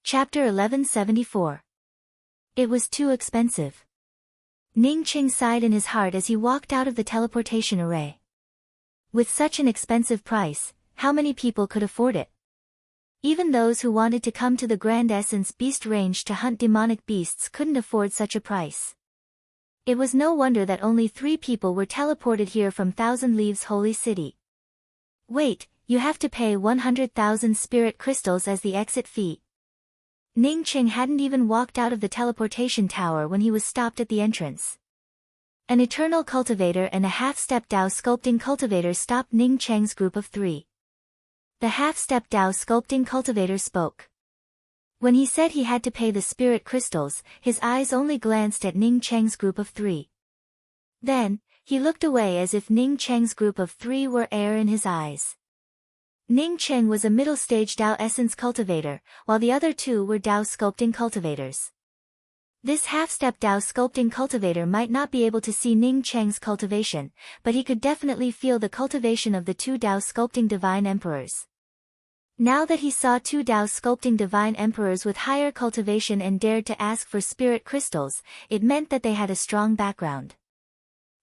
Chapter 1174. It was too expensive. Ning Qing sighed in his heart as he walked out of the teleportation array. With such an expensive price, how many people could afford it? Even those who wanted to come to the Grand Essence Beast Range to hunt demonic beasts couldn't afford such a price. It was no wonder that only 3 people were teleported here from Thousand Leaves Holy City. Wait, you have to pay 100,000 spirit crystals as the exit fee. Ning Qing hadn't even walked out of the teleportation tower when he was stopped at the entrance. An eternal cultivator and a half-step Dao sculpting cultivator stopped Ning Cheng's group of 3. The half-step Dao sculpting cultivator spoke. When he said he had to pay the spirit crystals, his eyes only glanced at Ning Cheng's group of 3. Then, he looked away as if Ning Cheng's group of 3 were air in his eyes. Ning Cheng was a middle-stage Dao essence cultivator, while the other 2 were Dao sculpting cultivators. This half-step Dao sculpting cultivator might not be able to see Ning Cheng's cultivation, but he could definitely feel the cultivation of the 2 Dao sculpting divine emperors. Now that he saw 2 Dao sculpting divine emperors with higher cultivation and dared to ask for spirit crystals, it meant that they had a strong background.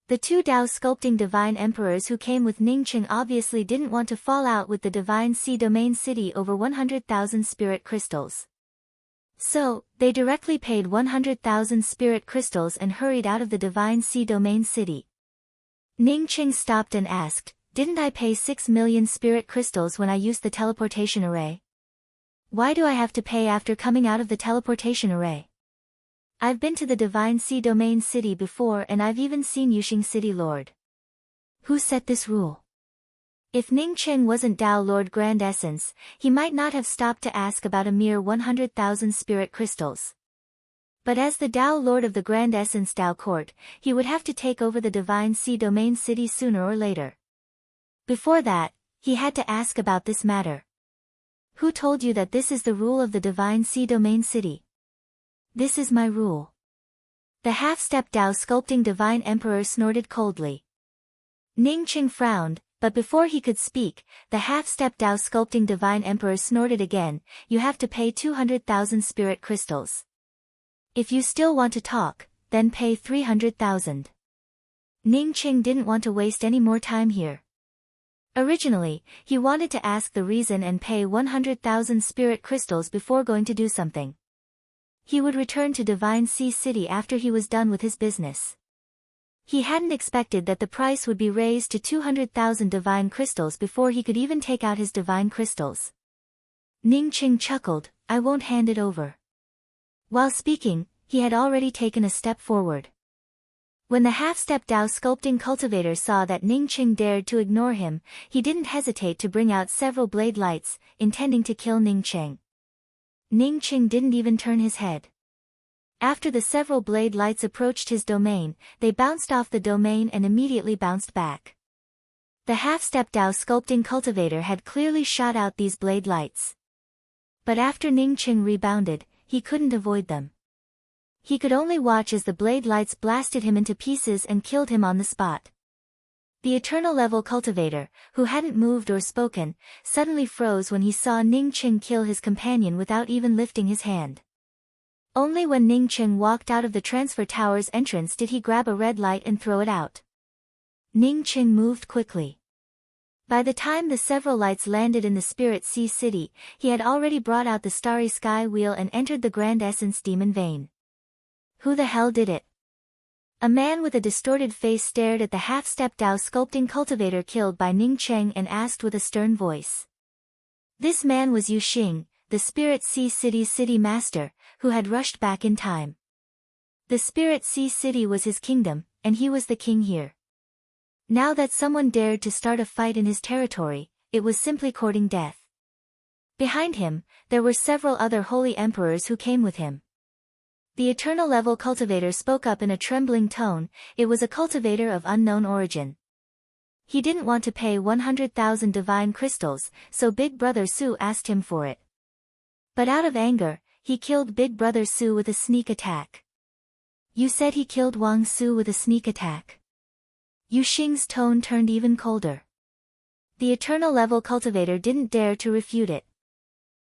The 2 Dao sculpting divine emperors who came with Ning Qing obviously didn't want to fall out with the divine sea domain city over 100,000 spirit crystals. So, they directly paid 100,000 spirit crystals and hurried out of the divine sea domain city. Ning Qing stopped and asked, "Didn't I pay 6 million spirit crystals when I used the teleportation array? Why do I have to pay after coming out of the teleportation array? I've been to the Divine Sea Domain City before and I've even seen Yuxing City Lord. Who set this rule?" If Ning Qing wasn't Dao Lord Grand Essence, he might not have stopped to ask about a mere 100,000 spirit crystals. But as the Dao Lord of the Grand Essence Dao Court, he would have to take over the Divine Sea Domain City sooner or later. Before that, he had to ask about this matter. Who told you that this is the rule of the Divine Sea Domain City? This is my rule. The half-step Dao sculpting divine emperor snorted coldly. Ning Qing frowned, but before he could speak, the half-step Dao sculpting divine emperor snorted again, "You have to pay 200,000 spirit crystals. If you still want to talk, then pay 300,000. Ning Qing didn't want to waste any more time here. Originally, he wanted to ask the reason and pay 100,000 spirit crystals before going to do something. He would return to Divine Sea City after he was done with his business. He hadn't expected that the price would be raised to 200,000 divine crystals before he could even take out his divine crystals. Ning Qing chuckled, "I won't hand it over." While speaking, he had already taken a step forward. When the half-step Dao sculpting cultivator saw that Ning Qing dared to ignore him, he didn't hesitate to bring out several blade lights, intending to kill Ning Qing. Ning Qing didn't even turn his head. After the several blade lights approached his domain, they bounced off the domain and immediately bounced back. The half-step Dao sculpting cultivator had clearly shot out these blade lights. But after Ning Qing rebounded, he couldn't avoid them. He could only watch as the blade lights blasted him into pieces and killed him on the spot. The eternal level cultivator, who hadn't moved or spoken, suddenly froze when he saw Ning Qing kill his companion without even lifting his hand. Only when Ning Qing walked out of the transfer tower's entrance did he grab a red light and throw it out. Ning Qing moved quickly. By the time the several lights landed in the Spirit Sea City, he had already brought out the Starry Sky Wheel and entered the Grand Essence Demon Vein. Who the hell did it? A man with a distorted face stared at the half-step Dao sculpting cultivator killed by Ning Qing and asked with a stern voice. This man was Yu Xing, the Spirit Sea City's city master, who had rushed back in time. The Spirit Sea City was his kingdom, and he was the king here. Now that someone dared to start a fight in his territory, it was simply courting death. Behind him, there were several other holy emperors who came with him. The eternal level cultivator spoke up in a trembling tone. It was a cultivator of unknown origin. He didn't want to pay 100,000 divine crystals, so Big Brother Su asked him for it. But out of anger, he killed Big Brother Su with a sneak attack. "You said he killed Wang Su with a sneak attack?" Yu Xing's tone turned even colder. The eternal level cultivator didn't dare to refute it.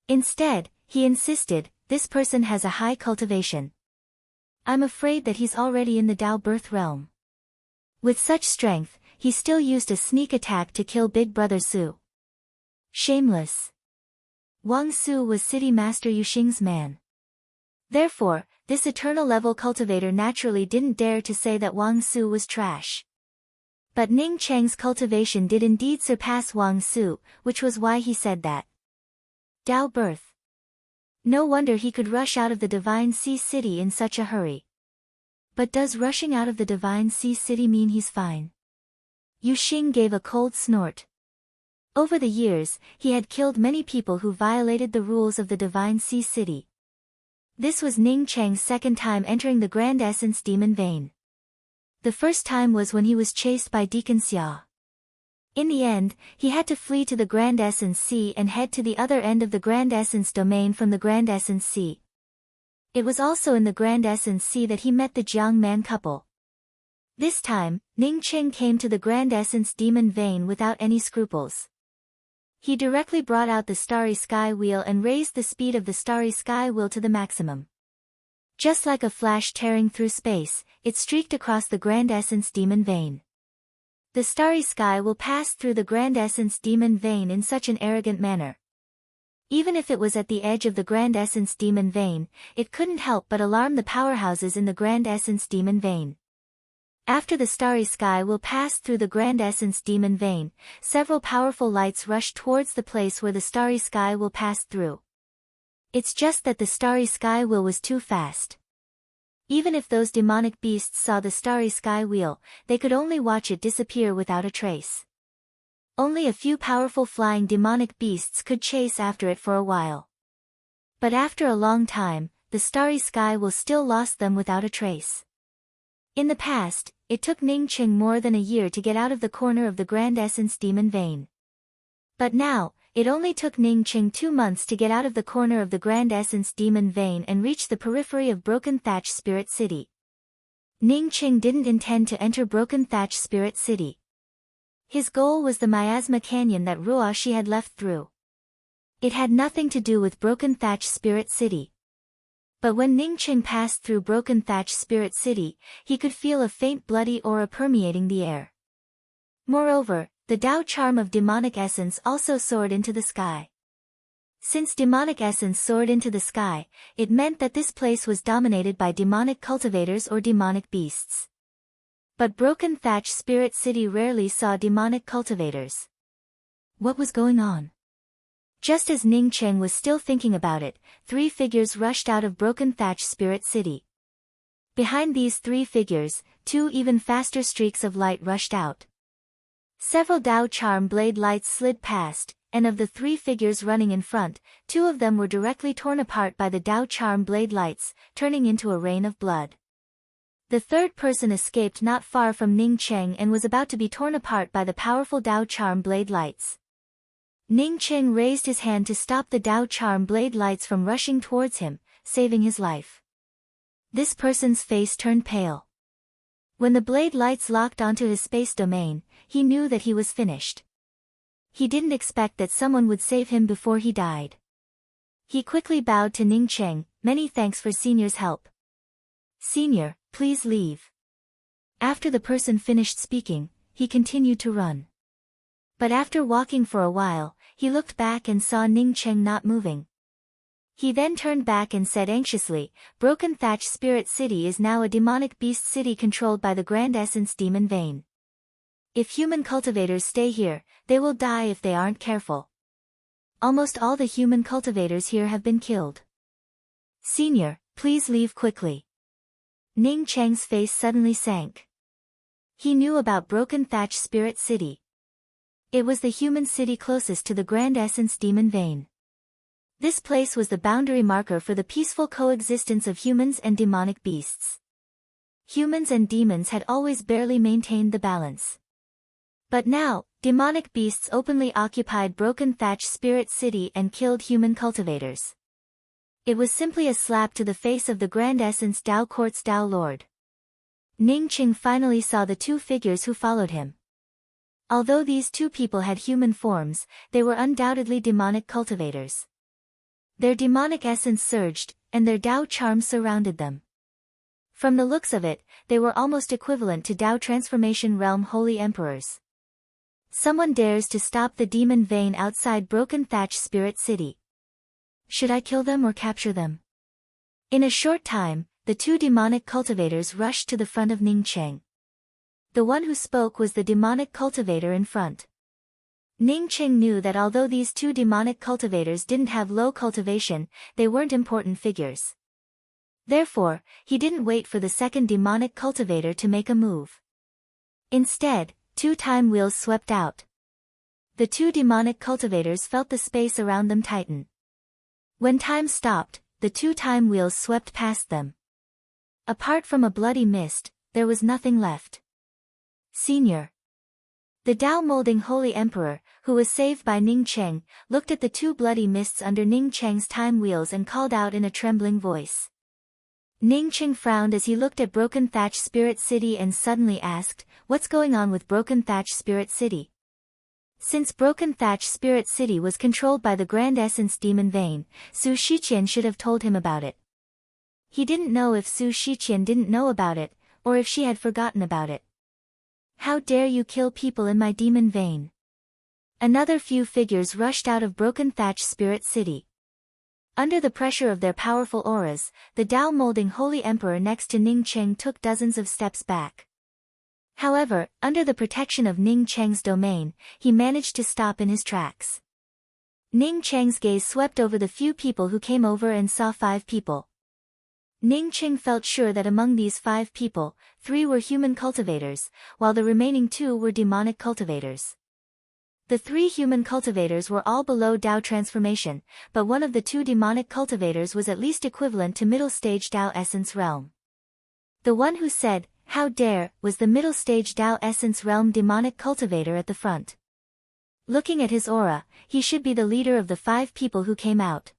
Instead, he insisted, this person has a high cultivation. I'm afraid that he's already in the Tao birth realm. With such strength, he still used a sneak attack to kill Big Brother Su. Shameless. Wang Su was City Master Yuxing's man. Therefore, this eternal level cultivator naturally didn't dare to say that Wang Su was trash. But Ning Cheng's cultivation did indeed surpass Wang Su, which was why he said that. Tao birth. No wonder he could rush out of the Divine Sea City in such a hurry. But does rushing out of the Divine Sea City mean he's fine? Yuxing gave a cold snort. Over the years, he had killed many people who violated the rules of the Divine Sea City. This was Ning Cheng's second time entering the Grand Essence Demon Vein. The first time was when he was chased by Deacon Xia. In the end, he had to flee to the Grand Essence Sea and head to the other end of the Grand Essence Domain from the Grand Essence Sea. It was also in the Grand Essence Sea that he met the Jiang Man couple. This time, Ning Cheng came to the Grand Essence Demon Vein without any scruples. He directly brought out the Starry Sky Wheel and raised the speed of the Starry Sky Wheel to the maximum. Just like a flash tearing through space, it streaked across the Grand Essence Demon Vein. The Starry Sky will pass through the Grand Essence Demon Vein in such an arrogant manner. Even if it was at the edge of the Grand Essence Demon Vein, it couldn't help but alarm the powerhouses in the Grand Essence Demon Vein. After the Starry Sky will pass through the Grand Essence Demon Vein, several powerful lights rushed towards the place where the Starry Sky will pass through. It's just that the Starry Sky Wheel was too fast. Even if those demonic beasts saw the Starry Sky Wheel, they could only watch it disappear without a trace. Only a few powerful flying demonic beasts could chase after it for a while. But after a long time, the Starry Sky Wheel still lost them without a trace. In the past, it took Ning Cheng more than a year to get out of the corner of the Grand Essence Demon Vein. But now, it only took Ning Cheng 2 months to get out of the corner of the Grand Essence Demon Vein and reach the periphery of Broken Thatch Spirit City. Ning Cheng didn't intend to enter Broken Thatch Spirit City. His goal was the Miasma Canyon that Ruoshi had left through. It had nothing to do with Broken Thatch Spirit City. But when Ning Cheng passed through Broken Thatch Spirit City, he could feel a faint bloody aura permeating the air. Moreover, the Tao charm of demonic essence also soared into the sky. Since demonic essence soared into the sky, it meant that this place was dominated by demonic cultivators or demonic beasts. But Broken Thatch Spirit City rarely saw demonic cultivators. What was going on? Just as Ning Cheng was still thinking about it, 3 figures rushed out of Broken Thatch Spirit City. Behind these 3 figures, 2 even faster streaks of light rushed out. Several Tao charm blade lights slid past, and of the 3 figures running in front, 2 of them were directly torn apart by the Tao charm blade lights, turning into a rain of blood. The third person escaped not far from Ning Cheng and was about to be torn apart by the powerful Tao charm blade lights. Ning Cheng raised his hand to stop the Tao charm blade lights from rushing towards him, saving his life. This person's face turned pale. When the blade lights locked onto his space domain, he knew that he was finished. He didn't expect that someone would save him before he died. He quickly bowed to Ning Cheng, "Many thanks for Senior's help. Senior, please leave." After the person finished speaking, he continued to run. But after walking for a while, he looked back and saw Ning Cheng not moving. He then turned back and said anxiously, "Broken Thatch Spirit City is now a demonic beast city controlled by the Grand Essence Demon Vein. If human cultivators stay here, they will die if they aren't careful. Almost all the human cultivators here have been killed. Senior, please leave quickly." Ning Cheng's face suddenly sank. He knew about Broken Thatch Spirit City. It was the human city closest to the Grand Essence Demon Vein. This place was the boundary marker for the peaceful coexistence of humans and demonic beasts. Humans and demons had always barely maintained the balance. But now, demonic beasts openly occupied Broken Thatch Spirit City and killed human cultivators. It was simply a slap to the face of the Grand Essence Tao Court's Tao Lord. Ning Cheng finally saw the 2 figures who followed him. Although these 2 people had human forms, they were undoubtedly demonic cultivators. Their demonic essence surged, and their Tao charms surrounded them. From the looks of it, they were almost equivalent to Tao Transformation Realm Holy Emperors. Someone dares to stop the demon vein outside Broken Thatch Spirit City. Should I kill them or capture them? In a short time, the two demonic cultivators rushed to the front of Ningcheng. The one who spoke was the demonic cultivator in front. Ningcheng knew that although these two demonic cultivators didn't have low cultivation, they weren't important figures. Therefore, he didn't wait for the second demonic cultivator to make a move. Instead, two time wheels swept out. The two demonic cultivators felt the space around them tighten. When time stopped, the two time wheels swept past them. Apart from a bloody mist, there was nothing left. Senior. The Tao-molding Holy Emperor, who was saved by Ningcheng, looked at the two bloody mists under Ningcheng's time wheels and called out in a trembling voice. Ningcheng frowned as he looked at Broken Thatch Spirit City and suddenly asked, "What's going on with Broken Thatch Spirit City?" Since Broken Thatch Spirit City was controlled by the Grand Essence Demon Vein, Su Shiqian should have told him about it. He didn't know if Su Shiqian didn't know about it, or if she had forgotten about it. "How dare you kill people in my demon vein?" Another few figures rushed out of Broken Thatch Spirit City. Under the pressure of their powerful auras, the Tao-molding Holy Emperor next to Ningcheng took dozens of steps back. However, under the protection of Ningcheng's domain, he managed to stop in his tracks. Ningcheng's gaze swept over the few people who came over and saw 5 people. Ningcheng felt sure that among these 5 people, 3 were human cultivators, while the remaining 2 were demonic cultivators. The 3 human cultivators were all below Tao transformation, but one of the 2 demonic cultivators was at least equivalent to middle-stage Tao Essence Realm. The one who said, "How dare," was the middle-stage Tao Essence Realm demonic cultivator at the front. Looking at his aura, he should be the leader of the 5 people who came out.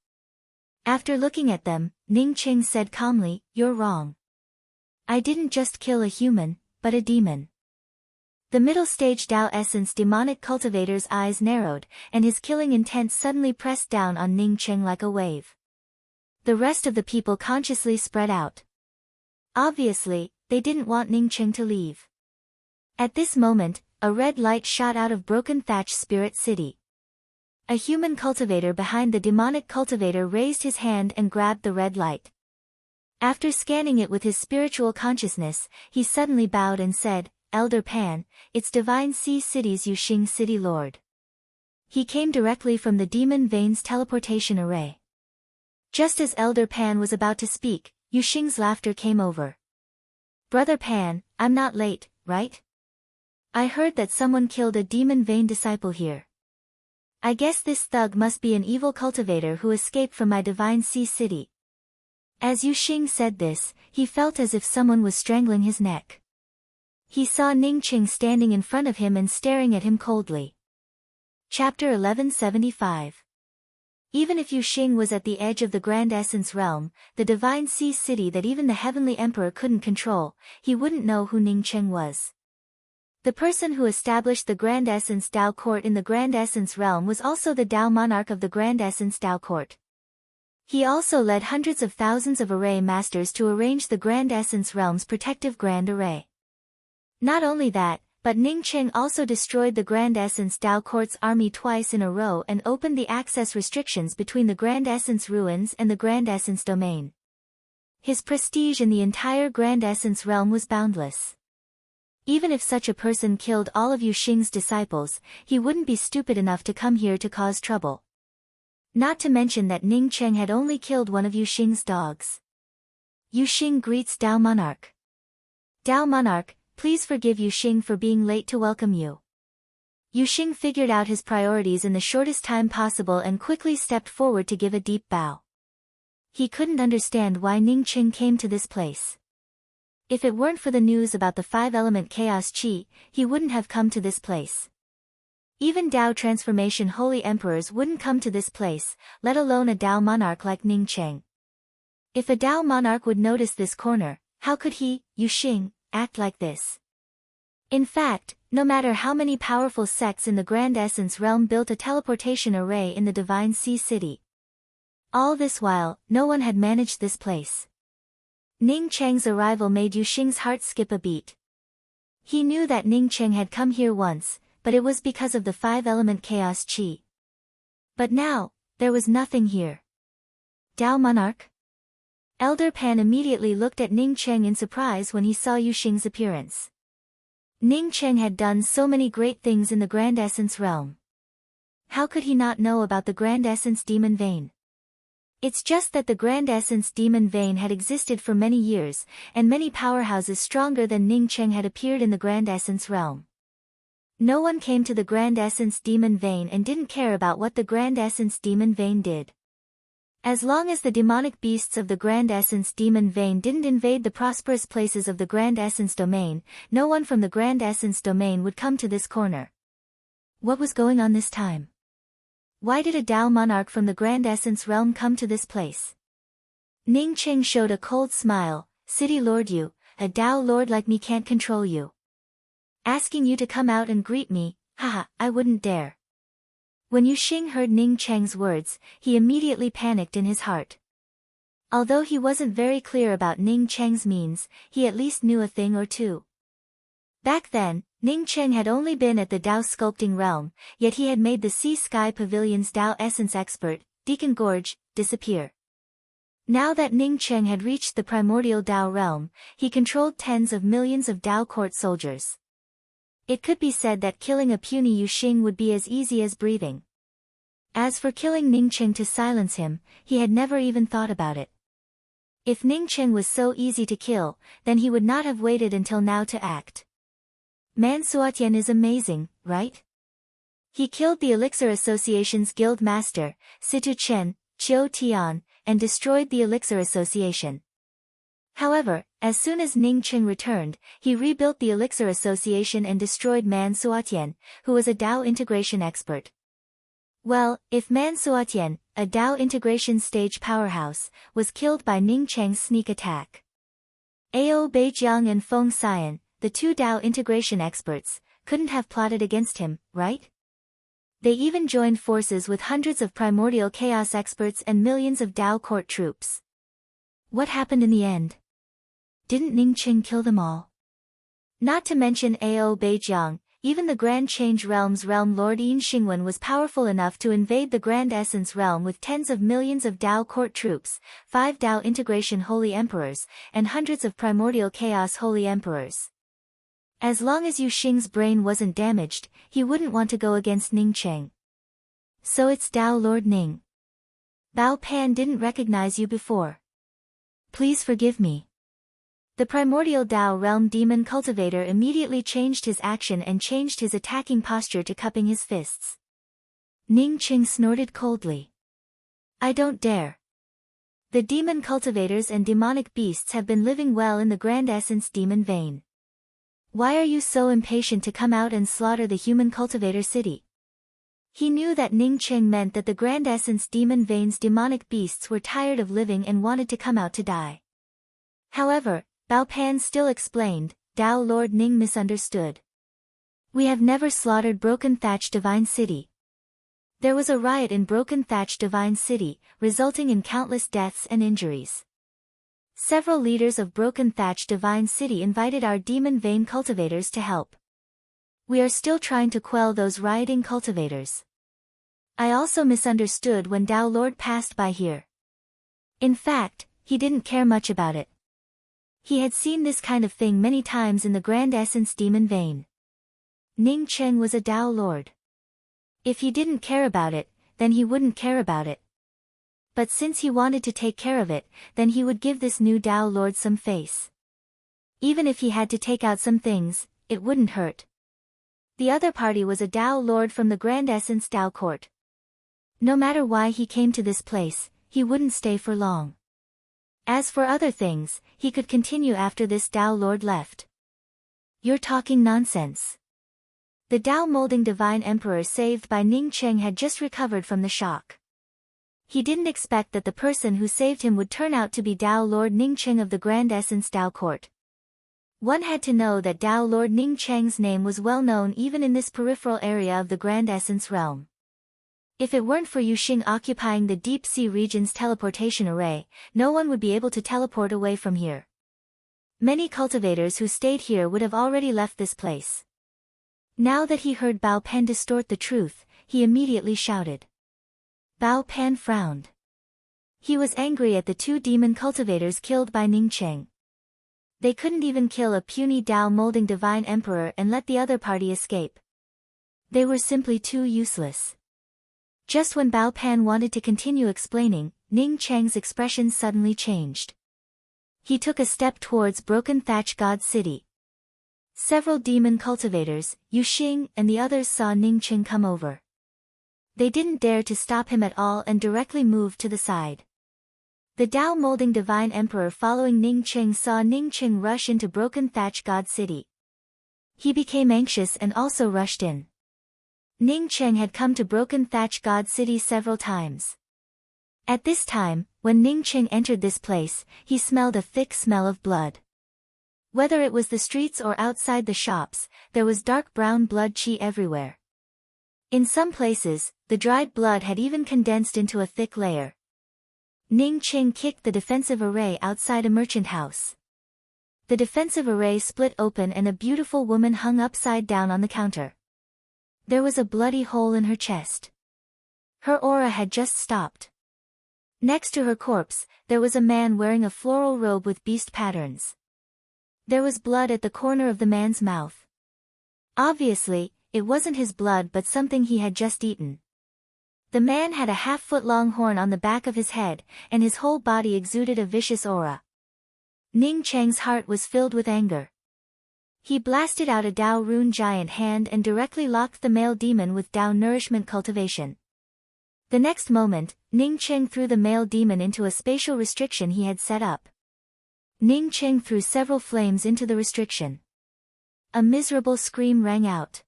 After looking at them, Ningcheng said calmly, "You're wrong. I didn't just kill a human, but a demon." The middle-stage Tao Essence demonic cultivator's eyes narrowed, and his killing intent suddenly pressed down on Ningcheng like a wave. The rest of the people consciously spread out. Obviously, they didn't want Ningcheng to leave. At this moment, a red light shot out of Broken Thatch Spirit City. A human cultivator behind the demonic cultivator raised his hand and grabbed the red light. After scanning it with his spiritual consciousness, he suddenly bowed and said, "Elder Pan, it's Divine Sea City's Yuxing City Lord." He came directly from the Demon Vein's teleportation array. Just as Elder Pan was about to speak, Yuxing's laughter came over. "Brother Pan, I'm not late, right? I heard that someone killed a Demon Vein disciple here. I guess this thug must be an evil cultivator who escaped from my Divine Sea City." As Yuxing said this, he felt as if someone was strangling his neck. He saw Ningcheng standing in front of him and staring at him coldly. Chapter 1175. Even if Yuxing was at the edge of the Grand Essence Realm, the Divine Sea City that even the Heavenly Emperor couldn't control, he wouldn't know who Ningcheng was. The person who established the Grand Essence Tao Court in the Grand Essence Realm was also the Tao Monarch of the Grand Essence Tao Court. He also led hundreds of thousands of array masters to arrange the Grand Essence Realm's protective Grand Array. Not only that, but Ningcheng also destroyed the Grand Essence Tao Court's army twice in a row and opened the access restrictions between the Grand Essence Ruins and the Grand Essence Domain. His prestige in the entire Grand Essence realm was boundless. Even if such a person killed all of Yuxing's disciples, he wouldn't be stupid enough to come here to cause trouble. Not to mention that Ningcheng had only killed one of Yuxing's dogs. Yuxing greets Tao Monarch. "Tao Monarch, please forgive Yuxing for being late to welcome you." Yuxing figured out his priorities in the shortest time possible and quickly stepped forward to give a deep bow. He couldn't understand why Ningcheng came to this place. If it weren't for the news about the 5-element chaos chi, he wouldn't have come to this place. Even Tao Transformation Holy Emperors wouldn't come to this place, let alone a Tao Monarch like Ningcheng. If a Tao Monarch would notice this corner, how could he, Yuxing, act like this? In fact, no matter how many powerful sects in the Grand Essence realm built a teleportation array in the Divine Sea City, All this while, no one had managed this place. Ning Cheng's arrival made Yu Xing's heart skip a beat. He knew that Ning Cheng had come here once, but it was because of the five-element chaos qi. But now, there was nothing here. Dao Monarch? Elder Pan immediately looked at Ning Cheng in surprise when he saw Yu Xing's appearance. Ning Cheng had done so many great things in the Grand Essence realm. How could he not know about the Grand Essence Demon Vein? It's just that the Grand Essence Demon Vein had existed for many years, and many powerhouses stronger than Ning Cheng had appeared in the Grand Essence realm. No one came to the Grand Essence Demon Vein and didn't care about what the Grand Essence Demon Vein did. As long as the demonic beasts of the Grand Essence Demon Vein didn't invade the prosperous places of the Grand Essence Domain, no one from the Grand Essence Domain would come to this corner. What was going on this time? Why did a Dao Monarch from the Grand Essence realm come to this place? Ning Cheng showed a cold smile. City Lord, you, a Dao Lord like me can't control you. Asking you to come out and greet me, haha, I wouldn't dare. When Yu Xing heard Ning Cheng's words, he immediately panicked in his heart. Although he wasn't very clear about Ning Cheng's means, he at least knew a thing or two. Back then, Ning Cheng had only been at the Dao sculpting realm, yet he had made the Sea Sky Pavilion's Dao essence expert, Deacon Gorge, disappear. Now that Ning Cheng had reached the primordial Dao realm, he controlled tens of millions of Dao court soldiers. It could be said that killing a puny Yu Xing would be as easy as breathing. As for killing Ning Cheng to silence him, he had never even thought about it. If Ning Cheng was so easy to kill, then he would not have waited until now to act. Man Suotian is amazing, right? He killed the Elixir Association's guild master, Situ Chen, Chiu Tian, and destroyed the Elixir Association. However, as soon as Ning Cheng returned, he rebuilt the Elixir Association and destroyed Man Suotian, who was a Dao integration expert. Well, if Man Suotian, a Dao integration stage powerhouse, was killed by Ning Cheng's sneak attack, Ao Beijiang and Feng Xian, the two Dao integration experts, couldn't have plotted against him, right? They even joined forces with hundreds of primordial chaos experts and millions of Dao court troops. What happened in the end? Didn't Ning Cheng kill them all? Not to mention Ao Beijiang, even the Grand Change Realm's realm lord Yin Xingwen was powerful enough to invade the Grand Essence realm with tens of millions of Dao court troops, 5 Dao integration holy emperors, and hundreds of primordial chaos holy emperors. As long as Yu Xing's brain wasn't damaged, he wouldn't want to go against Ning Cheng. So it's Dao Lord Ning. Bao Pan didn't recognize you before. Please forgive me. The primordial Dao realm demon cultivator immediately changed his action and changed his attacking posture to cupping his fists. Ning Cheng snorted coldly. I don't dare. The demon cultivators and demonic beasts have been living well in the Grand Essence Demon Vein. Why are you so impatient to come out and slaughter the human cultivator city? He knew that Ning Cheng meant that the Grand Essence Demon Vein's demonic beasts were tired of living and wanted to come out to die. However, Bao Pan still explained, Dao Lord Ning misunderstood. We have never slaughtered Broken Thatch Divine City. There was a riot in Broken Thatch Divine City, resulting in countless deaths and injuries. Several leaders of Broken Thatch Divine City invited our Demon Vein cultivators to help. We are still trying to quell those rioting cultivators. I also misunderstood when Dao Lord passed by here. In fact, he didn't care much about it. He had seen this kind of thing many times in the Grand Essence Demon Vein. Ning Cheng was a Dao Lord. If he didn't care about it, then he wouldn't care about it. But since he wanted to take care of it, then he would give this new Dao Lord some face. Even if he had to take out some things, it wouldn't hurt. The other party was a Dao Lord from the Grand Essence Dao Court. No matter why he came to this place, he wouldn't stay for long. As for other things, he could continue after this Dao Lord left. You're talking nonsense. The Dao Molding Divine Emperor saved by Ning Cheng had just recovered from the shock. He didn't expect that the person who saved him would turn out to be Dao Lord Ning Cheng of the Grand Essence Dao Court. One had to know that Dao Lord Ning Cheng's name was well known even in this peripheral area of the Grand Essence realm. If it weren't for Yuxing occupying the deep-sea region's teleportation array, no one would be able to teleport away from here. Many cultivators who stayed here would have already left this place. Now that he heard Bao Pan distort the truth, he immediately shouted. Bao Pan frowned. He was angry at the two demon cultivators killed by Ning Cheng. They couldn't even kill a puny Tao-molding divine emperor and let the other party escape. They were simply too useless. Just when Bao Pan wanted to continue explaining, Ning Cheng's expression suddenly changed. He took a step towards Broken Thatch God City. Several demon cultivators, Yuxing and the others saw Ning Cheng come over. They didn't dare to stop him at all and directly moved to the side. The Tao-molding divine emperor following Ning Cheng saw Ning Cheng rush into Broken Thatch God City. He became anxious and also rushed in. Ning Cheng had come to Broken Thatch God City several times. At this time, when Ning Cheng entered this place, he smelled a thick smell of blood. Whether it was the streets or outside the shops, there was dark brown blood qi everywhere. In some places, the dried blood had even condensed into a thick layer. Ning Cheng kicked the defensive array outside a merchant house. The defensive array split open and a beautiful woman hung upside down on the counter. There was a bloody hole in her chest. Her aura had just stopped. Next to her corpse, there was a man wearing a floral robe with beast patterns. There was blood at the corner of the man's mouth. Obviously, it wasn't his blood but something he had just eaten. The man had a half-foot-long horn on the back of his head, and his whole body exuded a vicious aura. Ning Cheng's heart was filled with anger. He blasted out a Dao Rune giant hand and directly locked the male demon with Dao nourishment cultivation. The next moment, Ning Cheng threw the male demon into a spatial restriction he had set up. Ning Cheng threw several flames into the restriction. A miserable scream rang out.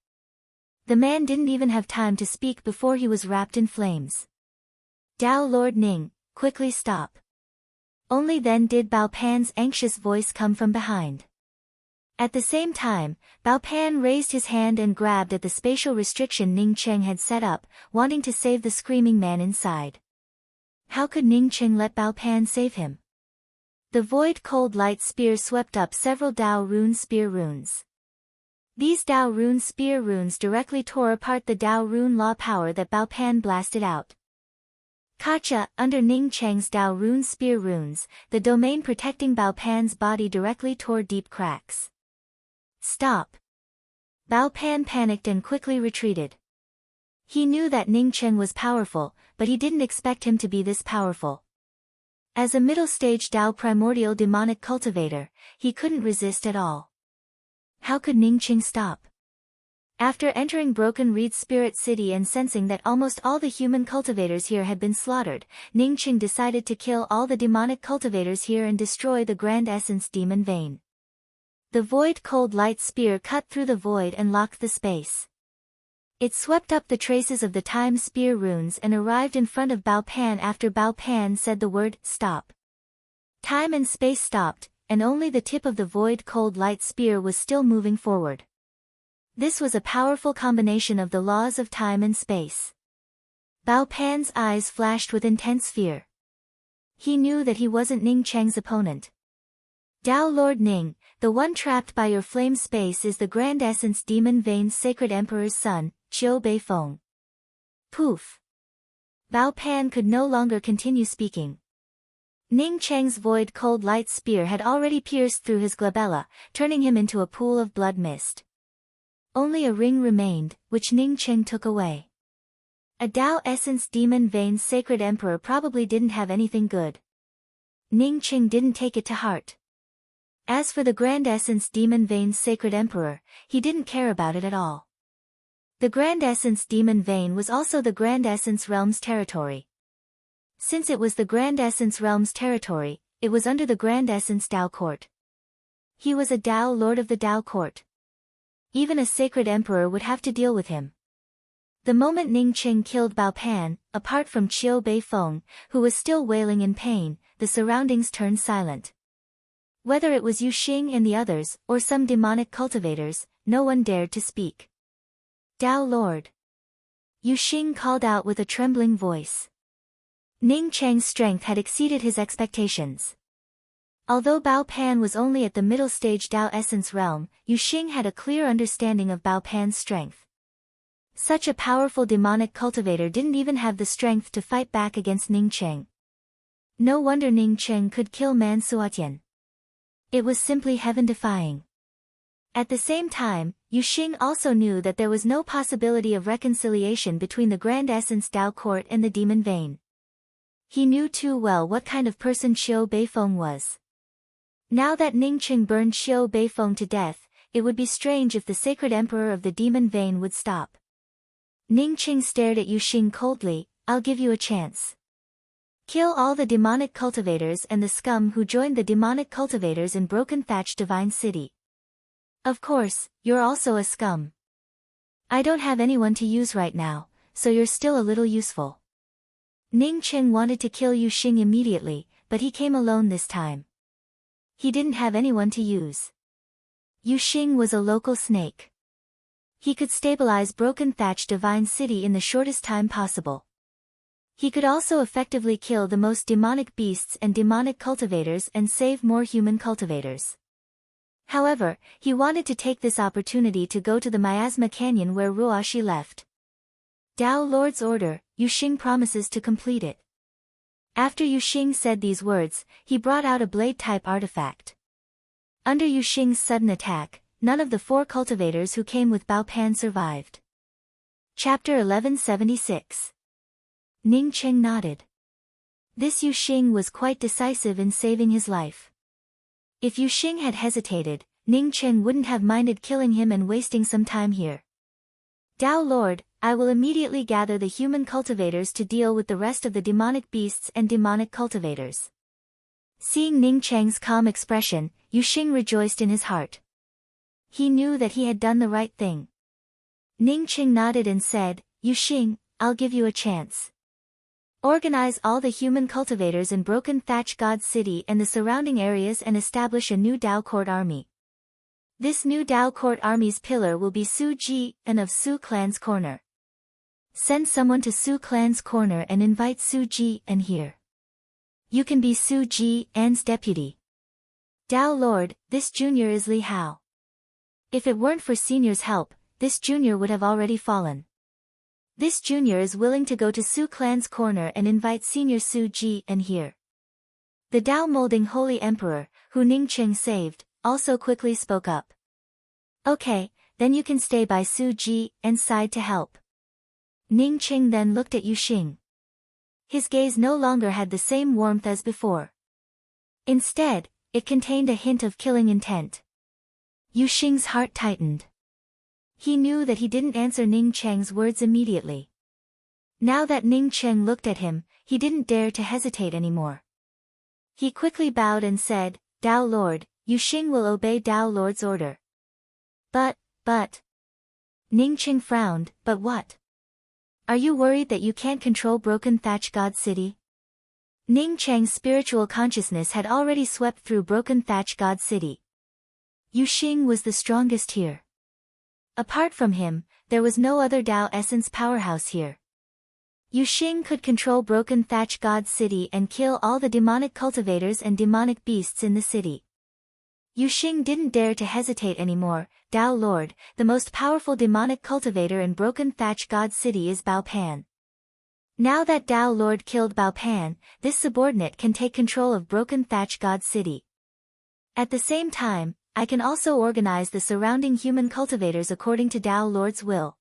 The man didn't even have time to speak before he was wrapped in flames. Dao Lord Ning, quickly stop. Only then did Bao Pan's anxious voice come from behind. At the same time, Bao Pan raised his hand and grabbed at the spatial restriction Ning Cheng had set up, wanting to save the screaming man inside. How could Ning Cheng let Bao Pan save him? The void cold light spear swept up several Dao Rune spear runes. These Dao Rune spear runes directly tore apart the Dao Rune law power that Bao Pan blasted out. Kacha, under Ning Cheng's Dao Rune spear runes, the domain protecting Bao Pan's body directly tore deep cracks. Stop! Bao Pan panicked and quickly retreated. He knew that Ning Cheng was powerful, but he didn't expect him to be this powerful. As a middle-stage Dao primordial demonic cultivator, he couldn't resist at all. How could Ning Cheng stop? After entering Broken Reed Spirit City and sensing that almost all the human cultivators here had been slaughtered, Ning Cheng decided to kill all the demonic cultivators here and destroy the Grand Essence Demon Vein. The void cold light spear cut through the void and locked the space. It swept up the traces of the time spear runes and arrived in front of Bao Pan after Bao Pan said the word, stop. Time and space stopped, and only the tip of the void cold light spear was still moving forward. This was a powerful combination of the laws of time and space. Bao Pan's eyes flashed with intense fear. He knew that he wasn't Ning Cheng's opponent. Dao Lord Ning, the one trapped by your flame space is the Grand Essence Demon Vein's Sacred Emperor's son, Qiu Beifeng. Poof! Bao Pan could no longer continue speaking. Ning Cheng's void cold light spear had already pierced through his glabella, turning him into a pool of blood mist. Only a ring remained, which Ning Cheng took away. A Dao Essence Demon Vein's Sacred Emperor probably didn't have anything good. Ning Cheng didn't take it to heart. As for the Grand Essence Demon Vein's Sacred Emperor, he didn't care about it at all. The Grand Essence Demon Vein was also the Grand Essence Realm's territory. Since it was the Grand Essence Realm's territory, it was under the Grand Essence Dao Court. He was a Dao Lord of the Dao Court. Even a Sacred Emperor would have to deal with him. The moment Ning Cheng killed Bao Pan, apart from Qiu Beifeng, who was still wailing in pain, the surroundings turned silent. Whether it was Yuxing and the others, or some demonic cultivators, no one dared to speak. Dao Lord. Yu Xing called out with a trembling voice. Ning Cheng's strength had exceeded his expectations. Although Bao Pan was only at the middle stage Dao Essence realm, Yu Xing had a clear understanding of Bao Pan's strength. Such a powerful demonic cultivator didn't even have the strength to fight back against Ning Cheng. No wonder Ning Cheng could kill Man Suotian. It was simply heaven-defying. At the same time, Yu Xing also knew that there was no possibility of reconciliation between the Grand Essence Dao Court and the Demon Vein. He knew too well what kind of person Xiao Beifeng was. Now that Ning Cheng burned Xiao Beifeng to death, it would be strange if the Sacred Emperor of the Demon Vein would stop. Ning Cheng stared at Yu Xing coldly. I'll give you a chance. Kill all the demonic cultivators and the scum who joined the demonic cultivators in Broken Thatch Divine City. Of course, you're also a scum. I don't have anyone to use right now, so you're still a little useful. Ning Cheng wanted to kill Yu Xing immediately, but he came alone this time. He didn't have anyone to use. Yu Xing was a local snake. He could stabilize Broken Thatch Divine City in the shortest time possible. He could also effectively kill the most demonic beasts and demonic cultivators and save more human cultivators. However, he wanted to take this opportunity to go to the Miasma Canyon where Ruoshi left. Dao Lord's order, Yu Xing promises to complete it. After Yu Xing said these words, he brought out a blade-type artifact. Under Yu Xing's sudden attack, none of the 4 cultivators who came with Bao Pan survived. Chapter 1176. Ning Cheng nodded. This Yu Xing was quite decisive in saving his life. If Yu Xing had hesitated, Ning Cheng wouldn't have minded killing him and wasting some time here. Dao Lord, I will immediately gather the human cultivators to deal with the rest of the demonic beasts and demonic cultivators. Seeing Ning Cheng's calm expression, Yu Xing rejoiced in his heart. He knew that he had done the right thing. Ning Cheng nodded and said, Yu Xing, I'll give you a chance. Organize all the human cultivators in Broken Thatch God City and the surrounding areas and establish a new Dao Court army. This new Dao Court army's pillar will be Su Ji and of Su Clan's Corner. Send someone to Su Clan's Corner and invite Su Ji and here. You can be Su Ji An's deputy. Dao Lord, this junior is Li Hao. If it weren't for senior's help, this junior would have already fallen. This junior is willing to go to Su Clan's Corner and invite senior Su Ji and here. The Dao Molding Holy Emperor, who Ning Cheng saved, also quickly spoke up. Okay, then you can stay by Su Ji An's side to help. Ning Cheng then looked at Yu Xing. His gaze no longer had the same warmth as before. Instead, it contained a hint of killing intent. Yu Xing's heart tightened. He knew that he didn't answer Ning Cheng's words immediately. Now that Ning Cheng looked at him, he didn't dare to hesitate anymore. He quickly bowed and said, Dao Lord, Yu Xing will obey Dao Lord's order. But... Ning Cheng frowned, but what? Are you worried that you can't control Broken Thatch God City? Ning Cheng's spiritual consciousness had already swept through Broken Thatch God City. Yu Xing was the strongest here. Apart from him, there was no other Dao Essence powerhouse here. Yu Xing could control Broken Thatch God City and kill all the demonic cultivators and demonic beasts in the city. Yu Xing didn't dare to hesitate anymore. Dao Lord, the most powerful demonic cultivator in Broken Thatch God City is Bao Pan. Now that Dao Lord killed Bao Pan, this subordinate can take control of Broken Thatch God City. At the same time, I can also organize the surrounding human cultivators according to Dao Lord's will.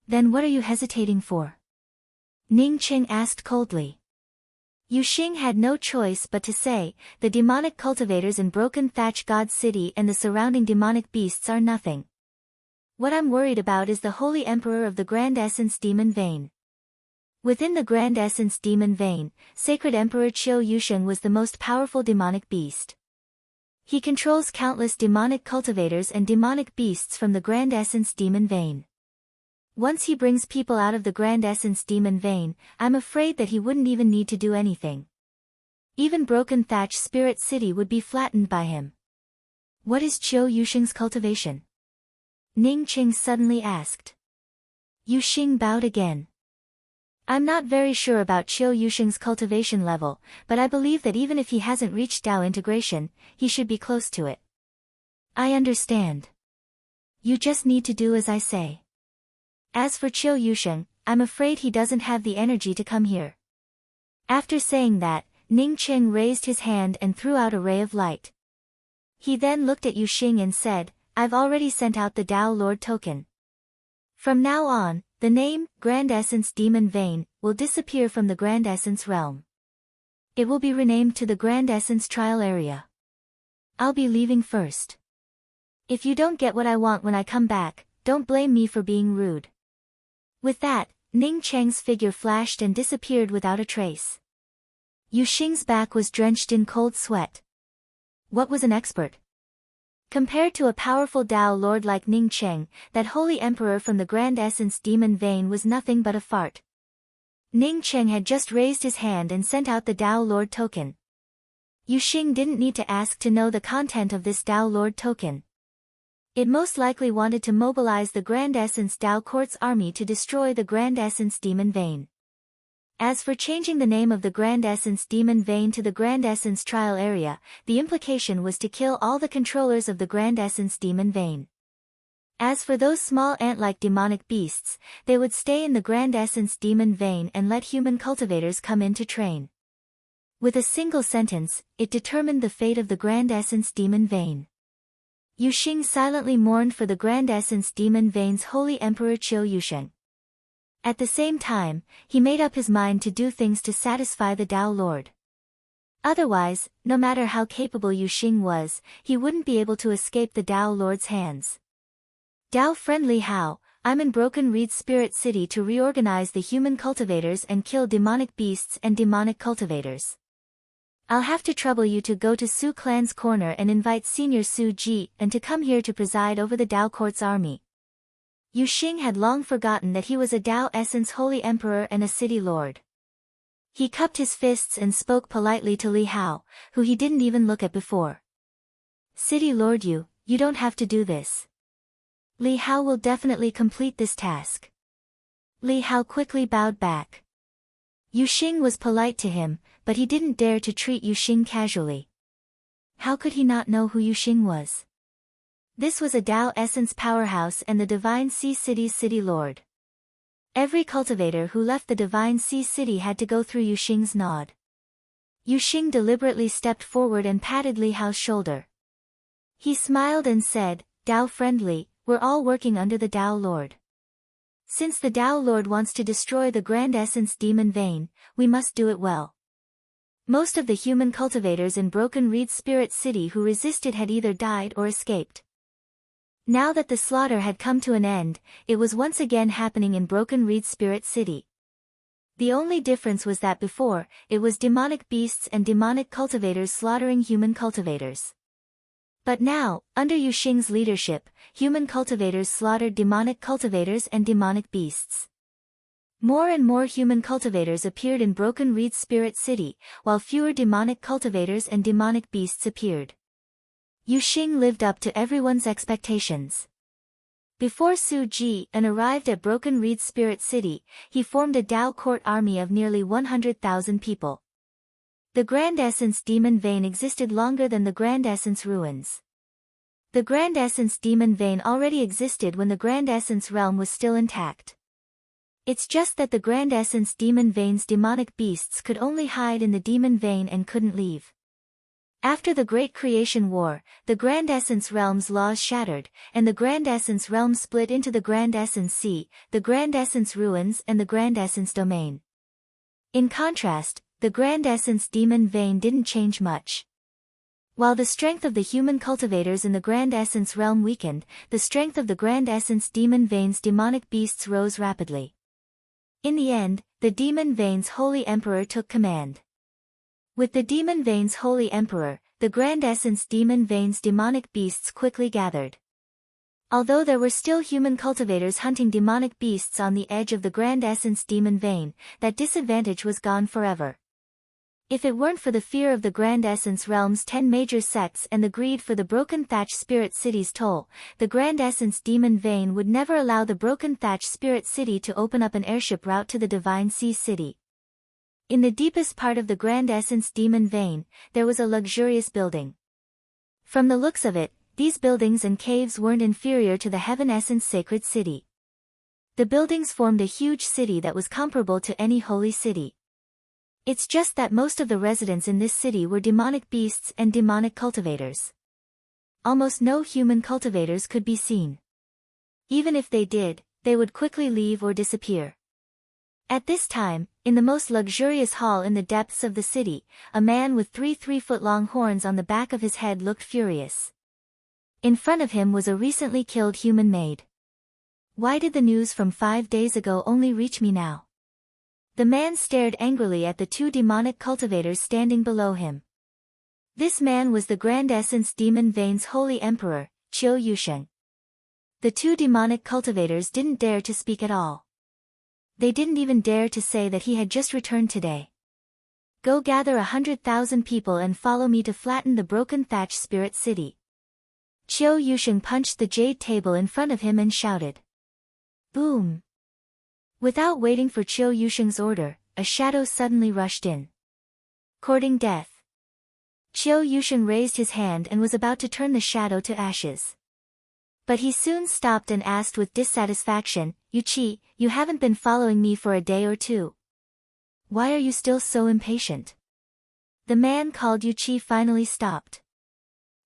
Then what are you hesitating for? Ning Cheng asked coldly. Yu Xing had no choice but to say, the demonic cultivators in Broken Thatch God City and the surrounding demonic beasts are nothing. What I'm worried about is the Holy Emperor of the Grand Essence Demon Vein. Within the Grand Essence Demon Vein, Sacred Emperor Qiu Yusheng was the most powerful demonic beast. He controls countless demonic cultivators and demonic beasts from the Grand Essence Demon Vein. Once he brings people out of the Grand Essence Demon Vein, I'm afraid that he wouldn't even need to do anything. Even Broken Thatch Spirit City would be flattened by him. What is Qiu Yusheng's cultivation? Ning Cheng suddenly asked. Yu Xing bowed again. I'm not very sure about Qiu Yuxing's cultivation level, but I believe that even if he hasn't reached Dao integration, he should be close to it. I understand. You just need to do as I say. As for Qiu Yuxing, I'm afraid he doesn't have the energy to come here. After saying that, Ning Qing raised his hand and threw out a ray of light. He then looked at Yu Xing and said, I've already sent out the Dao Lord token. From now on, the name, Grand Essence Demon Vein, will disappear from the Grand Essence realm. It will be renamed to the Grand Essence Trial Area. I'll be leaving first. If you don't get what I want when I come back, don't blame me for being rude. With that, Ning Cheng's figure flashed and disappeared without a trace. Yu Xing's back was drenched in cold sweat. What was an expert? Compared to a powerful Dao Lord like Ning Cheng, that holy emperor from the Grand Essence Demon Vein was nothing but a fart. Ning Cheng had just raised his hand and sent out the Dao Lord token. Yu Xing didn't need to ask to know the content of this Dao Lord token. It most likely wanted to mobilize the Grand Essence Dao Court's army to destroy the Grand Essence Demon Vein. As for changing the name of the Grand Essence Demon Vein to the Grand Essence Trial Area, the implication was to kill all the controllers of the Grand Essence Demon Vein. As for those small ant-like demonic beasts, they would stay in the Grand Essence Demon Vein and let human cultivators come in to train. With a single sentence, it determined the fate of the Grand Essence Demon Vein. Yu Xing silently mourned for the Grand Essence Demon Vein's holy emperor Qiu Yusheng. At the same time, he made up his mind to do things to satisfy the Dao Lord. Otherwise, no matter how capable Yu Xing was, he wouldn't be able to escape the Dao Lord's hands. Dao Friendly Hao, I'm in Broken Reed Spirit City to reorganize the human cultivators and kill demonic beasts and demonic cultivators. I'll have to trouble you to go to Su Clan's corner and invite Senior Su Ji and to come here to preside over the Dao Court's army. Yu Xing had long forgotten that he was a Dao Essence Holy Emperor and a city lord. He cupped his fists and spoke politely to Li Hao, who he didn't even look at before. City Lord you don't have to do this. Li Hao will definitely complete this task. Li Hao quickly bowed back. Yu Xing was polite to him, but he didn't dare to treat Yu Xing casually. How could he not know who Yu Xing was? This was a Dao Essence powerhouse and the Divine Sea City's city lord. Every cultivator who left the Divine Sea City had to go through Yu Xing's nod. Yu Xing deliberately stepped forward and patted Li Hao's shoulder. He smiled and said, Dao Friendly, we're all working under the Dao Lord. Since the Dao Lord wants to destroy the Grand Essence Demon Vein, we must do it well. Most of the human cultivators in Broken Reed Spirit City who resisted had either died or escaped. Now that the slaughter had come to an end, it was once again happening in Broken Reed Spirit City. The only difference was that before, it was demonic beasts and demonic cultivators slaughtering human cultivators. But now, under Yu Xing's leadership, human cultivators slaughtered demonic cultivators and demonic beasts. More and more human cultivators appeared in Broken Reed Spirit City, while fewer demonic cultivators and demonic beasts appeared. Yu Xing lived up to everyone's expectations. Before Su Ji arrived at Broken Reed Spirit City, he formed a Dao Court army of nearly 100,000 people. The Grand Essence Demon Vein existed longer than the Grand Essence Ruins. The Grand Essence Demon Vein already existed when the Grand Essence Realm was still intact. It's just that the Grand Essence Demon Vein's demonic beasts could only hide in the Demon Vein and couldn't leave. After the Great Creation War, the Grand Essence Realm's laws shattered, and the Grand Essence Realm split into the Grand Essence Sea, the Grand Essence Ruins and the Grand Essence Domain. In contrast, the Grand Essence Demon Vein didn't change much. While the strength of the human cultivators in the Grand Essence Realm weakened, the strength of the Grand Essence Demon Vein's demonic beasts rose rapidly. In the end, the Demon Vein's Holy Emperor took command. With the Demon Vein's Holy Emperor, the Grand Essence Demon Vein's demonic beasts quickly gathered. Although there were still human cultivators hunting demonic beasts on the edge of the Grand Essence Demon Vein, that disadvantage was gone forever. If it weren't for the fear of the Grand Essence Realm's 10 major sects and the greed for the Broken Thatch Spirit City's toll, the Grand Essence Demon Vein would never allow the Broken Thatch Spirit City to open up an airship route to the Divine Sea City. In the deepest part of the Grand Essence Demon Vein, there was a luxurious building. From the looks of it, these buildings and caves weren't inferior to the Heaven Essence Sacred City. The buildings formed a huge city that was comparable to any holy city. It's just that most of the residents in this city were demonic beasts and demonic cultivators. Almost no human cultivators could be seen. Even if they did, they would quickly leave or disappear. At this time, in the most luxurious hall in the depths of the city, a man with 3-3-foot-long horns on the back of his head looked furious. In front of him was a recently killed human maid. Why did the news from 5 days ago only reach me now? The man stared angrily at the 2 demonic cultivators standing below him. This man was the Grand Essence Demon Vein's Holy Emperor, Qiu Yusheng. The 2 demonic cultivators didn't dare to speak at all. They didn't even dare to say that he had just returned today. Go gather 100,000 people and follow me to flatten the Broken Thatch Spirit City. Qiu Yusheng punched the jade table in front of him and shouted. Boom! Without waiting for Qiu Yusheng's order, a shadow suddenly rushed in. Courting death. Qiu Yusheng raised his hand and was about to turn the shadow to ashes. But he soon stopped and asked with dissatisfaction, Yuqi, you haven't been following me for a day or two. Why are you still so impatient? The man called Yuqi finally stopped.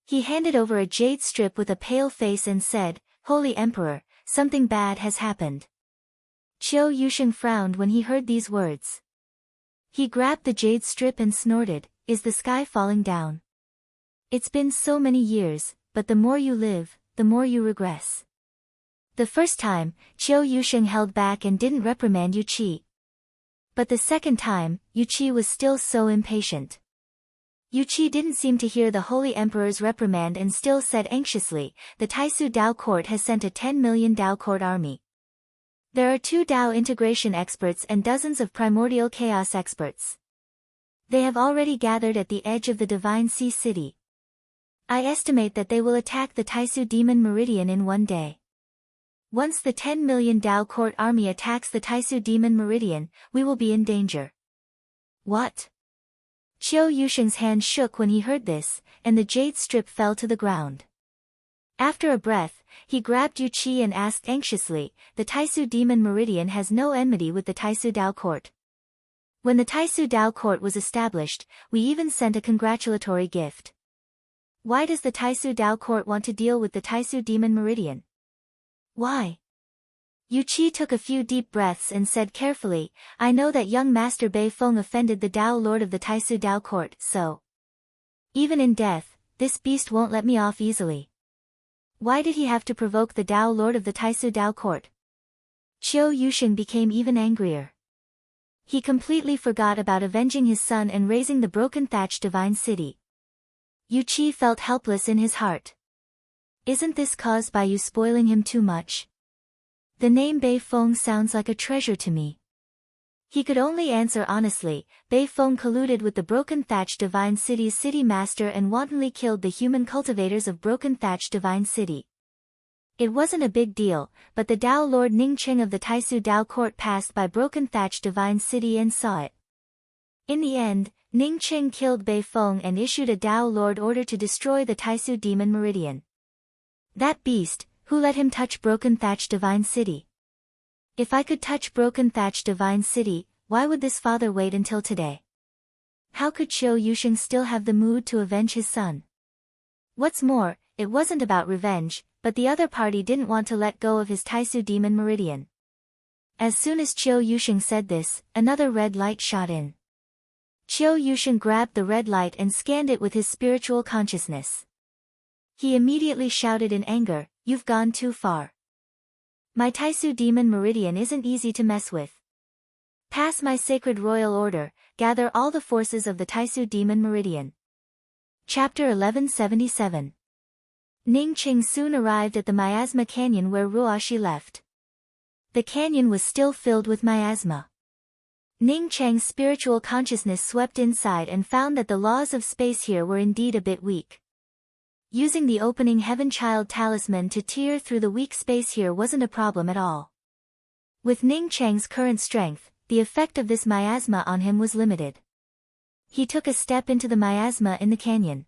He handed over a jade strip with a pale face and said, Holy Emperor, something bad has happened. Qiu Yusheng frowned when he heard these words. He grabbed the jade strip and snorted, Is the sky falling down? It's been so many years, but the more you live, the more you regress. The first time, Qiu Yusheng held back and didn't reprimand Yuqi. But the second time, Yuqi was still so impatient. Yuqi didn't seem to hear the Holy Emperor's reprimand and still said anxiously, The Taisu Dao Court has sent a 10 million Dao Court army. There are 2 Dao integration experts and dozens of primordial chaos experts. They have already gathered at the edge of the Divine Sea City. I estimate that they will attack the Taisu Demon Meridian in 1 day. Once the 10 million Dao Court army attacks the Taisu Demon Meridian, we will be in danger. What? Qiu Yusheng's hand shook when he heard this, and the jade strip fell to the ground. After a breath, he grabbed Yuqi and asked anxiously, The Taisu Demon Meridian has no enmity with the Taisu Dao Court. When the Taisu Dao Court was established, we even sent a congratulatory gift. Why does the Taisu Dao Court want to deal with the Taisu Demon Meridian? Why? Yuqi took a few deep breaths and said carefully, I know that young Master Bei Feng offended the Dao Lord of the Taisu Dao Court, so. Even in death, this beast won't let me off easily. Why did he have to provoke the Dao Lord of the Taisu Dao Court? Qiu Yusheng became even angrier. He completely forgot about avenging his son and raising the Broken Thatch Divine City. Yuqi felt helpless in his heart. Isn't this caused by you spoiling him too much? The name Bei Feng sounds like a treasure to me. He could only answer honestly, Bei Feng colluded with the Broken Thatch Divine City's city master and wantonly killed the human cultivators of Broken Thatch Divine City. It wasn't a big deal, but the Dao Lord Ningqing of the Taisu Dao Court passed by Broken Thatch Divine City and saw it. In the end, Ningqing killed Bei Feng and issued a Dao Lord order to destroy the Taisu Demon Meridian. That beast, who let him touch Broken Thatch Divine City? If I could touch Broken Thatch Divine City, why would this father wait until today? How could Qiu Yusheng still have the mood to avenge his son? What's more, it wasn't about revenge, but the other party didn't want to let go of his Taisu Demon Meridian. As soon as Qiu Yusheng said this, another red light shot in. Qiu Yusheng grabbed the red light and scanned it with his spiritual consciousness. He immediately shouted in anger, You've gone too far. My Taisu Demon Meridian isn't easy to mess with. Pass my sacred royal order, gather all the forces of the Taisu Demon Meridian. Chapter 1177. Ningqing soon arrived at the miasma canyon where Ruoshi left. The canyon was still filled with miasma. Ning Cheng's spiritual consciousness swept inside and found that the laws of space here were indeed a bit weak. Using the opening Heaven Child talisman to tear through the weak space here wasn't a problem at all. With Ning Cheng's current strength, the effect of this miasma on him was limited. He took a step into the miasma in the canyon.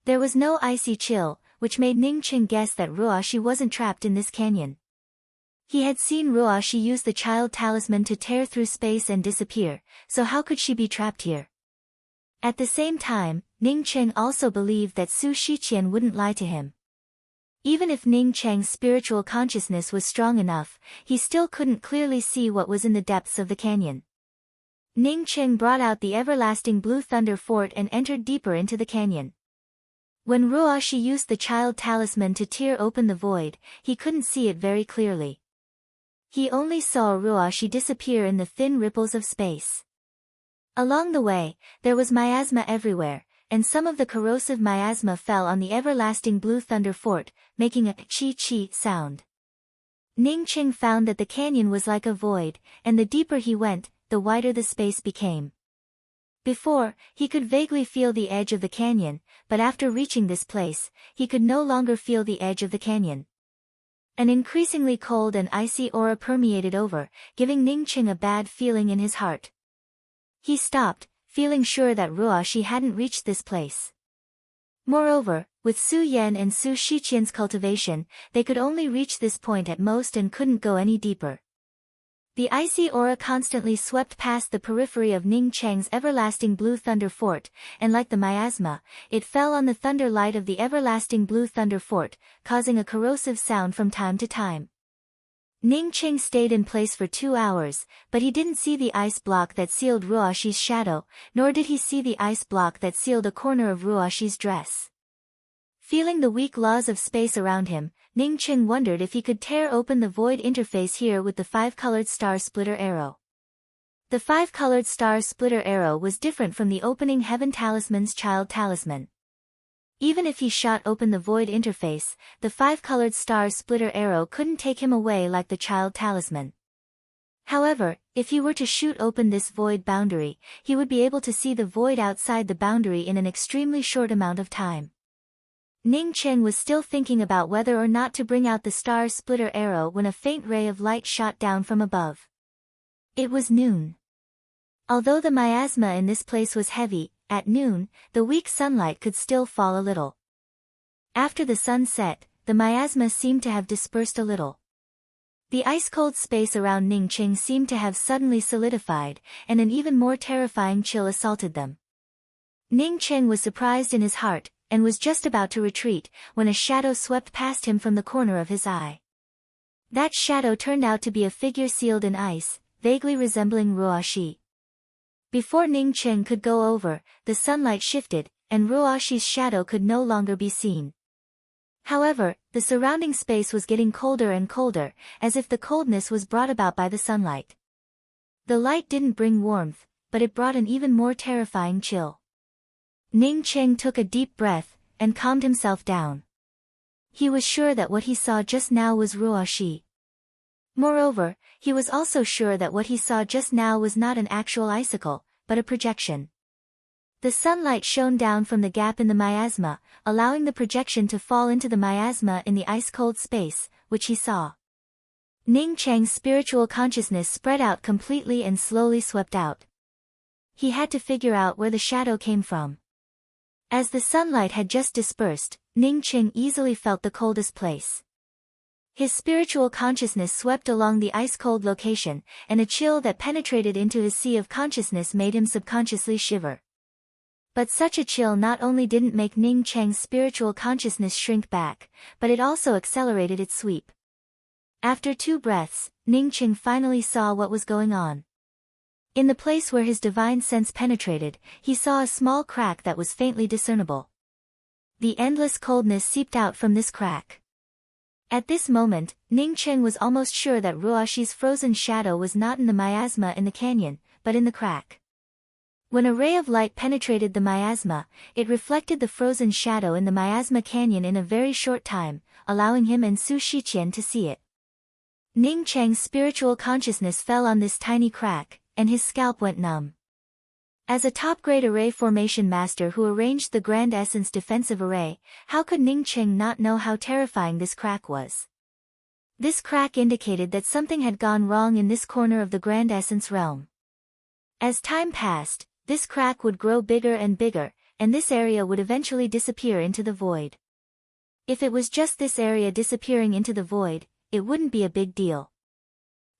There was no icy chill, which made Ning Cheng guess that Ruoshi wasn't trapped in this canyon. He had seen Ruoshi use the child talisman to tear through space and disappear, so how could she be trapped here? At the same time, Ning Cheng also believed that Su Shiqian wouldn't lie to him. Even if Ning Cheng's spiritual consciousness was strong enough, he still couldn't clearly see what was in the depths of the canyon. Ning Cheng brought out the everlasting blue thunder fort and entered deeper into the canyon. When Ruoshi used the child talisman to tear open the void, he couldn't see it very clearly. He only saw Ruoshi disappear in the thin ripples of space. Along the way, there was miasma everywhere, and some of the corrosive miasma fell on the everlasting blue thunder fort, making a chi-chi sound. Ning Cheng found that the canyon was like a void, and the deeper he went, the wider the space became. Before, he could vaguely feel the edge of the canyon, but after reaching this place, he could no longer feel the edge of the canyon. An increasingly cold and icy aura permeated over, giving Ning Cheng a bad feeling in his heart. He stopped, feeling sure that Ruoshi hadn't reached this place. Moreover, with Su Yan and Su Shiqian's cultivation, they could only reach this point at most and couldn't go any deeper. The icy aura constantly swept past the periphery of Ning Cheng's everlasting blue thunder fort, and like the miasma, it fell on the thunder light of the everlasting blue thunder fort, causing a corrosive sound from time to time. Ning Cheng stayed in place for 2 hours, but he didn't see the ice block that sealed Ruoshi's shadow, nor did he see the ice block that sealed a corner of Ruoshi's dress. Feeling the weak laws of space around him, Ning Cheng wondered if he could tear open the void interface here with the 5-colored star splitter arrow. The 5-colored star splitter arrow was different from the opening Heaven Talisman's child talisman. Even if he shot open the void interface, the 5-colored star splitter arrow couldn't take him away like the child talisman. However, if he were to shoot open this void boundary, he would be able to see the void outside the boundary in an extremely short amount of time. Ning Cheng was still thinking about whether or not to bring out the star splitter arrow when a faint ray of light shot down from above. It was noon. Although the miasma in this place was heavy, at noon, the weak sunlight could still fall a little. After the sun set, the miasma seemed to have dispersed a little. The ice-cold space around Ning Cheng seemed to have suddenly solidified, and an even more terrifying chill assaulted them. Ning Cheng was surprised in his heart, and was just about to retreat, when a shadow swept past him from the corner of his eye. That shadow turned out to be a figure sealed in ice, vaguely resembling Ruoshi. Before Ning Cheng could go over, the sunlight shifted, and Ruoshi's shadow could no longer be seen. However, the surrounding space was getting colder and colder, as if the coldness was brought about by the sunlight. The light didn't bring warmth, but it brought an even more terrifying chill. Ning Cheng took a deep breath, and calmed himself down. He was sure that what he saw just now was Ruoshi. Moreover, he was also sure that what he saw just now was not an actual icicle, but a projection. The sunlight shone down from the gap in the miasma, allowing the projection to fall into the miasma in the ice-cold space, which he saw. Ning Cheng's spiritual consciousness spread out completely and slowly swept out. He had to figure out where the shadow came from. As the sunlight had just dispersed, Ning Cheng easily felt the coldest place. His spiritual consciousness swept along the ice-cold location, and a chill that penetrated into his sea of consciousness made him subconsciously shiver. But such a chill not only didn't make Ning Cheng's spiritual consciousness shrink back, but it also accelerated its sweep. After 2 breaths, Ning Cheng finally saw what was going on. In the place where his divine sense penetrated, he saw a small crack that was faintly discernible. The endless coldness seeped out from this crack. At this moment, Ning Cheng was almost sure that Ruoshi's frozen shadow was not in the miasma in the canyon, but in the crack. When a ray of light penetrated the miasma, it reflected the frozen shadow in the miasma canyon in a very short time, allowing him and Su Shiqian to see it. Ning Cheng's spiritual consciousness fell on this tiny crack, and his scalp went numb. As a top-grade array formation master who arranged the Grand Essence defensive array, how could Ning Qing not know how terrifying this crack was? This crack indicated that something had gone wrong in this corner of the Grand Essence realm. As time passed, this crack would grow bigger and bigger, and this area would eventually disappear into the void. If it was just this area disappearing into the void, it wouldn't be a big deal.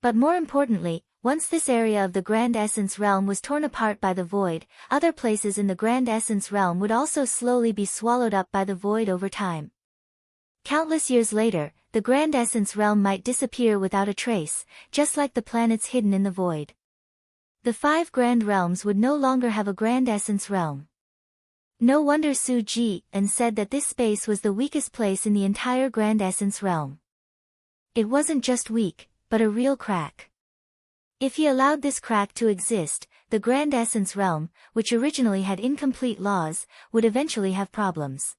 But more importantly, once this area of the Grand Essence realm was torn apart by the void, other places in the Grand Essence realm would also slowly be swallowed up by the void over time. Countless years later, the Grand Essence realm might disappear without a trace, just like the planets hidden in the void. The 5 Grand Realms would no longer have a Grand Essence realm. No wonder Su Ji and said that this space was the weakest place in the entire Grand Essence realm. It wasn't just weak, but a real crack. If he allowed this crack to exist, the Grand Essence realm, which originally had incomplete laws, would eventually have problems.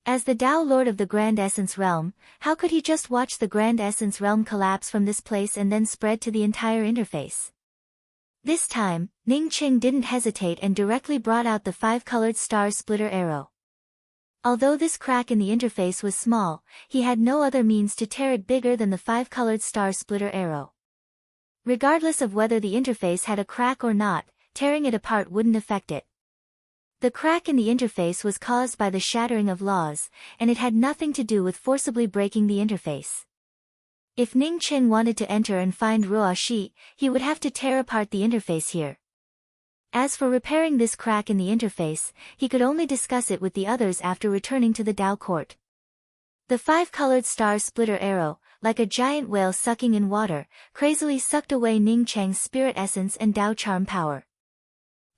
As the Tao Lord of the Grand Essence realm, how could he just watch the Grand Essence realm collapse from this place and then spread to the entire interface? This time, Ning Qing didn't hesitate and directly brought out the 5-colored star splitter arrow. Although this crack in the interface was small, he had no other means to tear it bigger than the 5-colored star splitter arrow. Regardless of whether the interface had a crack or not, tearing it apart wouldn't affect it. The crack in the interface was caused by the shattering of laws, and it had nothing to do with forcibly breaking the interface. If Ning Qing wanted to enter and find Ruo Shi, he would have to tear apart the interface here. As for repairing this crack in the interface, he could only discuss it with the others after returning to the Tao court. The 5-colored star splitter arrow, like a giant whale sucking in water, crazily sucked away Ning Cheng's spirit essence and Tao charm power.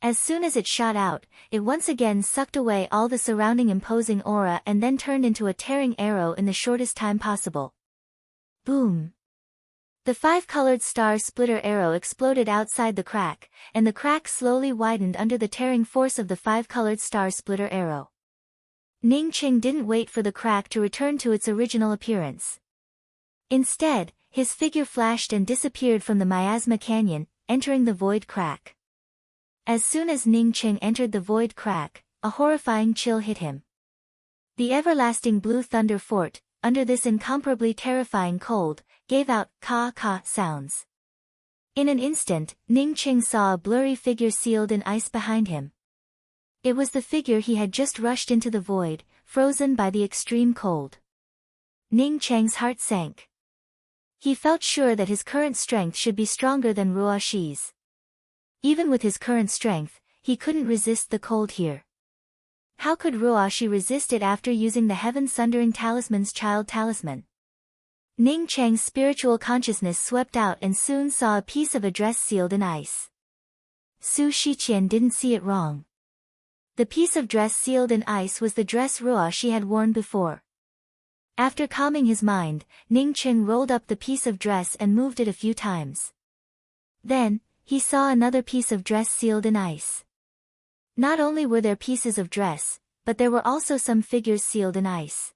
As soon as it shot out, it once again sucked away all the surrounding imposing aura and then turned into a tearing arrow in the shortest time possible. Boom! The 5-colored star splitter arrow exploded outside the crack, and the crack slowly widened under the tearing force of the 5-colored star splitter arrow. Ning Qing didn't wait for the crack to return to its original appearance. Instead, his figure flashed and disappeared from the miasma canyon, entering the void crack. As soon as Ning Qing entered the void crack, a horrifying chill hit him. The everlasting blue thunder fort, under this incomparably terrifying cold, gave out ka-ka sounds. In an instant, Ning Qing saw a blurry figure sealed in ice behind him. It was the figure he had just rushed into the void, frozen by the extreme cold. Ning Cheng's heart sank. He felt sure that his current strength should be stronger than Ruo Shi's. Even with his current strength, he couldn't resist the cold here. How could Ruo Shi resist it after using the Heaven Sundering Talisman's child talisman? Ning Cheng's spiritual consciousness swept out and soon saw a piece of a dress sealed in ice. Su Shiqian didn't see it wrong. The piece of dress sealed in ice was the dress Ruo Shi had worn before. After calming his mind, Ning Qing rolled up the piece of dress and moved it a few times. Then, he saw another piece of dress sealed in ice. Not only were there pieces of dress, but there were also some figures sealed in ice.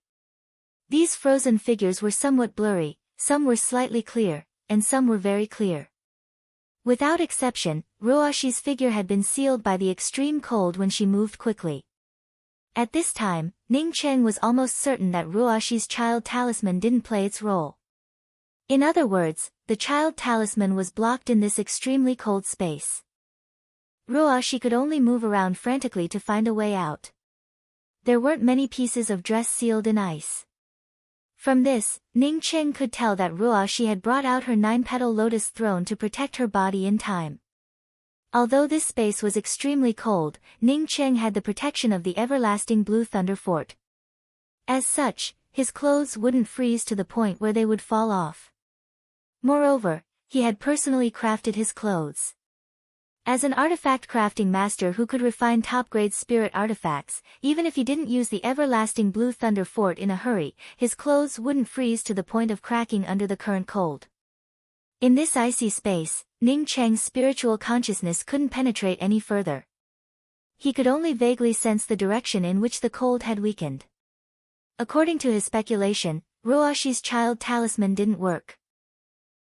These frozen figures were somewhat blurry, some were slightly clear, and some were very clear. Without exception, Ruo Shi's figure had been sealed by the extreme cold when she moved quickly. At this time, Ning Cheng was almost certain that Ruo Shi's child talisman didn't play its role. In other words, the child talisman was blocked in this extremely cold space. Ruo Shi could only move around frantically to find a way out. There weren't many pieces of dress sealed in ice. From this, Ning Cheng could tell that Ruo Shi had brought out her 9-petal lotus throne to protect her body in time. Although this space was extremely cold, Ning Cheng had the protection of the everlasting blue thunder fort. As such, his clothes wouldn't freeze to the point where they would fall off. Moreover, he had personally crafted his clothes. As an artifact crafting master who could refine top-grade spirit artifacts, even if he didn't use the everlasting blue thunder fort in a hurry, his clothes wouldn't freeze to the point of cracking under the current cold. In this icy space, Ning Cheng's spiritual consciousness couldn't penetrate any further. He could only vaguely sense the direction in which the cold had weakened. According to his speculation, Ruo Shi's child talisman didn't work.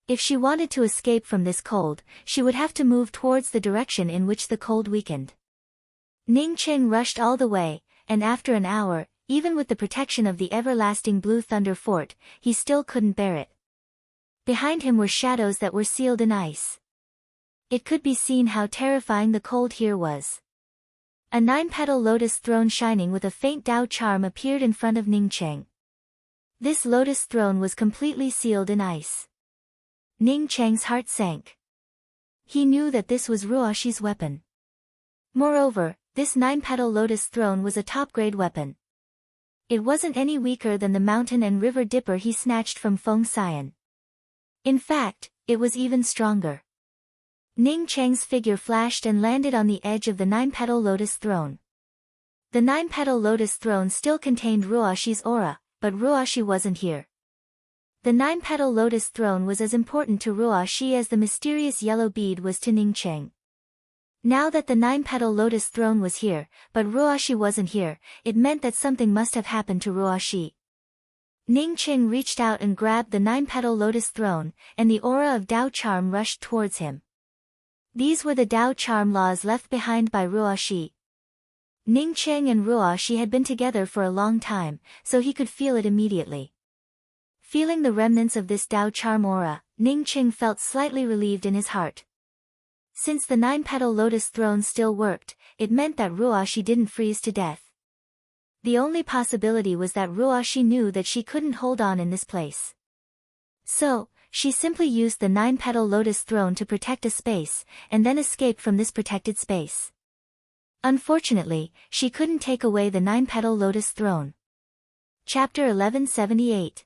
If she wanted to escape from this cold, she would have to move towards the direction in which the cold weakened. Ning Qing rushed all the way, and after an hour, even with the protection of the everlasting Blue Thunder Fort, he still couldn't bear it. Behind him were shadows that were sealed in ice. It could be seen how terrifying the cold here was. A 9-petal lotus throne shining with a faint Dao charm appeared in front of Ning Qing. This lotus throne was completely sealed in ice. Ning Cheng's heart sank. He knew that this was Ruoshi's weapon. Moreover, this 9-petal lotus throne was a top-grade weapon. It wasn't any weaker than the mountain and river dipper he snatched from Feng Xian. In fact, it was even stronger. Ning Cheng's figure flashed and landed on the edge of the 9-petal lotus throne. The 9-petal lotus throne still contained Ruoshi's aura, but Ruoshi wasn't here. The 9-petal lotus throne was as important to Ruoshi as the mysterious yellow bead was to Ning Cheng. Now that the 9-petal lotus throne was here, but Ruoshi wasn't here, it meant that something must have happened to Ruoshi. Ning Qing reached out and grabbed the 9-petal lotus throne, and the aura of Dao charm rushed towards him. These were the Dao charm laws left behind by Ruoshi. Ning Qing and Ruoshi had been together for a long time, so he could feel it immediately. Feeling the remnants of this Dao charm aura, Ning Qing felt slightly relieved in his heart. Since the 9-petal lotus throne still worked, it meant that Ruoshi didn't freeze to death. The only possibility was that Ruoshi knew that she couldn't hold on in this place. So, she simply used the 9-petal lotus throne to protect a space, and then escape from this protected space. Unfortunately, she couldn't take away the 9-petal lotus throne. Chapter 1178.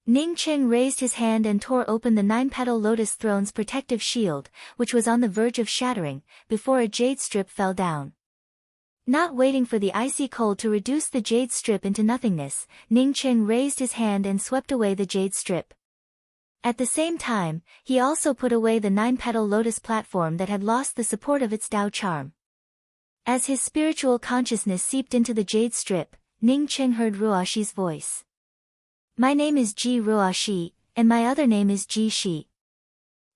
Ning Qing raised his hand and tore open the 9-petal lotus throne's protective shield, which was on the verge of shattering, before a jade strip fell down. Not waiting for the icy cold to reduce the jade strip into nothingness, Ning Qing raised his hand and swept away the jade strip. At the same time, he also put away the 9-petal lotus platform that had lost the support of its Dao charm. As his spiritual consciousness seeped into the jade strip, Ning Qing heard Ruoshi's voice. My name is Ji Ruoshi, and my other name is Ji Shi.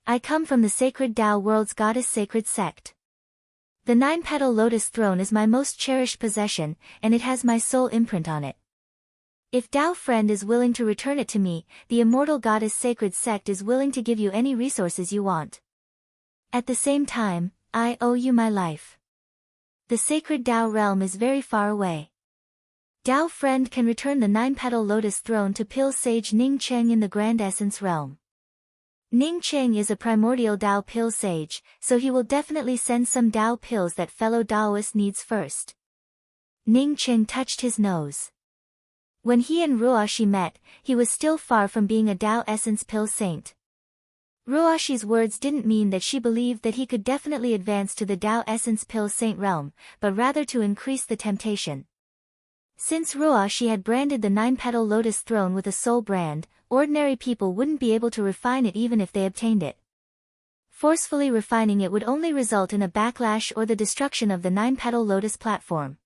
I come from the sacred Dao world's goddess sacred sect. The 9-petal lotus throne is my most cherished possession, and it has my soul imprint on it. If Dao friend is willing to return it to me, the immortal goddess sacred sect is willing to give you any resources you want. At the same time, I owe you my life. The sacred Dao realm is very far away. Dao friend can return the 9-petal lotus throne to Pill Sage Ning Cheng in the Grand Essence realm. Ning Cheng is a primordial Dao Pill Sage, so he will definitely send some Dao pills that fellow Daoist needs first. Ning Cheng touched his nose. When he and Ruoshi met, he was still far from being a Dao Essence Pill Saint. Ruoshi's words didn't mean that she believed that he could definitely advance to the Dao Essence Pill Saint realm, but rather to increase the temptation. Since Ruoshi had branded the 9-petal lotus throne with a soul brand, ordinary people wouldn't be able to refine it even if they obtained it. Forcefully refining it would only result in a backlash or the destruction of the 9-petal lotus platform.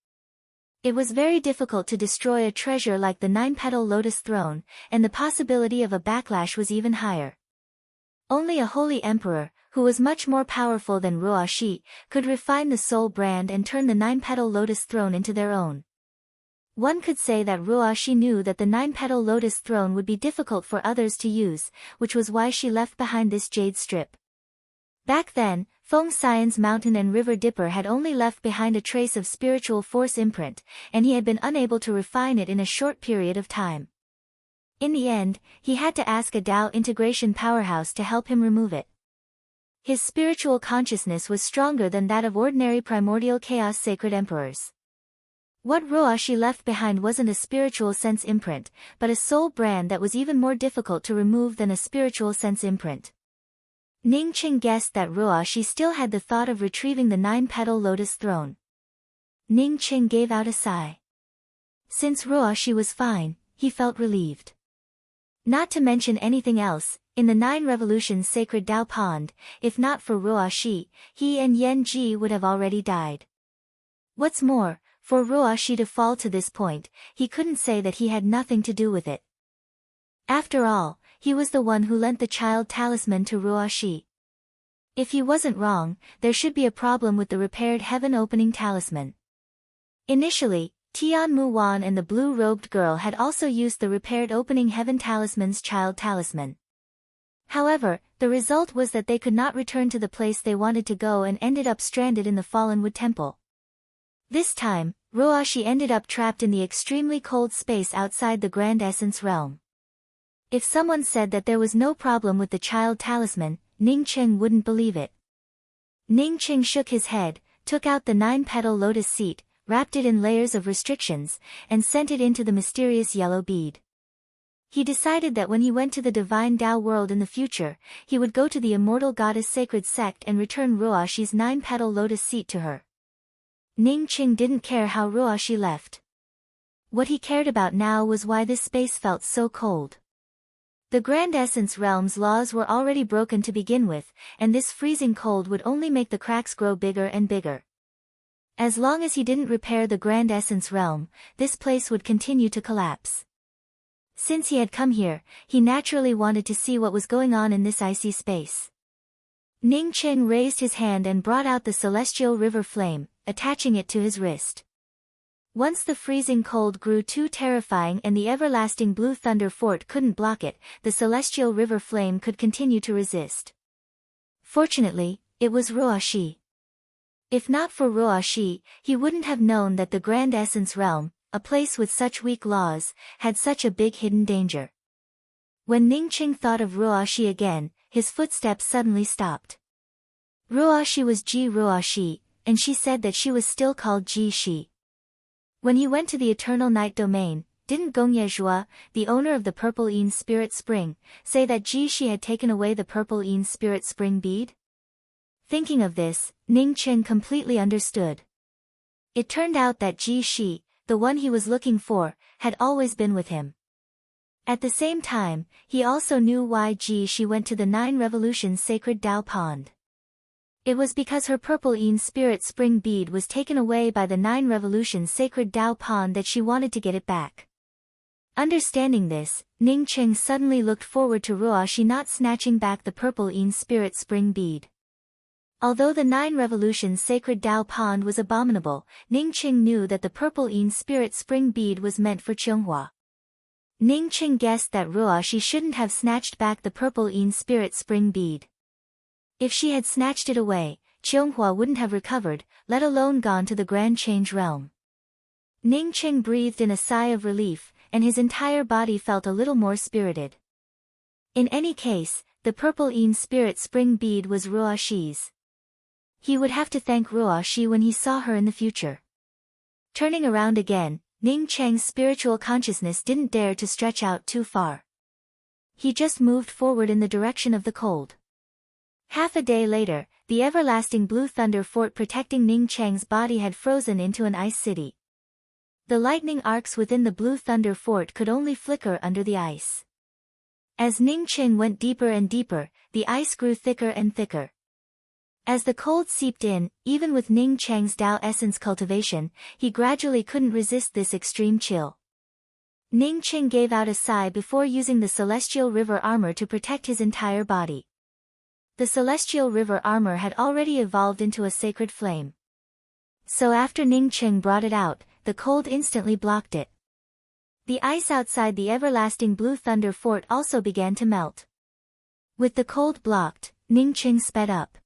It was very difficult to destroy a treasure like the 9-petal lotus throne, and the possibility of a backlash was even higher. Only a holy emperor, who was much more powerful than Ruoshi, could refine the soul brand and turn the 9-petal lotus throne into their own. One could say that Ruoshi knew that the 9-petal lotus throne would be difficult for others to use, which was why she left behind this jade strip. Back then, Feng Xian's mountain and river dipper had only left behind a trace of spiritual force imprint, and he had been unable to refine it in a short period of time. In the end, he had to ask a Dao integration powerhouse to help him remove it. His spiritual consciousness was stronger than that of ordinary primordial chaos sacred emperors. What Ruoshi left behind wasn't a spiritual sense imprint, but a soul brand that was even more difficult to remove than a spiritual sense imprint. Ning Qing guessed that Ruoshi still had the thought of retrieving the 9-petal lotus throne. Ning Qing gave out a sigh. Since Ruoshi was fine, he felt relieved. Not to mention anything else, in the 9 Revolutions sacred Dao Pond, if not for Ruoshi, he and Yan Ji would have already died. What's more, for Ruoshi to fall to this point, he couldn't say that he had nothing to do with it. After all, he was the one who lent the child talisman to Ruoshi. If he wasn't wrong, there should be a problem with the repaired heaven-opening talisman. Initially, Tian Muwan and the blue-robed girl had also used the repaired opening heaven talisman's child talisman. However, the result was that they could not return to the place they wanted to go and ended up stranded in the Fallen Wood Temple. This time, Ruoshi ended up trapped in the extremely cold space outside the Grand Essence realm. If someone said that there was no problem with the child talisman, Ningqing wouldn't believe it. Ningqing shook his head, took out the 9-petal lotus seed, wrapped it in layers of restrictions, and sent it into the mysterious yellow bead. He decided that when he went to the divine Tao world in the future, he would go to the immortal goddess sacred sect and return Ruoshi's 9-petal lotus seed to her. Ningqing didn't care how Ruoshi left. What he cared about now was why this space felt so cold. The Grand Essence realm's laws were already broken to begin with, and this freezing cold would only make the cracks grow bigger and bigger. As long as he didn't repair the Grand Essence realm, this place would continue to collapse. Since he had come here, he naturally wanted to see what was going on in this icy space. Ningqing raised his hand and brought out the celestial river flame, attaching it to his wrist. Once the freezing cold grew too terrifying and the everlasting blue thunder fort couldn't block it, the celestial river flame could continue to resist. Fortunately, it was Ruoshi. If not for Ruoshi, he wouldn't have known that the Grand Essence realm, a place with such weak laws, had such a big hidden danger. When Ningqing thought of Ruoshi again, his footsteps suddenly stopped. Ruoshi was Ji Ruoshi, and she said that she was still called Ji Shi. When he went to the Eternal Night Domain, didn't Gongye, the owner of the Purple Een Spirit Spring, say that Ji Shi had taken away the Purple Een Spirit Spring bead? Thinking of this, Ningqing completely understood. It turned out that Ji Shi, the one he was looking for, had always been with him. At the same time, he also knew why Ji Shi went to the 9 Revolutions Sacred Tao Pond. It was because her Purple Een Spirit Spring bead was taken away by the 9 Revolutions Sacred Tao Pond that she wanted to get it back. Understanding this, Ningqing suddenly looked forward to Ruoshi not snatching back the Purple Een Spirit Spring bead. Although the 9 Revolutions Sacred Tao Pond was abominable, Ningqing knew that the Purple Een Spirit Spring bead was meant for Qionghua. Ningqing guessed that Ruoshi shouldn't have snatched back the Purple Een Spirit Spring bead. If she had snatched it away, Qionghua wouldn't have recovered, let alone gone to the Grand Change realm. Ningqing breathed in a sigh of relief, and his entire body felt a little more spirited. In any case, the Purple Een Spirit Spring bead was Ruoshi's. He would have to thank Ruoshi when he saw her in the future. Turning around again, Ningqing's spiritual consciousness didn't dare to stretch out too far. He just moved forward in the direction of the cold. Half a day later, the everlasting blue thunder fort protecting Ningqing's body had frozen into an ice city. The lightning arcs within the blue thunder fort could only flicker under the ice. As Ningqing went deeper and deeper, the ice grew thicker and thicker. As the cold seeped in, even with Ningqing's Tao essence cultivation, he gradually couldn't resist this extreme chill. Ningqing gave out a sigh before using the celestial river armor to protect his entire body. The celestial river armor had already evolved into a sacred flame. So after Ningqing brought it out, the cold instantly blocked it. The ice outside the everlasting blue thunder fort also began to melt. With the cold blocked, Ningqing sped up.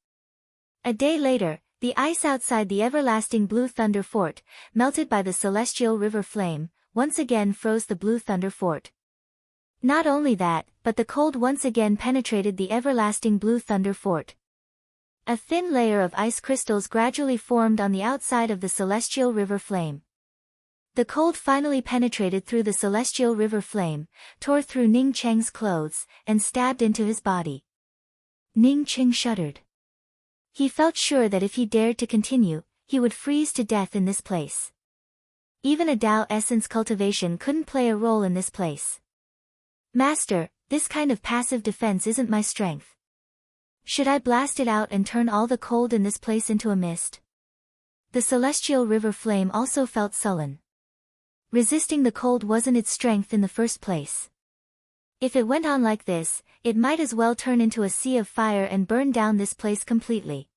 A day later, the ice outside the everlasting blue thunder fort, melted by the celestial river flame, once again froze the blue thunder fort. Not only that, but the cold once again penetrated the everlasting blue thunder fort. A thin layer of ice crystals gradually formed on the outside of the celestial river flame. The cold finally penetrated through the celestial river flame, tore through Ningqing's clothes, and stabbed into his body. Ningqing shuddered. He felt sure that if he dared to continue, he would freeze to death in this place. Even a Tao essence cultivation couldn't play a role in this place. Master, this kind of passive defense isn't my strength. Should I blast it out and turn all the cold in this place into a mist? The celestial river flame also felt sullen. Resisting the cold wasn't its strength in the first place. If it went on like this, it might as well turn into a sea of fire and burn down this place completely.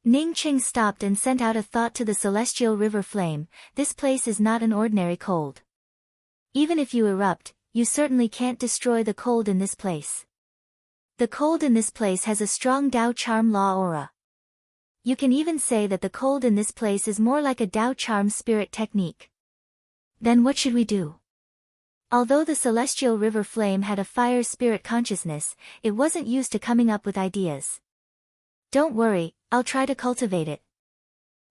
Ning Qing stopped and sent out a thought to the celestial river flame. This place is not an ordinary cold. Even if you erupt, you certainly can't destroy the cold in this place. The cold in this place has a strong Dao charm law aura. You can even say that the cold in this place is more like a Dao charm spirit technique. Then what should we do? Although the celestial river flame had a fire spirit consciousness, it wasn't used to coming up with ideas. Don't worry, I'll try to cultivate it.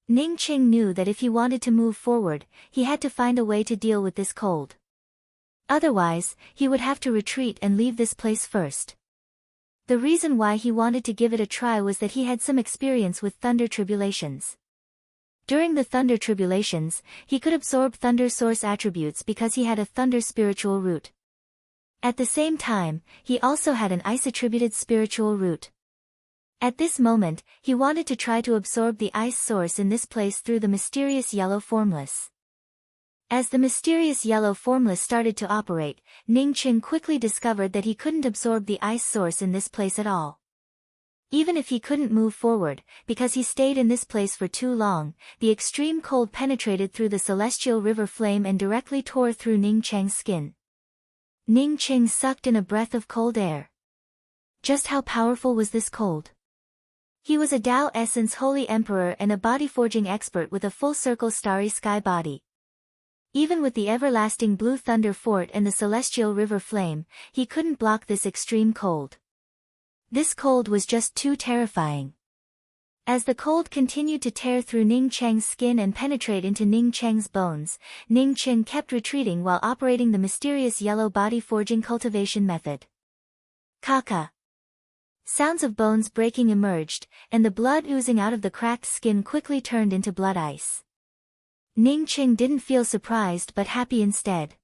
Ning Qing knew that if he wanted to move forward, he had to find a way to deal with this cold. Otherwise, he would have to retreat and leave this place first. The reason why he wanted to give it a try was that he had some experience with thunder tribulations. During the thunder tribulations, he could absorb thunder source attributes because he had a thunder spiritual root. At the same time, he also had an ice attributed spiritual root. At this moment, he wanted to try to absorb the ice source in this place through the mysterious yellow formless. As the mysterious yellow formless started to operate, Ning Qing quickly discovered that he couldn't absorb the ice source in this place at all. Even if he couldn't move forward, because he stayed in this place for too long, the extreme cold penetrated through the celestial river flame and directly tore through Ning Cheng's skin. Ning Cheng sucked in a breath of cold air. Just how powerful was this cold? He was a Tao Essence Holy Emperor and a body-forging expert with a full-circle starry sky body. Even with the everlasting blue thunder fort and the celestial river flame, he couldn't block this extreme cold. This cold was just too terrifying. As the cold continued to tear through Ning Cheng's skin and penetrate into Ning Cheng's bones, Ning Cheng kept retreating while operating the mysterious yellow body forging cultivation method. Kaka. Sounds of bones breaking emerged, and the blood oozing out of the cracked skin quickly turned into blood ice. Ning Cheng didn't feel surprised but happy instead.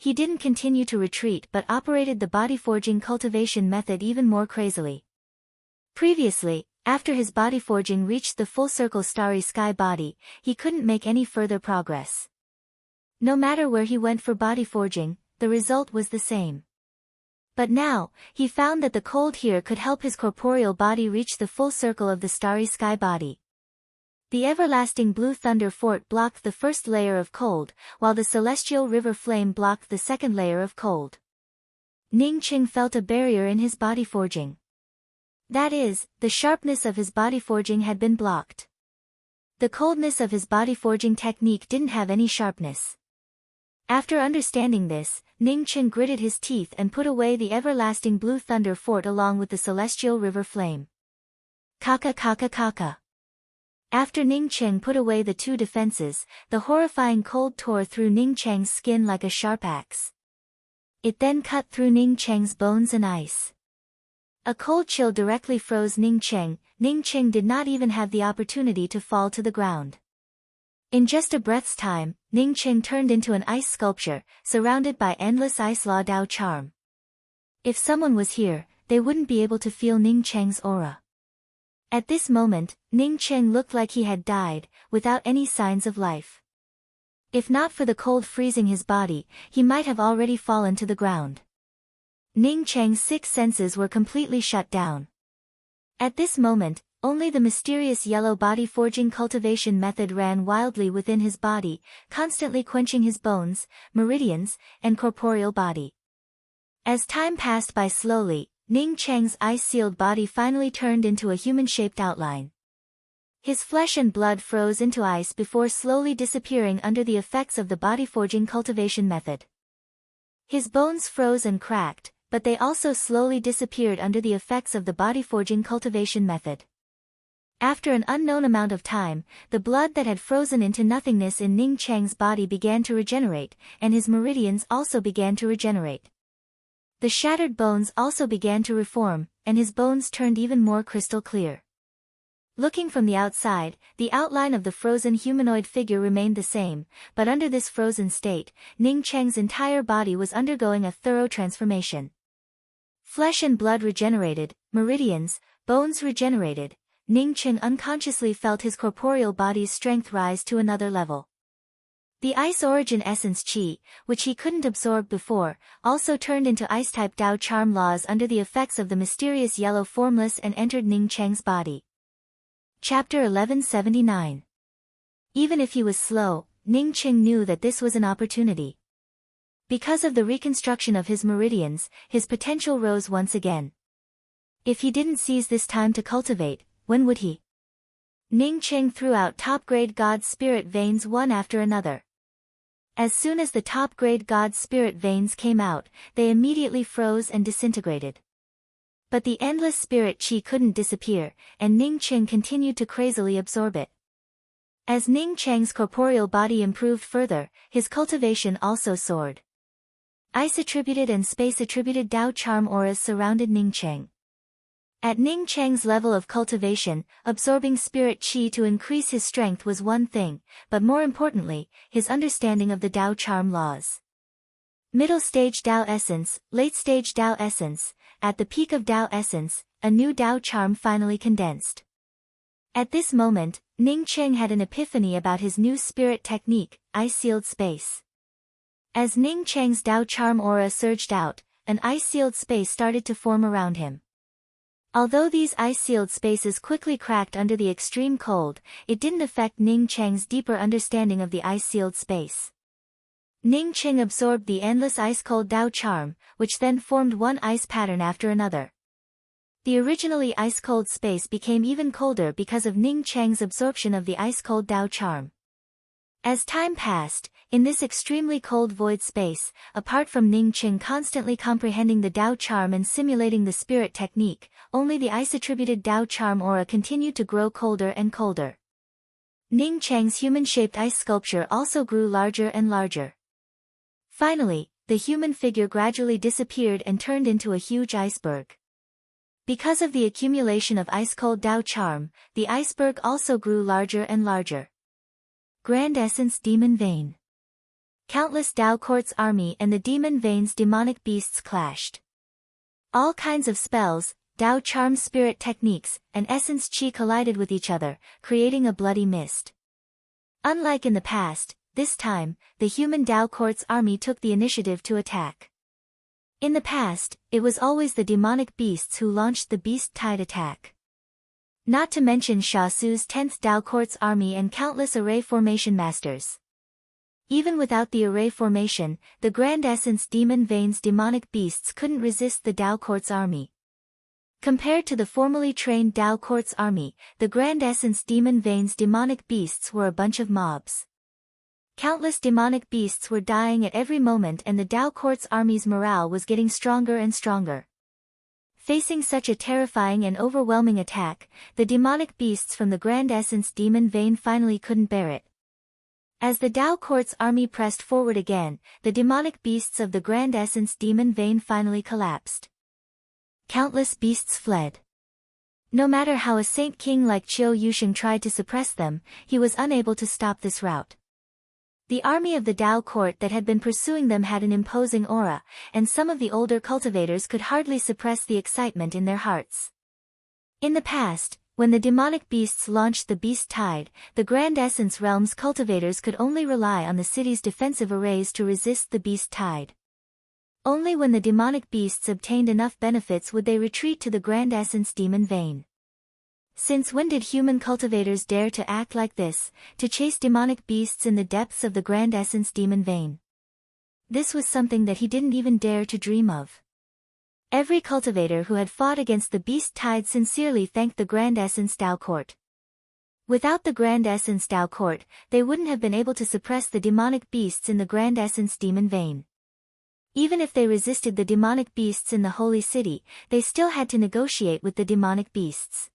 He didn't continue to retreat but operated the body forging cultivation method even more crazily. Previously, after his body forging reached the full circle starry sky body, he couldn't make any further progress. No matter where he went for body forging, the result was the same. But now, he found that the cold here could help his corporeal body reach the full circle of the starry sky body. The everlasting blue thunder fort blocked the first layer of cold, while the celestial river flame blocked the second layer of cold. Ning Cheng felt a barrier in his body forging. That is, the sharpness of his body forging had been blocked. The coldness of his body forging technique didn't have any sharpness. After understanding this, Ning Cheng gritted his teeth and put away the everlasting blue thunder fort along with the celestial river flame. Kaka kaka kaka. After Ning Cheng put away the two defenses, the horrifying cold tore through Ning Cheng's skin like a sharp axe. It then cut through Ning Cheng's bones and ice. A cold chill directly froze Ning Cheng. Ning Cheng did not even have the opportunity to fall to the ground. In just a breath's time, Ning Cheng turned into an ice sculpture, surrounded by endless ice law Dao charm. If someone was here, they wouldn't be able to feel Ning Cheng's aura. At this moment, Ning Cheng looked like he had died, without any signs of life. If not for the cold freezing his body, he might have already fallen to the ground. Ning Cheng's six senses were completely shut down. At this moment, only the mysterious yellow body forging cultivation method ran wildly within his body, constantly quenching his bones, meridians, and corporeal body. As time passed by slowly, Ning Cheng's ice-sealed body finally turned into a human-shaped outline. His flesh and blood froze into ice before slowly disappearing under the effects of the body forging cultivation method. His bones froze and cracked, but they also slowly disappeared under the effects of the body forging cultivation method. After an unknown amount of time, the blood that had frozen into nothingness in Ning Cheng's body began to regenerate, and his meridians also began to regenerate. The shattered bones also began to reform, and his bones turned even more crystal clear. Looking from the outside, the outline of the frozen humanoid figure remained the same, but under this frozen state, Ning Cheng's entire body was undergoing a thorough transformation. Flesh and blood regenerated, meridians, bones regenerated. Ning Cheng unconsciously felt his corporeal body's strength rise to another level. The Ice Origin Essence Qi, which he couldn't absorb before, also turned into Ice-type Dao Charm laws under the effects of the mysterious yellow formless and entered Ning Cheng's body. Chapter 1179. Even if he was slow, Ning Cheng knew that this was an opportunity. Because of the reconstruction of his meridians, his potential rose once again. If he didn't seize this time to cultivate, when would he? Ning Cheng threw out top-grade God Spirit veins one after another. As soon as the top-grade God Spirit veins came out, they immediately froze and disintegrated. But the endless Spirit Qi couldn't disappear, and Ning Cheng continued to crazily absorb it. As Ning Cheng's corporeal body improved further, his cultivation also soared. Ice-attributed and space-attributed Dao Charm auras surrounded Ning Cheng. At Ning Cheng's level of cultivation, absorbing Spirit Qi to increase his strength was one thing, but more importantly, his understanding of the Dao Charm laws. Middle stage Dao Essence, late stage Dao Essence, at the peak of Dao Essence, a new Dao Charm finally condensed. At this moment, Ning Cheng had an epiphany about his new spirit technique, Ice-sealed space. As Ning Cheng's Dao Charm aura surged out, an ice-sealed space started to form around him. Although these ice-sealed spaces quickly cracked under the extreme cold, it didn't affect Ning Cheng's deeper understanding of the ice-sealed space. Ning Cheng absorbed the endless ice-cold Dao Charm, which then formed one ice pattern after another. The originally ice-cold space became even colder because of Ning Cheng's absorption of the ice-cold Dao Charm. As time passed, in this extremely cold void space, apart from Ning Cheng constantly comprehending the Dao Charm and simulating the spirit technique, only the ice-attributed Dao Charm aura continued to grow colder and colder. Ning Cheng's human-shaped ice sculpture also grew larger and larger. Finally, the human figure gradually disappeared and turned into a huge iceberg. Because of the accumulation of ice-cold Dao Charm, the iceberg also grew larger and larger. Grand Essence Demon Vein. Countless Dao Quartz army and the Demon Vein's demonic beasts clashed. All kinds of spells, Dao Charm spirit techniques, and Essence Qi collided with each other, creating a bloody mist. Unlike in the past, this time, the human Dao Quartz army took the initiative to attack. In the past, it was always the demonic beasts who launched the beast tide attack. Not to mention Sha Su's 10th Dao Quartz army and countless array formation masters. Even without the array formation, the Grand Essence Demon Vein's demonic beasts couldn't resist the Dao Quartz army. Compared to the formally trained Dao Quartz army, the Grand Essence Demon Vein's demonic beasts were a bunch of mobs. Countless demonic beasts were dying at every moment and the Dao Quartz army's morale was getting stronger and stronger. Facing such a terrifying and overwhelming attack, the demonic beasts from the Grand Essence Demon Vein finally couldn't bear it. As the Dao Quartz army pressed forward again, the demonic beasts of the Grand Essence Demon Vein finally collapsed. Countless beasts fled. No matter how a saint king like Qiu Yusheng tried to suppress them, he was unable to stop this rout. The army of the Dao court that had been pursuing them had an imposing aura, and some of the older cultivators could hardly suppress the excitement in their hearts. In the past, when the demonic beasts launched the beast tide, the Grand Essence Realm's cultivators could only rely on the city's defensive arrays to resist the beast tide. Only when the demonic beasts obtained enough benefits would they retreat to the Grand Essence Demon Vein. Since when did human cultivators dare to act like this, to chase demonic beasts in the depths of the Grand Essence Demon Vein? This was something that he didn't even dare to dream of. Every cultivator who had fought against the beast tide sincerely thanked the Grand Essence Dao Court. Without the Grand Essence Dao Court, they wouldn't have been able to suppress the demonic beasts in the Grand Essence Demon Vein. Even if they resisted the demonic beasts in the Holy City, they still had to negotiate with the demonic beasts.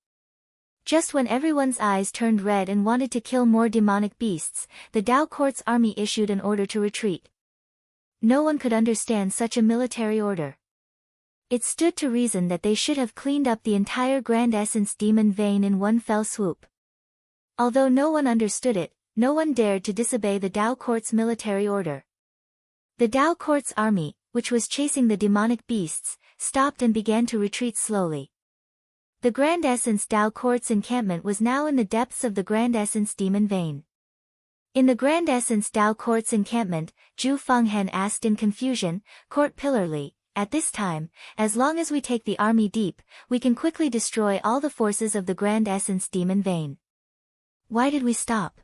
Just when everyone's eyes turned red and wanted to kill more demonic beasts, the Dao Court's army issued an order to retreat. No one could understand such a military order. It stood to reason that they should have cleaned up the entire Grand Essence Demon Vein in one fell swoop. Although no one understood it, no one dared to disobey the Dao Court's military order. The Dao Court's army, which was chasing the demonic beasts, stopped and began to retreat slowly. The Grand Essence Dao Court's encampment was now in the depths of the Grand Essence Demon Vein. In the Grand Essence Tao Court's encampment, Zhu Fenghen asked in confusion, Court Pillar Li, at this time, as long as we take the army deep, we can quickly destroy all the forces of the Grand Essence Demon Vein. Why did we stop?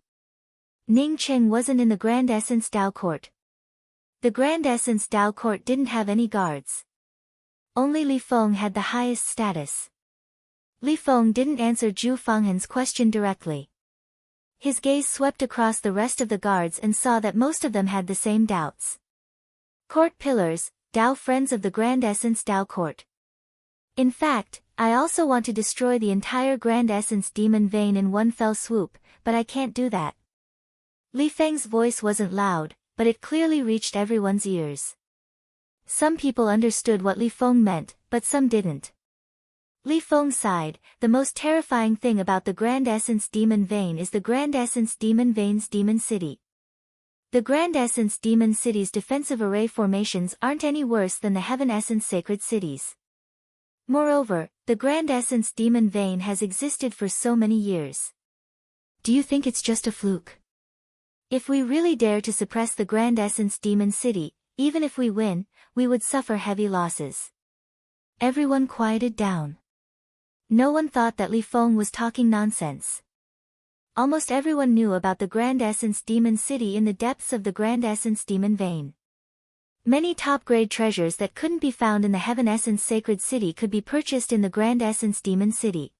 Ning Qing wasn't in the Grand Essence Tao Court. The Grand Essence Tao Court didn't have any guards. Only Li Feng had the highest status. Li Feng didn't answer Zhu Fenghen's question directly. His gaze swept across the rest of the guards and saw that most of them had the same doubts. Court pillars, Tao friends of the Grand Essence Tao Court. In fact, I also want to destroy the entire Grand Essence Demon Vein in one fell swoop, but I can't do that. Li Feng's voice wasn't loud, but it clearly reached everyone's ears. Some people understood what Li Feng meant, but some didn't. Li Feng sighed, the most terrifying thing about the Grand Essence Demon Vein is the Grand Essence Demon Vein's Demon City. The Grand Essence Demon City's defensive array formations aren't any worse than the Heaven Essence Sacred Cities. Moreover, the Grand Essence Demon Vein has existed for so many years. Do you think it's just a fluke? If we really dare to suppress the Grand Essence Demon City, even if we win, we would suffer heavy losses. Everyone quieted down. No one thought that Li Feng was talking nonsense. Almost everyone knew about the Grand Essence Demon City in the depths of the Grand Essence Demon Vein. Many top-grade treasures that couldn't be found in the Heaven Essence Sacred City could be purchased in the Grand Essence Demon City.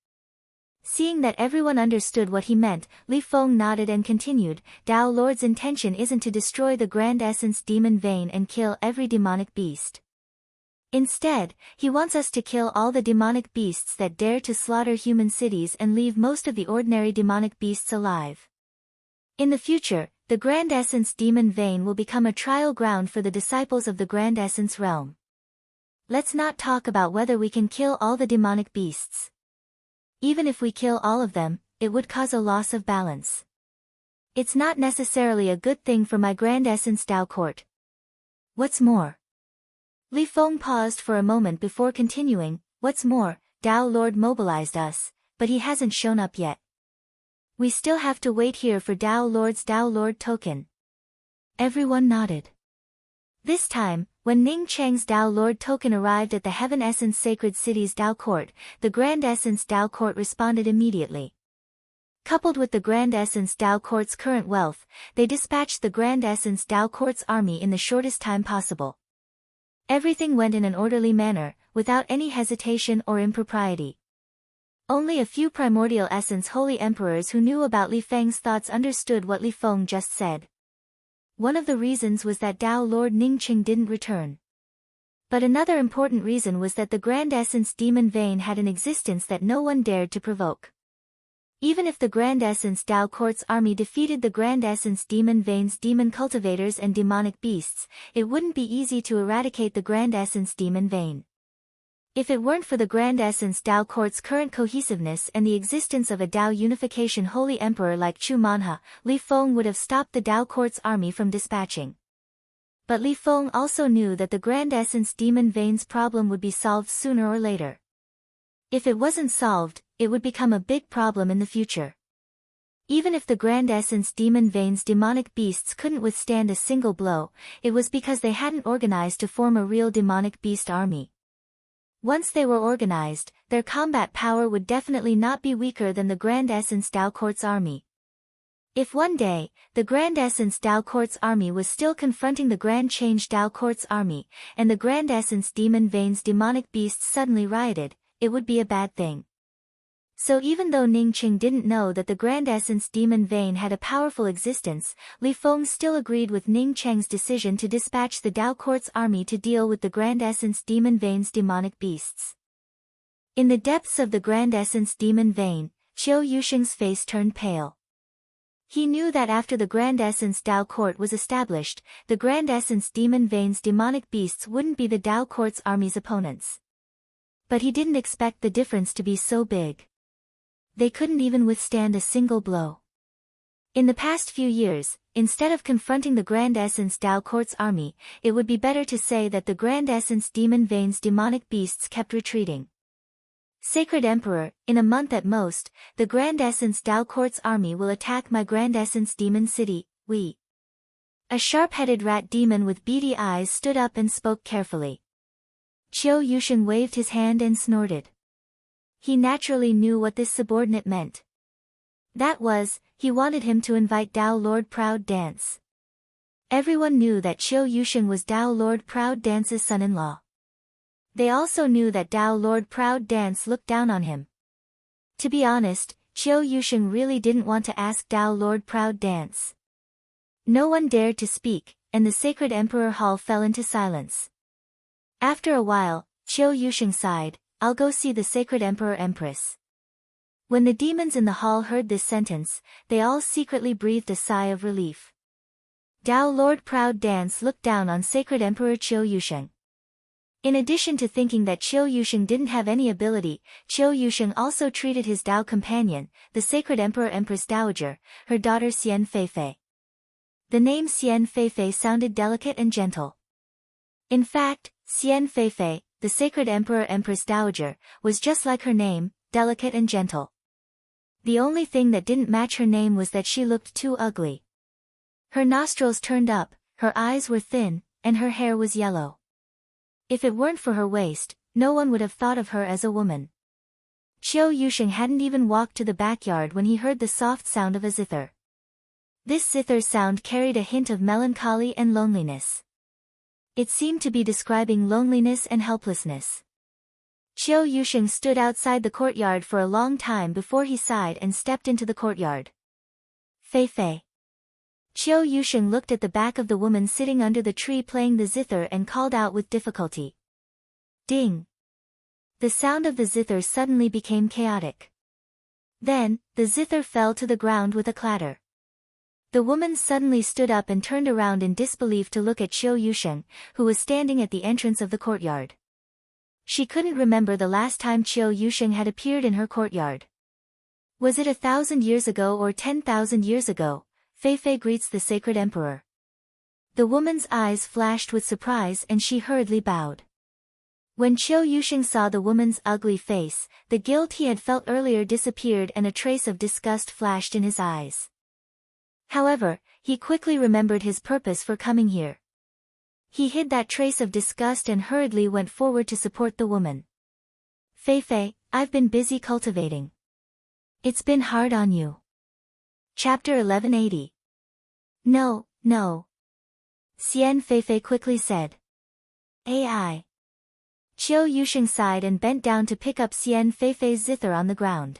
Seeing that everyone understood what he meant, Li Feng nodded and continued, Tao Lord's intention isn't to destroy the Grand Essence Demon Vein and kill every demonic beast. Instead, he wants us to kill all the demonic beasts that dare to slaughter human cities and leave most of the ordinary demonic beasts alive. In the future, the Grand Essence Demon Vein will become a trial ground for the disciples of the Grand Essence Realm. Let's not talk about whether we can kill all the demonic beasts. Even if we kill all of them, it would cause a loss of balance. It's not necessarily a good thing for my Grand Essence Tao Court. What's more? Li Feng paused for a moment before continuing, what's more, Tao Lord mobilized us, but he hasn't shown up yet. We still have to wait here for Tao Lord's Tao Lord token. Everyone nodded. This time, when Ning Cheng's Tao Lord token arrived at the Heaven Essence Sacred City's Tao Court, the Grand Essence Tao Court responded immediately. Coupled with the Grand Essence Tao Court's current wealth, they dispatched the Grand Essence Tao Court's army in the shortest time possible. Everything went in an orderly manner, without any hesitation or impropriety. Only a few primordial essence holy emperors who knew about Li Feng's thoughts understood what Li Feng just said. One of the reasons was that Tao Lord Ningqing didn't return. But another important reason was that the Grand Essence Demon Vein had an existence that no one dared to provoke. Even if the Grand Essence Tao Court's army defeated the Grand Essence Demon Vein's demon cultivators and demonic beasts, it wouldn't be easy to eradicate the Grand Essence Demon Vein. If it weren't for the Grand Essence Tao Court's current cohesiveness and the existence of a Tao Unification Holy Emperor like Chu Manha, Li Feng would have stopped the Tao Court's army from dispatching. But Li Feng also knew that the Grand Essence Demon Vein's problem would be solved sooner or later. If it wasn't solved, it would become a big problem in the future. Even if the Grand Essence Demon Vein's demonic beasts couldn't withstand a single blow, it was because they hadn't organized to form a real demonic beast army. Once they were organized, their combat power would definitely not be weaker than the Grand Essence Tao Court's army. If one day, the Grand Essence Tao Court's army was still confronting the Grand Change Tao Court's army, and the Grand Essence Demon Vein's demonic beasts suddenly rioted, it would be a bad thing. So even though Ningqing didn't know that the Grand Essence Demon Vein had a powerful existence, Li Feng still agreed with Ning Cheng's decision to dispatch the Tao Court's army to deal with the Grand Essence Demon Vein's demonic beasts. In the depths of the Grand Essence Demon Vein, Qiu Yusheng's face turned pale. He knew that after the Grand Essence Tao Court was established, the Grand Essence Demon Vein's demonic beasts wouldn't be the Tao Court's army's opponents. But he didn't expect the difference to be so big. They couldn't even withstand a single blow. In the past few years, instead of confronting the Grand Essence Tao Court's army, it would be better to say that the Grand Essence Demon Vein's demonic beasts kept retreating. Sacred Emperor, in a month at most, the Grand Essence Tao Court's army will attack my Grand Essence Demon City, we. A sharp-headed rat demon with beady eyes stood up and spoke carefully. Qiu Yusheng waved his hand and snorted. He naturally knew what this subordinate meant. That was, he wanted him to invite Dao Lord Proud Dance. Everyone knew that Qiu Yusheng was Dao Lord Proud Dance's son-in-law. They also knew that Dao Lord Proud Dance looked down on him. To be honest, Qiu Yusheng really didn't want to ask Dao Lord Proud Dance. No one dared to speak, and the sacred emperor hall fell into silence. After a while, Qiu Yusheng sighed, "I'll go see the sacred emperor empress." When the demons in the hall heard this sentence, they all secretly breathed a sigh of relief. Dao Lord Proud Dance looked down on sacred emperor Qiu Yusheng. In addition to thinking that Qiu Yusheng didn't have any ability, Qiu Yusheng also treated his Dao companion, the sacred emperor empress dowager, her daughter Xian Feifei. The name Xian Feifei sounded delicate and gentle. In fact, Xian Feifei, the sacred emperor empress dowager, was just like her name, delicate and gentle. The only thing that didn't match her name was that she looked too ugly. Her nostrils turned up, her eyes were thin, and her hair was yellow. If it weren't for her waist, no one would have thought of her as a woman. Qiu Yusheng hadn't even walked to the backyard when he heard the soft sound of a zither. This zither sound carried a hint of melancholy and loneliness. It seemed to be describing loneliness and helplessness. Qiu Yusheng stood outside the courtyard for a long time before he sighed and stepped into the courtyard. Feifei. Qiu Yusheng looked at the back of the woman sitting under the tree playing the zither and called out with difficulty. Ding! The sound of the zither suddenly became chaotic. Then, the zither fell to the ground with a clatter. The woman suddenly stood up and turned around in disbelief to look at Qiu Yusheng, who was standing at the entrance of the courtyard. She couldn't remember the last time Qiu Yusheng had appeared in her courtyard. Was it 1,000 years ago or 10,000 years ago? Feifei greets the sacred emperor. The woman's eyes flashed with surprise and she hurriedly bowed. When Qiu Yusheng saw the woman's ugly face, the guilt he had felt earlier disappeared and a trace of disgust flashed in his eyes. However, he quickly remembered his purpose for coming here. He hid that trace of disgust and hurriedly went forward to support the woman. Feifei, I've been busy cultivating. It's been hard on you. Chapter 1180. No, no. Xian Feifei quickly said. AI. Qiu Yusheng sighed and bent down to pick up Xian Feifei's zither on the ground.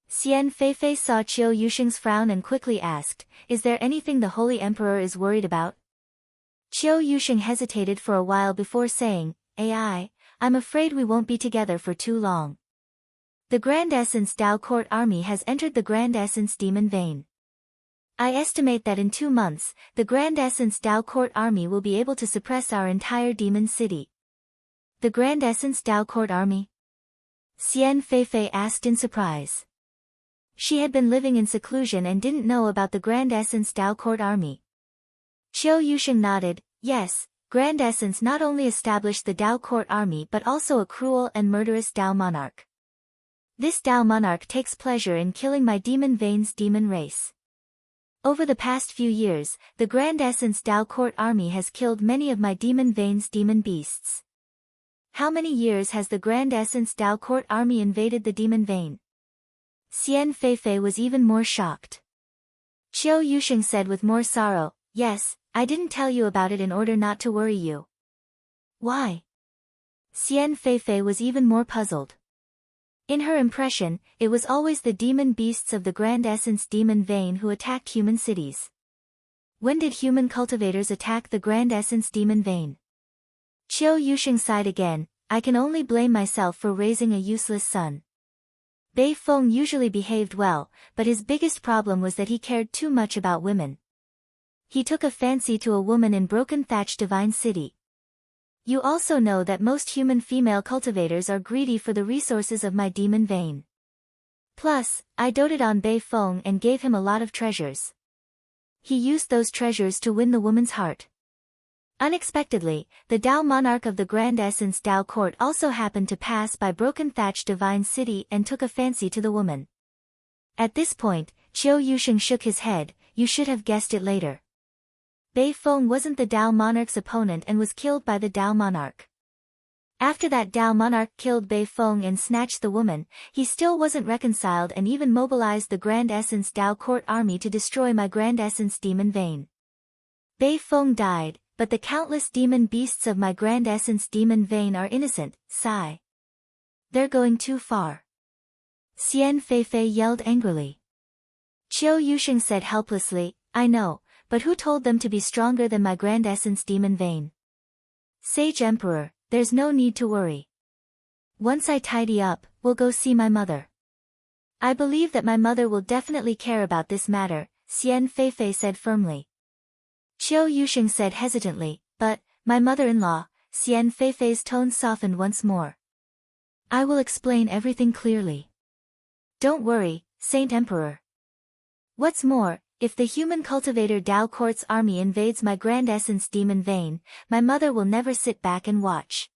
Xian Feifei saw Qiu Yusheng's frown and quickly asked, "Is there anything the Holy Emperor is worried about?" Qiu Yusheng hesitated for a while before saying, "AI, I'm afraid we won't be together for too long. The Grand Essence Dao Court Army has entered the Grand Essence Demon Vein. I estimate that in 2 months, the Grand Essence Dao Court Army will be able to suppress our entire demon city." The Grand Essence Dao Court Army? Xian Feifei asked in surprise. She had been living in seclusion and didn't know about the Grand Essence Dao Court Army. Qiu Yusheng nodded, yes, Grand Essence not only established the Dao Court Army but also a cruel and murderous Dao monarch. This Dao monarch takes pleasure in killing my demon vein's demon race. Over the past few years, the Grand Essence Dao Court Army has killed many of my demon vein's demon beasts. How many years has the Grand Essence Dao Court Army invaded the demon vein? Xian Feifei was even more shocked. Qiu Yusheng said with more sorrow, yes, I didn't tell you about it in order not to worry you. Why? Xian Feifei was even more puzzled. In her impression, it was always the demon beasts of the Grand Essence Demon Vein who attacked human cities. When did human cultivators attack the Grand Essence Demon Vein? Qiu Yusheng sighed again, I can only blame myself for raising a useless son. Bei Feng usually behaved well, but his biggest problem was that he cared too much about women. He took a fancy to a woman in Broken Thatch Divine City. You also know that most human female cultivators are greedy for the resources of my demon vein. Plus, I doted on Bei Feng and gave him a lot of treasures. He used those treasures to win the woman's heart. Unexpectedly, the Dao monarch of the Grand Essence Dao Court also happened to pass by Broken Thatch Divine City and took a fancy to the woman. At this point, Qiu Yusheng shook his head, you should have guessed it later. Bei Feng wasn't the Dao monarch's opponent and was killed by the Dao monarch. After that Dao monarch killed Bei Feng and snatched the woman, he still wasn't reconciled and even mobilized the Grand Essence Dao court army to destroy my Grand Essence demon vein. Bei Feng died, but the countless demon beasts of my Grand Essence demon vein are innocent, sigh. They're going too far. Xian Feifei yelled angrily. Qiu Yusheng said helplessly, I know, but who told them to be stronger than my Grand Essence demon vein? Sage Emperor, there's no need to worry. Once I tidy up, we'll go see my mother. I believe that my mother will definitely care about this matter, Xian Feifei said firmly. Qiu Yusheng said hesitantly, but, my mother-in-law, Xian Feifei's tone softened once more. I will explain everything clearly. Don't worry, Saint Emperor. What's more, if the human cultivator Dao Court's army invades my Grand Essence demon vein, my mother will never sit back and watch.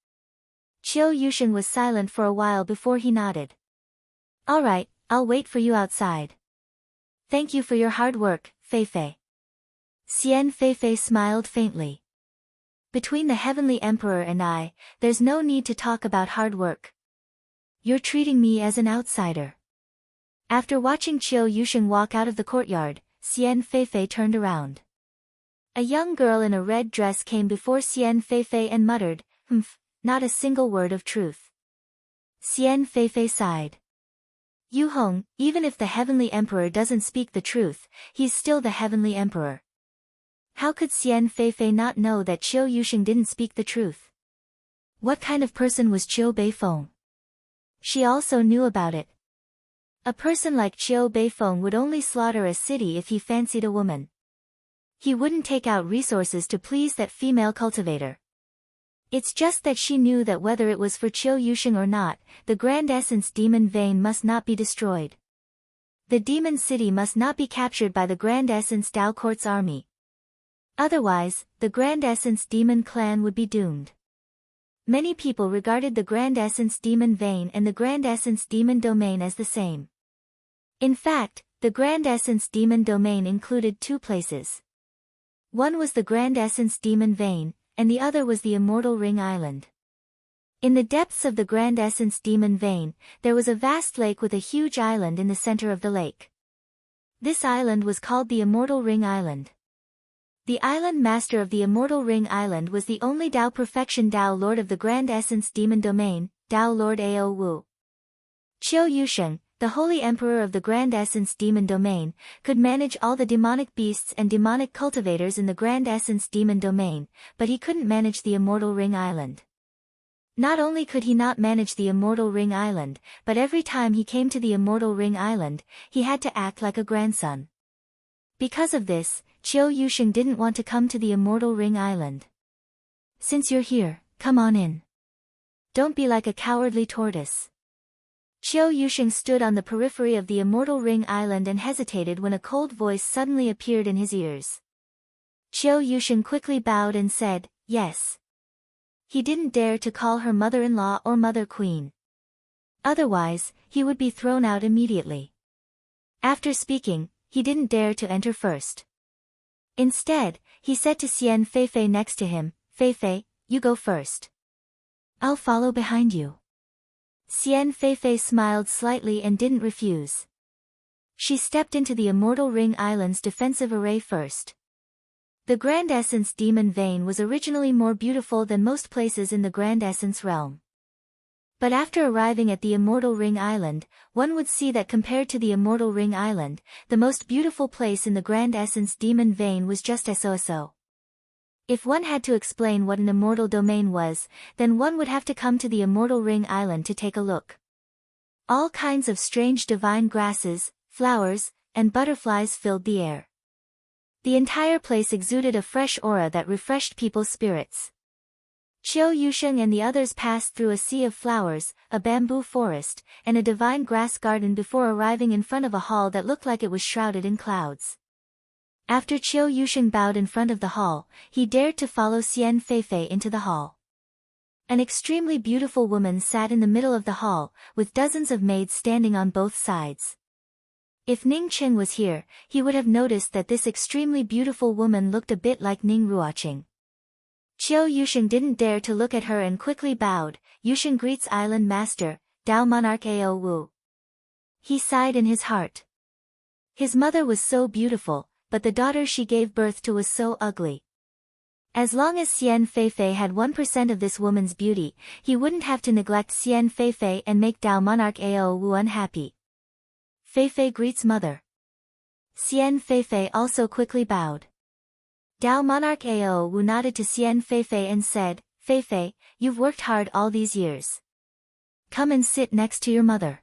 Qiu Yusheng was silent for a while before he nodded. All right, I'll wait for you outside. Thank you for your hard work, Feifei. Xian Feifei smiled faintly. Between the Heavenly Emperor and I, there's no need to talk about hard work. You're treating me as an outsider. After watching Qiu Yusheng walk out of the courtyard, Xian Feifei turned around. A young girl in a red dress came before Xian Feifei and muttered, "Humph, not a single word of truth." Xian Feifei sighed. Yu Hong, even if the Heavenly Emperor doesn't speak the truth, he's still the Heavenly Emperor. How could Xian Feifei not know that Qiu Yusheng didn't speak the truth? What kind of person was Qiu Beifeng? She also knew about it. A person like Qiu Beifeng would only slaughter a city if he fancied a woman. He wouldn't take out resources to please that female cultivator. It's just that she knew that whether it was for Qiu Yusheng or not, the Grand Essence demon vein must not be destroyed. The demon city must not be captured by the Grand Essence Dao Court's army. Otherwise, the Grand Essence demon clan would be doomed. Many people regarded the Grand Essence demon vein and the Grand Essence demon domain as the same. In fact, the Grand Essence demon domain included two places. One was the Grand Essence demon vein, and the other was the Immortal Ring Island. In the depths of the Grand Essence demon vein, there was a vast lake with a huge island in the center of the lake. This island was called the Immortal Ring Island. The island master of the Immortal Ring Island was the only Dao Perfection Dao Lord of the Grand Essence demon domain, Dao Lord Ao Wu. Qiu Yusheng, the Holy Emperor of the Grand Essence demon domain, could manage all the demonic beasts and demonic cultivators in the Grand Essence demon domain, but he couldn't manage the Immortal Ring Island. Not only could he not manage the Immortal Ring Island, but every time he came to the Immortal Ring Island, he had to act like a grandson. Because of this, Qiu Yusheng didn't want to come to the Immortal Ring Island. Since you're here, come on in. Don't be like a cowardly tortoise. Qiu Yusheng stood on the periphery of the Immortal Ring Island and hesitated when a cold voice suddenly appeared in his ears. Qiu Yusheng quickly bowed and said, yes. He didn't dare to call her mother-in-law or mother queen. Otherwise, he would be thrown out immediately. After speaking, he didn't dare to enter first. Instead, he said to Xian Feifei next to him, Feifei, you go first. I'll follow behind you. Xian Feifei smiled slightly and didn't refuse. She stepped into the Immortal Ring Island's defensive array first. The Grand Essence demon vein was originally more beautiful than most places in the Grand Essence realm. But after arriving at the Immortal Ring Island, one would see that compared to the Immortal Ring Island, the most beautiful place in the Grand Essence demon vein was just so. If one had to explain what an immortal domain was, then one would have to come to the Immortal Ring Island to take a look. All kinds of strange divine grasses, flowers, and butterflies filled the air. The entire place exuded a fresh aura that refreshed people's spirits. Qiu Yusheng and the others passed through a sea of flowers, a bamboo forest, and a divine grass garden before arriving in front of a hall that looked like it was shrouded in clouds. After Qiu Yusheng bowed in front of the hall, he dared to follow Xian Feifei into the hall. An extremely beautiful woman sat in the middle of the hall, with dozens of maids standing on both sides. If Ning Cheng was here, he would have noticed that this extremely beautiful woman looked a bit like Ning Ruoqing. Qiu Yusheng didn't dare to look at her and quickly bowed. Yusheng greets Island Master, Dao Monarch Ao Wu. He sighed in his heart. His mother was so beautiful, but the daughter she gave birth to was so ugly. As long as Xian Feifei had 1% of this woman's beauty, he wouldn't have to neglect Xian Feifei and make Dao Monarch Ao Wu unhappy. Feifei greets mother. Xian Feifei also quickly bowed. Dao Monarch Ao Wu nodded to Xian Feifei and said, Feifei, you've worked hard all these years. Come and sit next to your mother.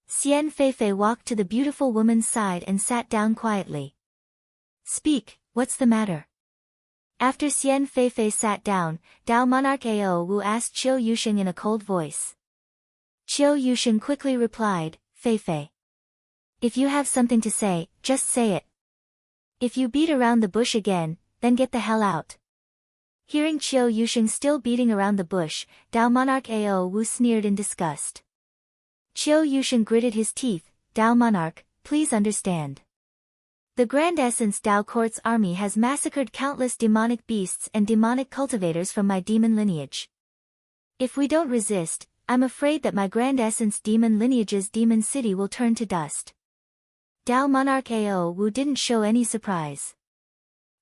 Xian Feifei walked to the beautiful woman's side and sat down quietly. Speak, what's the matter? After Xian Feifei sat down, Dao Monarch Ao Wu asked Qiu Yusheng in a cold voice. Qiu Yusheng quickly replied, Feifei. If you have something to say, just say it. If you beat around the bush again, then get the hell out. Hearing Qiu Yusheng still beating around the bush, Dao Monarch Ao Wu sneered in disgust. Qiu Yusheng gritted his teeth, Dao Monarch, please understand. The Grand Essence Dao Court's army has massacred countless demonic beasts and demonic cultivators from my demon lineage. If we don't resist, I'm afraid that my Grand Essence demon lineage's demon city will turn to dust. Dao Monarch Ao Wu didn't show any surprise.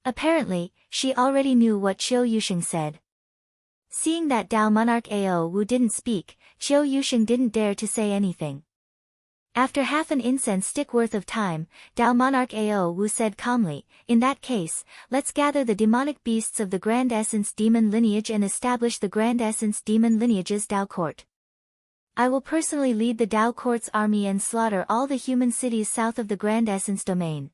Apparently, she already knew what Qiu Yusheng said. Seeing that Dao Monarch Ao Wu didn't speak, Qiu Yusheng didn't dare to say anything. After half an incense stick worth of time, Dao Monarch Ao Wu said calmly, in that case, let's gather the demonic beasts of the Grand Essence demon lineage and establish the Grand Essence demon lineage's Dao Court. I will personally lead the Dao Court's army and slaughter all the human cities south of the Grand Essence domain.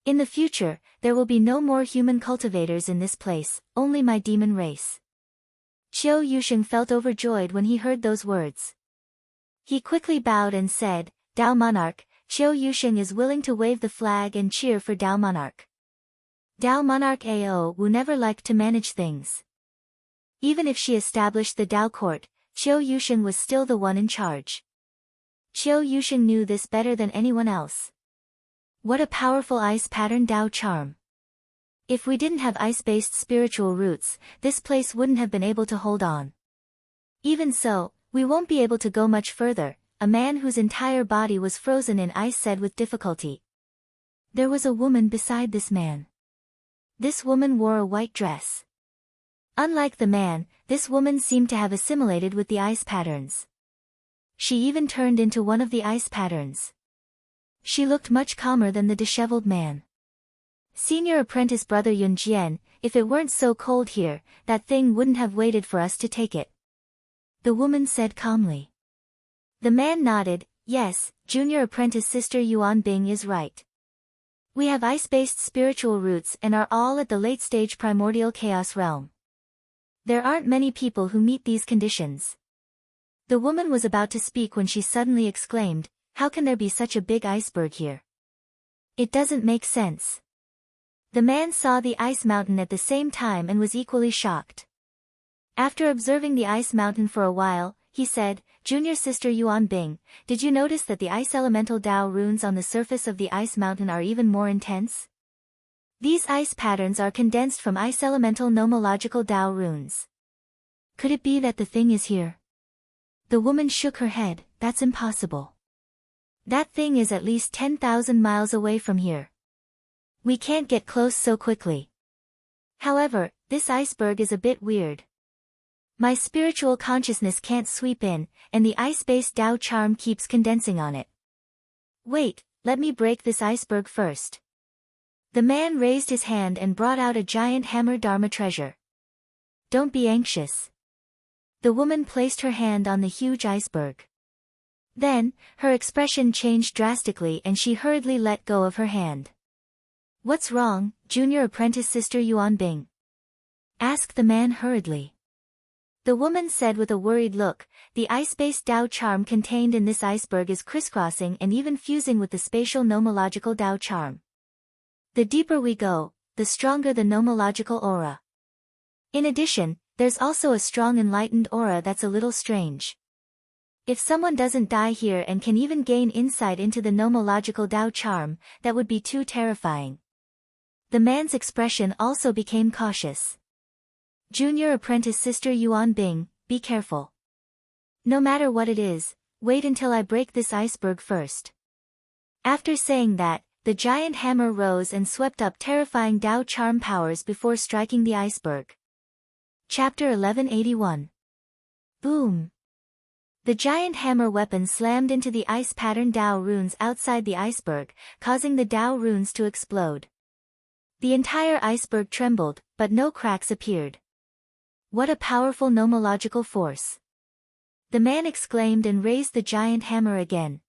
In the future, there will be no more human cultivators in this place, only my demon race. Qiu Yusheng felt overjoyed when he heard those words. He quickly bowed and said, Dao Monarch, Qiu Yusheng is willing to wave the flag and cheer for Dao Monarch. Dao Monarch Ao Wu never liked to manage things. Even if she established the Dao Court, Qiu Yusheng was still the one in charge. Qiu Yusheng knew this better than anyone else. What a powerful ice pattern Dao charm. If we didn't have ice-based spiritual roots, this place wouldn't have been able to hold on. Even so, we won't be able to go much further, a man whose entire body was frozen in ice said with difficulty. There was a woman beside this man. This woman wore a white dress. Unlike the man, this woman seemed to have assimilated with the ice patterns. She even turned into one of the ice patterns. She looked much calmer than the disheveled man. Senior apprentice brother Yun Jian, if it weren't so cold here, that thing wouldn't have waited for us to take it. The woman said calmly. The man nodded, yes, junior apprentice sister Yuan Bing is right. We have ice-based spiritual roots and are all at the late-stage primordial chaos realm. There aren't many people who meet these conditions. The woman was about to speak when she suddenly exclaimed, how can there be such a big iceberg here? It doesn't make sense. The man saw the ice mountain at the same time and was equally shocked. After observing the ice mountain for a while, he said, Junior sister Yuan Bing, did you notice that the ice elemental Dao runes on the surface of the ice mountain are even more intense? These ice patterns are condensed from ice elemental nomological Dao runes. Could it be that the thing is here? The woman shook her head, that's impossible. That thing is at least 10,000 miles away from here. We can't get close so quickly. However, this iceberg is a bit weird. My spiritual consciousness can't sweep in, and the ice-based Dao charm keeps condensing on it. Wait, let me break this iceberg first. The man raised his hand and brought out a giant hammer Dharma treasure. Don't be anxious. The woman placed her hand on the huge iceberg. Then, her expression changed drastically and she hurriedly let go of her hand. What's wrong, junior apprentice sister Yuan Bing? Asked the man hurriedly. The woman said with a worried look, the ice-based Dao charm contained in this iceberg is crisscrossing and even fusing with the spatial nomological Dao charm. The deeper we go, the stronger the nomological aura. In addition, there's also a strong enlightened aura that's a little strange. If someone doesn't die here and can even gain insight into the nomological Tao charm, that would be too terrifying. The man's expression also became cautious. Junior apprentice Sister Yuan Bing, be careful. No matter what it is, wait until I break this iceberg first. After saying that, the giant hammer rose and swept up terrifying Tao charm powers before striking the iceberg. Chapter 1181. Boom! The giant hammer weapon slammed into the ice-patterned Tao runes outside the iceberg, causing the Tao runes to explode. The entire iceberg trembled, but no cracks appeared. What a powerful nomological force! The man exclaimed and raised the giant hammer again.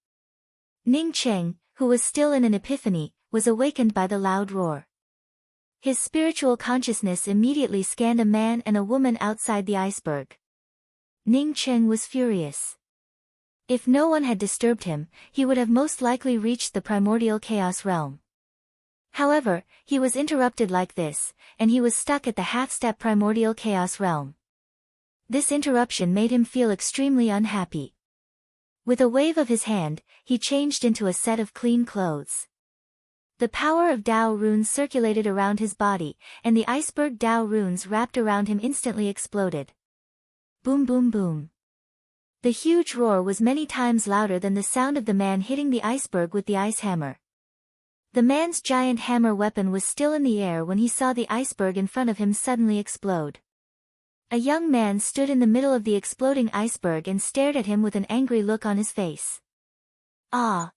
Ning Cheng, who was still in an epiphany, was awakened by the loud roar. His spiritual consciousness immediately scanned a man and a woman outside the iceberg. Ning Cheng was furious. If no one had disturbed him, he would have most likely reached the primordial chaos realm. However, he was interrupted like this, and he was stuck at the half-step primordial chaos realm. This interruption made him feel extremely unhappy. With a wave of his hand, he changed into a set of clean clothes. The power of Tao runes circulated around his body, and the iceberg Tao runes wrapped around him instantly exploded. Boom boom boom. The huge roar was many times louder than the sound of the man hitting the iceberg with the ice hammer. The man's giant hammer weapon was still in the air when he saw the iceberg in front of him suddenly explode. A young man stood in the middle of the exploding iceberg and stared at him with an angry look on his face. Ah!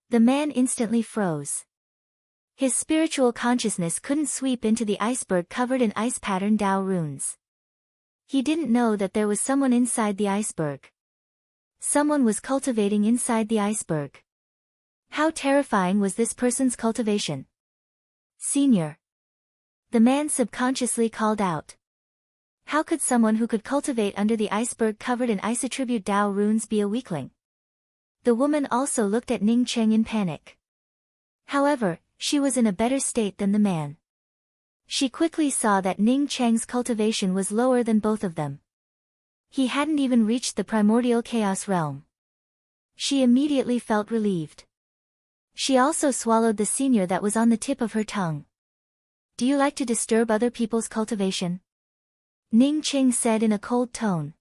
The man instantly froze. His spiritual consciousness couldn't sweep into the iceberg covered in ice-patterned Tao runes. He didn't know that there was someone inside the iceberg. Someone was cultivating inside the iceberg. How terrifying was this person's cultivation? Senior. The man subconsciously called out. How could someone who could cultivate under the iceberg covered in ice attribute Tao runes be a weakling? The woman also looked at Ning Cheng in panic. However, she was in a better state than the man. She quickly saw that Ning Cheng's cultivation was lower than both of them. He hadn't even reached the primordial chaos realm. She immediately felt relieved. She also swallowed the senior that was on the tip of her tongue. Do you like to disturb other people's cultivation? Ning Cheng said in a cold tone.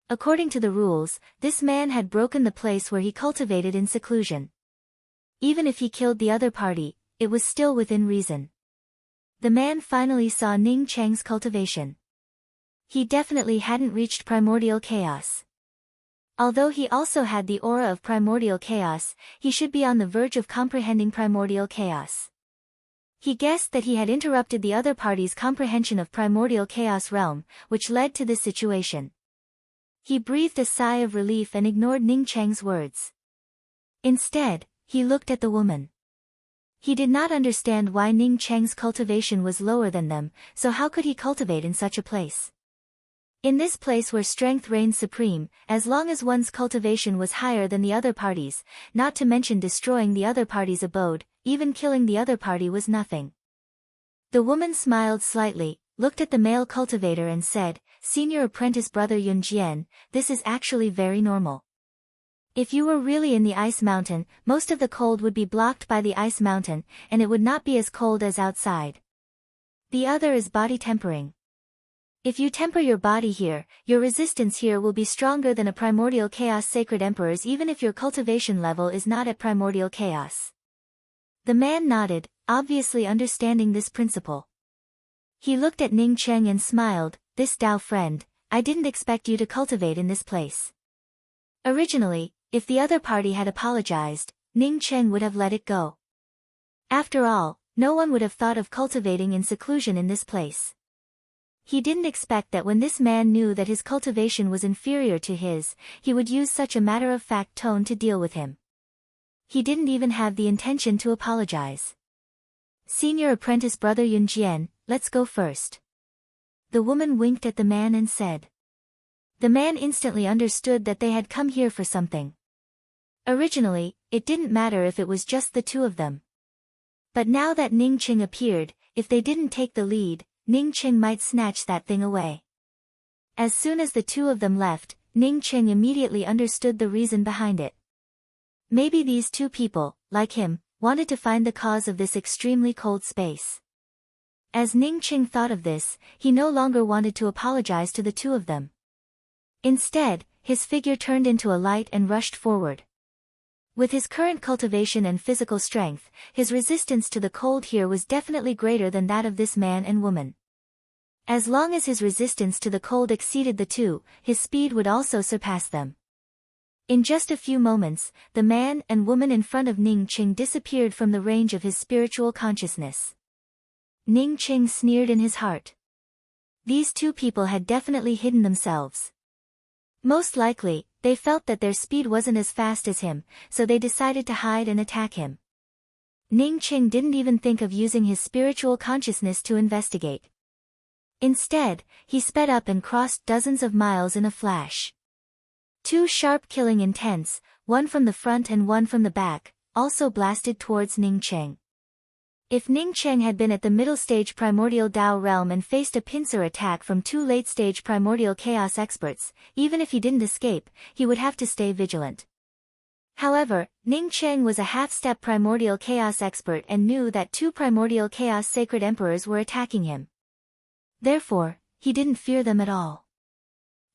According to the rules, this man had broken the place where he cultivated in seclusion. Even if he killed the other party, it was still within reason. The man finally saw Ning Cheng's cultivation. He definitely hadn't reached primordial chaos. Although he also had the aura of primordial chaos, he should be on the verge of comprehending primordial chaos. He guessed that he had interrupted the other party's comprehension of primordial chaos realm, which led to this situation. He breathed a sigh of relief and ignored Ning Cheng's words. Instead, he looked at the woman. He did not understand why Ning Cheng's cultivation was lower than them, so how could he cultivate in such a place? In this place where strength reigned supreme, as long as one's cultivation was higher than the other party's, not to mention destroying the other party's abode, even killing the other party was nothing. The woman smiled slightly, looked at the male cultivator and said, Senior apprentice brother Yun Jian, this is actually very normal. If you were really in the ice mountain, most of the cold would be blocked by the ice mountain, and it would not be as cold as outside. The other is body tempering. If you temper your body here, your resistance here will be stronger than a primordial chaos sacred emperor's even if your cultivation level is not at primordial chaos. The man nodded, obviously understanding this principle. He looked at Ning Cheng and smiled, this Tao friend, I didn't expect you to cultivate in this place. Originally, if the other party had apologized, Ning Cheng would have let it go. After all, no one would have thought of cultivating in seclusion in this place. He didn't expect that when this man knew that his cultivation was inferior to his, he would use such a matter-of-fact tone to deal with him. He didn't even have the intention to apologize. Senior apprentice brother Yun Jian, let's go first. The woman winked at the man and said. The man instantly understood that they had come here for something. Originally, it didn't matter if it was just the two of them. But now that Ning Cheng appeared, if they didn't take the lead, Ning Cheng might snatch that thing away. As soon as the two of them left, Ning Qing immediately understood the reason behind it. Maybe these two people, like him, wanted to find the cause of this extremely cold space. As Ning Qing thought of this, he no longer wanted to apologize to the two of them. Instead, his figure turned into a light and rushed forward. With his current cultivation and physical strength, his resistance to the cold here was definitely greater than that of this man and woman. As long as his resistance to the cold exceeded the two, his speed would also surpass them. In just a few moments, the man and woman in front of Ning Qing disappeared from the range of his spiritual consciousness. Ning Qing sneered in his heart. These two people had definitely hidden themselves. Most likely, they felt that their speed wasn't as fast as him, so they decided to hide and attack him. Ning Qing didn't even think of using his spiritual consciousness to investigate. Instead, he sped up and crossed dozens of miles in a flash. Two sharp killing intents, one from the front and one from the back, also blasted towards Ning Qing. If Ning Qing had been at the middle stage primordial Dao realm and faced a pincer attack from two late stage primordial chaos experts, even if he didn't escape, he would have to stay vigilant. However, Ning Qing was a half-step primordial chaos expert and knew that two primordial chaos sacred emperors were attacking him. Therefore, he didn't fear them at all.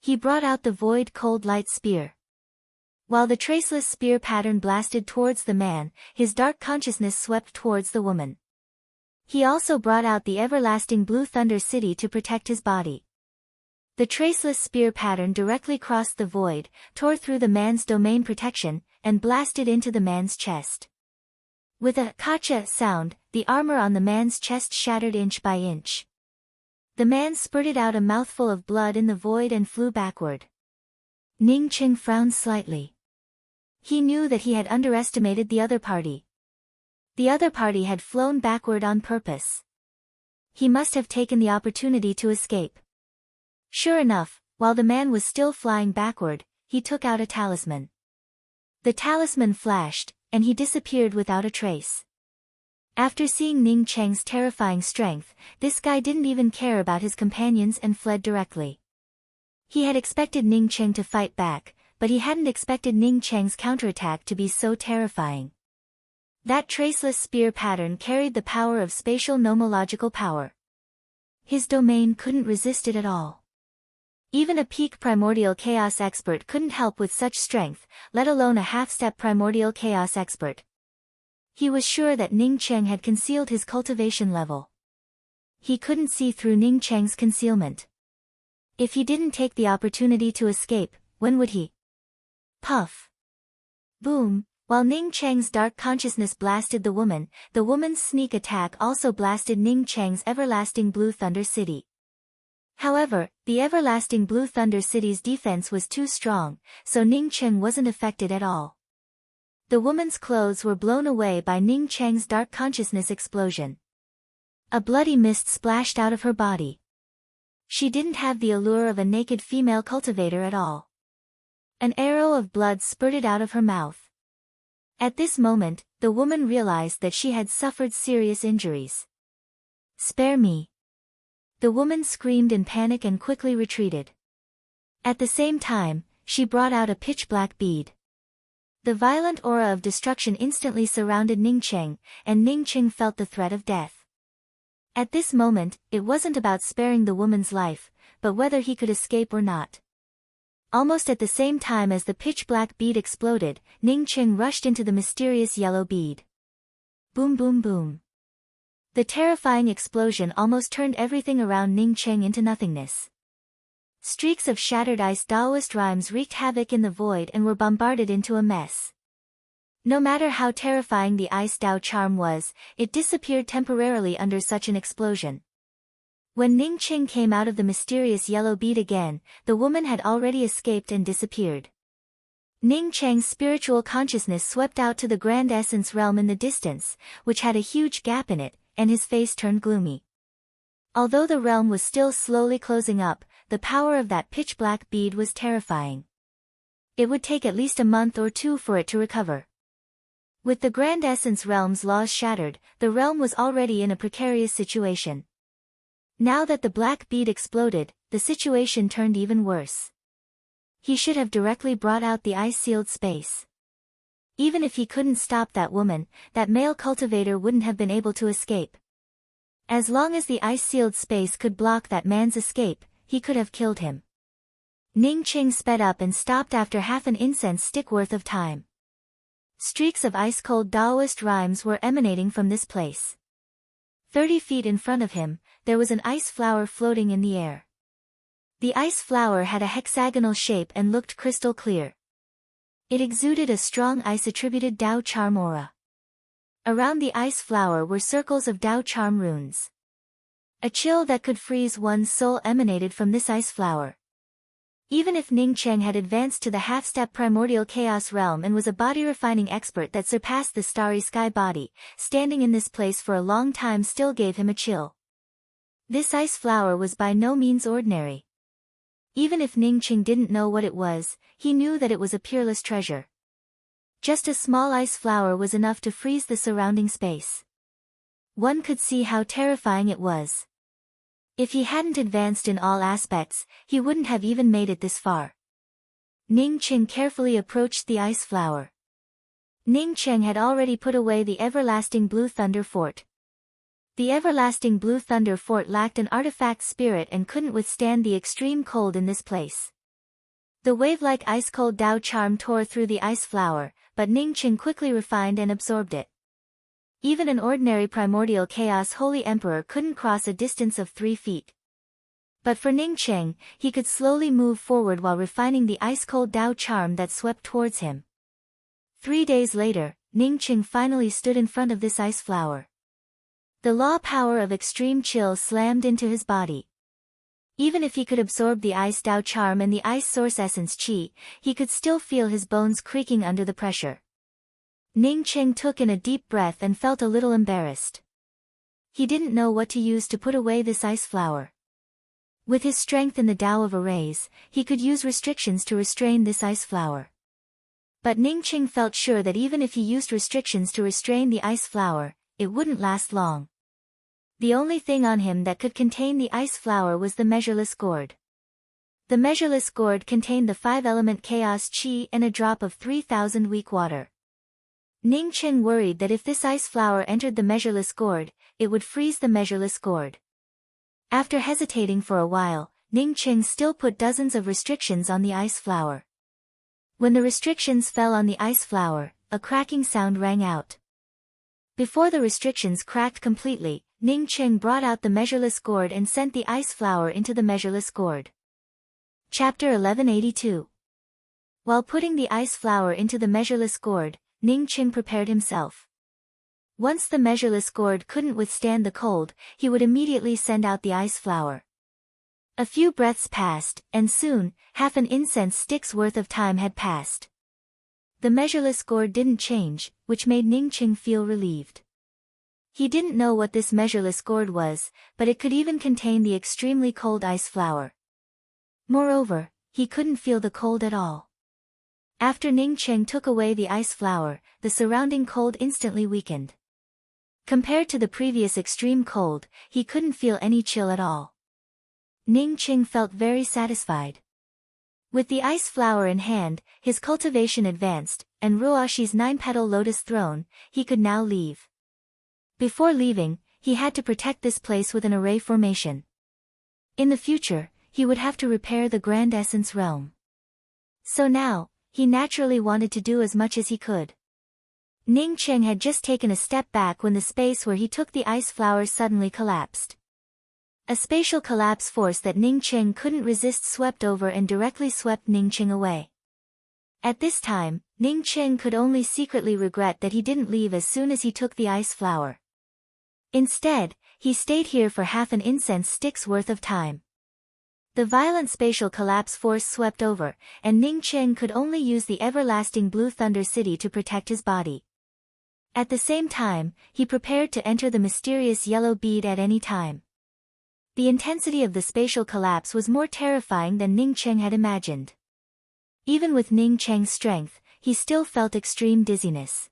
He brought out the void cold light spear. While the traceless spear pattern blasted towards the man, his dark consciousness swept towards the woman. He also brought out the everlasting blue thunder city to protect his body. The traceless spear pattern directly crossed the void, tore through the man's domain protection, and blasted into the man's chest. With a "kacha" sound, the armor on the man's chest shattered inch by inch. The man spurted out a mouthful of blood in the void and flew backward. Ning Qing frowned slightly. He knew that he had underestimated the other party. The other party had flown backward on purpose. He must have taken the opportunity to escape. Sure enough, while the man was still flying backward, he took out a talisman. The talisman flashed, and he disappeared without a trace. After seeing Ning Qing's terrifying strength, this guy didn't even care about his companions and fled directly. He had expected Ning Qing to fight back, but he hadn't expected Ning Qing's counterattack to be so terrifying. That traceless spear pattern carried the power of spatial nomological power. His domain couldn't resist it at all. Even a peak primordial chaos expert couldn't help with such strength, let alone a half-step primordial chaos expert. He was sure that Ning Qing had concealed his cultivation level. He couldn't see through Ning Qing's concealment. If he didn't take the opportunity to escape, when would he? Puff. Boom. While Ning Qing's dark consciousness blasted the woman's sneak attack also blasted Ning Qing's everlasting blue thunder city. However, the everlasting blue thunder city's defense was too strong, so Ning Qing wasn't affected at all. The woman's clothes were blown away by Ning Qing's dark consciousness explosion. A bloody mist splashed out of her body. She didn't have the allure of a naked female cultivator at all. An arrow of blood spurted out of her mouth. At this moment, the woman realized that she had suffered serious injuries. "Spare me!" The woman screamed in panic and quickly retreated. At the same time, she brought out a pitch-black bead. The violent aura of destruction instantly surrounded Ning Qing, and Ning Qing felt the threat of death. At this moment, it wasn't about sparing the woman's life, but whether he could escape or not. Almost at the same time as the pitch-black bead exploded, Ning Qing rushed into the mysterious yellow bead. Boom boom boom. The terrifying explosion almost turned everything around Ning Qing into nothingness. Streaks of shattered ice Taoist rhymes wreaked havoc in the void and were bombarded into a mess. No matter how terrifying the ice Dao charm was, it disappeared temporarily under such an explosion. When Ning Qing came out of the mysterious yellow bead again, the woman had already escaped and disappeared. Ning Qing's spiritual consciousness swept out to the Grand Essence realm in the distance, which had a huge gap in it, and his face turned gloomy. Although the realm was still slowly closing up, the power of that pitch-black bead was terrifying. It would take at least a month or two for it to recover. With the Grand Essence realm's laws shattered, the realm was already in a precarious situation. Now that the black bead exploded, the situation turned even worse. He should have directly brought out the ice-sealed space. Even if he couldn't stop that woman, that male cultivator wouldn't have been able to escape. As long as the ice-sealed space could block that man's escape, he could have killed him. Ning Qing sped up and stopped after half an incense stick worth of time. Streaks of ice-cold Taoist rhymes were emanating from this place. 30 feet in front of him, there was an ice flower floating in the air. The ice flower had a hexagonal shape and looked crystal clear. It exuded a strong ice-attributed Dao charm aura. Around the ice flower were circles of Dao charm runes. A chill that could freeze one's soul emanated from this ice flower. Even if Ning Cheng had advanced to the half-step primordial chaos realm and was a body-refining expert that surpassed the starry sky body, standing in this place for a long time still gave him a chill. This ice flower was by no means ordinary. Even if Ning Cheng didn't know what it was, he knew that it was a peerless treasure. Just a small ice flower was enough to freeze the surrounding space. One could see how terrifying it was. If he hadn't advanced in all aspects, he wouldn't have even made it this far. Ning Cheng carefully approached the ice flower. Ning Cheng had already put away the everlasting Blue Thunder Fort. The everlasting Blue Thunder Fort lacked an artifact spirit and couldn't withstand the extreme cold in this place. The wave-like ice-cold Dao charm tore through the ice flower, but Ning Cheng quickly refined and absorbed it. Even an ordinary primordial chaos holy emperor couldn't cross a distance of 3 feet. But for Ning Cheng, he could slowly move forward while refining the ice-cold Dao charm that swept towards him. 3 days later, Ning Cheng finally stood in front of this ice flower. The law power of extreme chill slammed into his body. Even if he could absorb the ice Dao charm and the ice source essence Qi, he could still feel his bones creaking under the pressure. Ning Cheng took in a deep breath and felt a little embarrassed. He didn't know what to use to put away this ice flower. With his strength in the Tao of Arrays, he could use restrictions to restrain this ice flower. But Ning Cheng felt sure that even if he used restrictions to restrain the ice flower, it wouldn't last long. The only thing on him that could contain the ice flower was the measureless gourd. The measureless gourd contained the 5-element chaos Qi and a drop of 3,000 weak water. Ning Cheng worried that if this ice flower entered the measureless gourd, it would freeze the measureless gourd. After hesitating for a while, Ning Cheng still put dozens of restrictions on the ice flower. When the restrictions fell on the ice flower, a cracking sound rang out. Before the restrictions cracked completely, Ning Cheng brought out the measureless gourd and sent the ice flower into the measureless gourd. Chapter 1182. While putting the ice flower into the measureless gourd, Ning Cheng prepared himself. Once the measureless gourd couldn't withstand the cold, he would immediately send out the ice flower. A few breaths passed, and soon, half an incense stick's worth of time had passed. The measureless gourd didn't change, which made Ning Cheng feel relieved. He didn't know what this measureless gourd was, but it could even contain the extremely cold ice flower. Moreover, he couldn't feel the cold at all. After Ning Cheng took away the ice flower, the surrounding cold instantly weakened. Compared to the previous extreme cold, he couldn't feel any chill at all. Ning Cheng felt very satisfied. With the ice flower in hand, his cultivation advanced, and Ruoshi's 9-petal lotus throne, he could now leave. Before leaving, he had to protect this place with an array formation. In the future, he would have to repair the Grand Essence Realm. So now, he naturally wanted to do as much as he could. Ning Cheng had just taken a step back when the space where he took the ice flower suddenly collapsed. A spatial collapse force that Ning Cheng couldn't resist swept over and directly swept Ning Cheng away. At this time, Ning Cheng could only secretly regret that he didn't leave as soon as he took the ice flower. Instead, he stayed here for half an incense stick's worth of time. The violent spatial collapse force swept over, and Ning Cheng could only use the everlasting Blue Thunder City to protect his body. At the same time, he prepared to enter the mysterious yellow bead at any time. The intensity of the spatial collapse was more terrifying than Ning Cheng had imagined. Even with Ning Cheng's strength, he still felt extreme dizziness.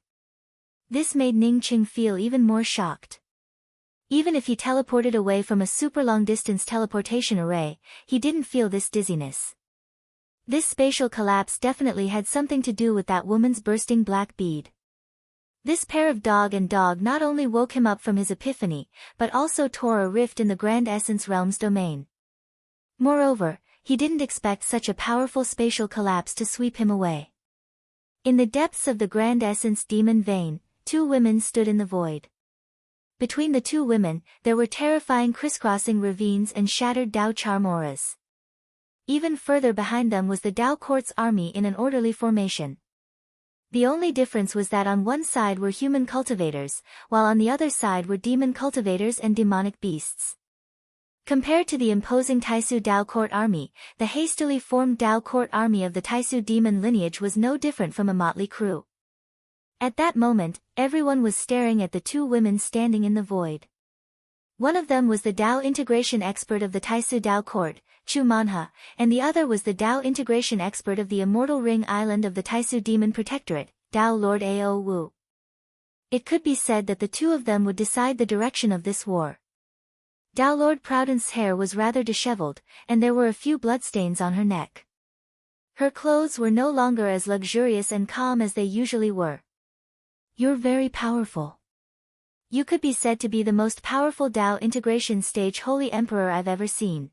This made Ning Cheng feel even more shocked. Even if he teleported away from a super long-distance teleportation array, he didn't feel this dizziness. This spatial collapse definitely had something to do with that woman's bursting black bead. This pair of dog and dog not only woke him up from his epiphany, but also tore a rift in the Grand Essence Realm's domain. Moreover, he didn't expect such a powerful spatial collapse to sweep him away. In the depths of the Grand Essence Demon Vein, two women stood in the void. Between the two women, there were terrifying crisscrossing ravines and shattered Dao charm auras. Even further behind them was the Dao Court's army in an orderly formation. The only difference was that on one side were human cultivators, while on the other side were demon cultivators and demonic beasts. Compared to the imposing Taisu Dao Court army, the hastily formed Dao Court army of the Taisu demon lineage was no different from a motley crew. At that moment, everyone was staring at the two women standing in the void. One of them was the Dao integration expert of the Taisu Dao Court, Chu Manha, and the other was the Dao integration expert of the Immortal Ring Island of the Taisu Demon Protectorate, Dao Lord Ao Wu. It could be said that the two of them would decide the direction of this war. Dao Lord Proudence' hair was rather disheveled, and there were a few bloodstains on her neck. Her clothes were no longer as luxurious and calm as they usually were. "You're very powerful. You could be said to be the most powerful Dao integration stage Holy Emperor I've ever seen.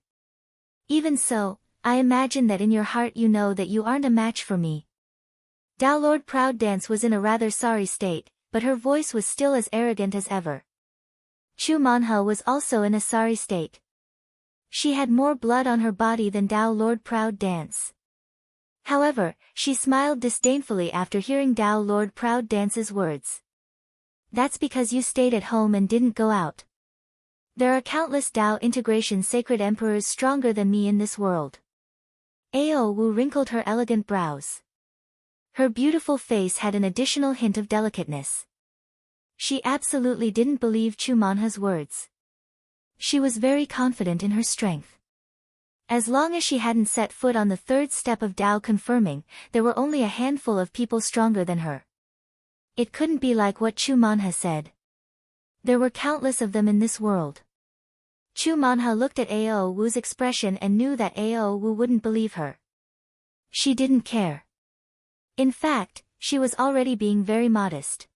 Even so, I imagine that in your heart you know that you aren't a match for me." Dao Lord Proud Dance was in a rather sorry state, but her voice was still as arrogant as ever. Chu Manha was also in a sorry state. She had more blood on her body than Dao Lord Proud Dance. However, she smiled disdainfully after hearing Dao Lord Proud Dance's words. "That's because you stayed at home and didn't go out. There are countless Dao integration sacred emperors stronger than me in this world." Ao Wu wrinkled her elegant brows. Her beautiful face had an additional hint of delicateness. She absolutely didn't believe Chu Manha's words. She was very confident in her strength. As long as she hadn't set foot on the third step of Dao confirming, there were only a handful of people stronger than her. It couldn't be like what Chu Manha said. There were countless of them in this world. Chu Manha looked at Ao Wu's expression and knew that Ao Wu wouldn't believe her. She didn't care. In fact, she was already being very modest.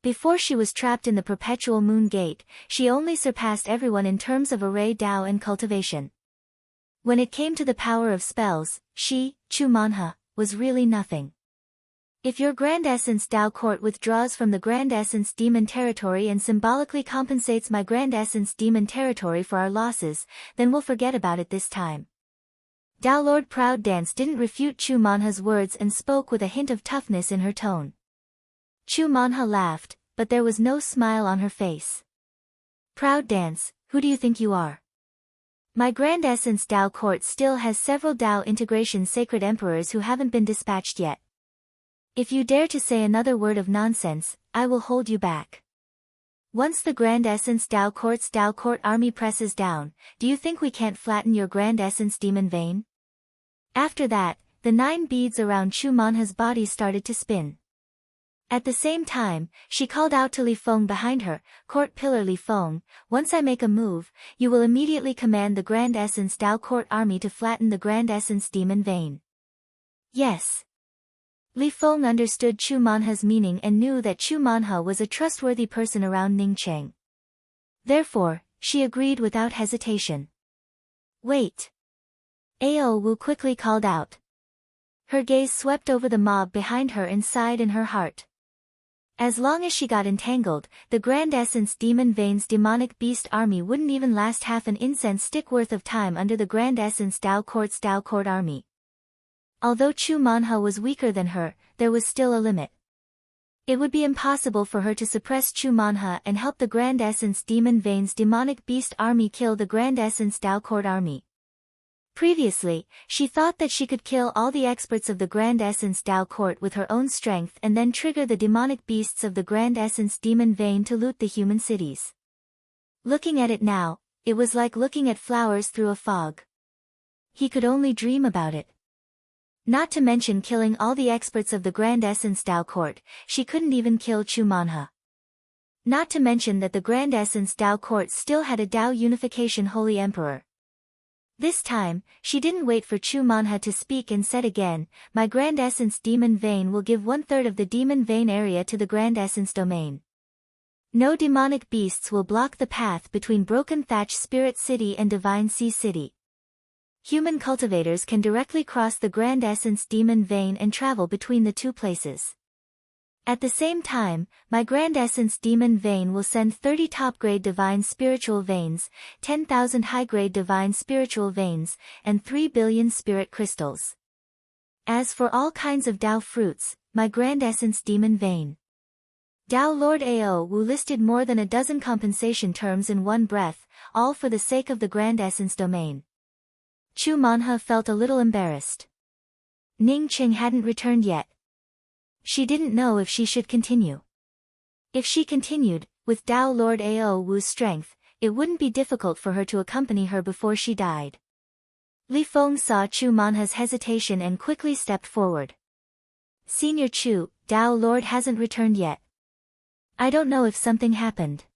Before she was trapped in the perpetual moon gate, she only surpassed everyone in terms of array Dao and cultivation. When it came to the power of spells, she, Chu Manha, was really nothing. If your Grand Essence Dao Court withdraws from the Grand Essence Demon Territory and symbolically compensates my Grand Essence Demon Territory for our losses, then we'll forget about it this time. Dao Lord Proud Dance didn't refute Chu Manha's words and spoke with a hint of toughness in her tone. Chu Manha laughed, but there was no smile on her face. "Proud Dance, who do you think you are? My Grand Essence Dao Court still has several Dao integration sacred emperors who haven't been dispatched yet. If you dare to say another word of nonsense, I will hold you back. Once the Grand Essence Dao Court's Dao Court army presses down, do you think we can't flatten your Grand Essence Demon Vein?" After that, the 9 beads around Chu Manha's body started to spin. At the same time, she called out to Li Feng behind her, "Court Pillar Li Feng, once I make a move, you will immediately command the Grand Essence Dao Court army to flatten the Grand Essence Demon Vein." "Yes." Li Feng understood Chu Manha's meaning and knew that Chu Manha was a trustworthy person around Ningcheng. Therefore, she agreed without hesitation. "Wait." Ao Wu quickly called out. Her gaze swept over the mob behind her and sighed in her heart. As long as she got entangled, the Grand Essence Demon Vein's demonic beast army wouldn't even last half an incense stick worth of time under the Grand Essence Dao Court's Dao Court army. Although Chu Manha was weaker than her, there was still a limit. It would be impossible for her to suppress Chu Manha and help the Grand Essence Demon Vein's demonic beast army kill the Grand Essence Dao Court army. Previously, she thought that she could kill all the experts of the Grand Essence Dao Court with her own strength and then trigger the demonic beasts of the Grand Essence Demon Vein to loot the human cities. Looking at it now, it was like looking at flowers through a fog. He could only dream about it. Not to mention killing all the experts of the Grand Essence Dao Court, she couldn't even kill Chu Manha. Not to mention that the Grand Essence Dao Court still had a Dao Unification Holy Emperor. This time, she didn't wait for Chu Manha to speak and said again, "My Grand Essence Demon Vein will give 1/3 of the Demon Vein area to the Grand Essence Domain. No demonic beasts will block the path between Broken Thatch Spirit City and Divine Sea City. Human cultivators can directly cross the Grand Essence Demon Vein and travel between the two places. At the same time, my Grand Essence Demon Vein will send 30 top-grade Divine Spiritual Veins, 10,000 high-grade Divine Spiritual Veins, and 3 billion Spirit Crystals. As for all kinds of Tao fruits, my Grand Essence Demon Vein." Tao Lord Ao Wu listed more than a dozen compensation terms in one breath, all for the sake of the Grand Essence Domain. Chu Manha felt a little embarrassed. Ning Qing hadn't returned yet. She didn't know if she should continue. If she continued, with Tao Lord Ao Wu's strength, it wouldn't be difficult for her to accompany her before she died. Li Feng saw Chu Manha's hesitation and quickly stepped forward. "Senior Chu, Tao Lord hasn't returned yet. I don't know if something happened.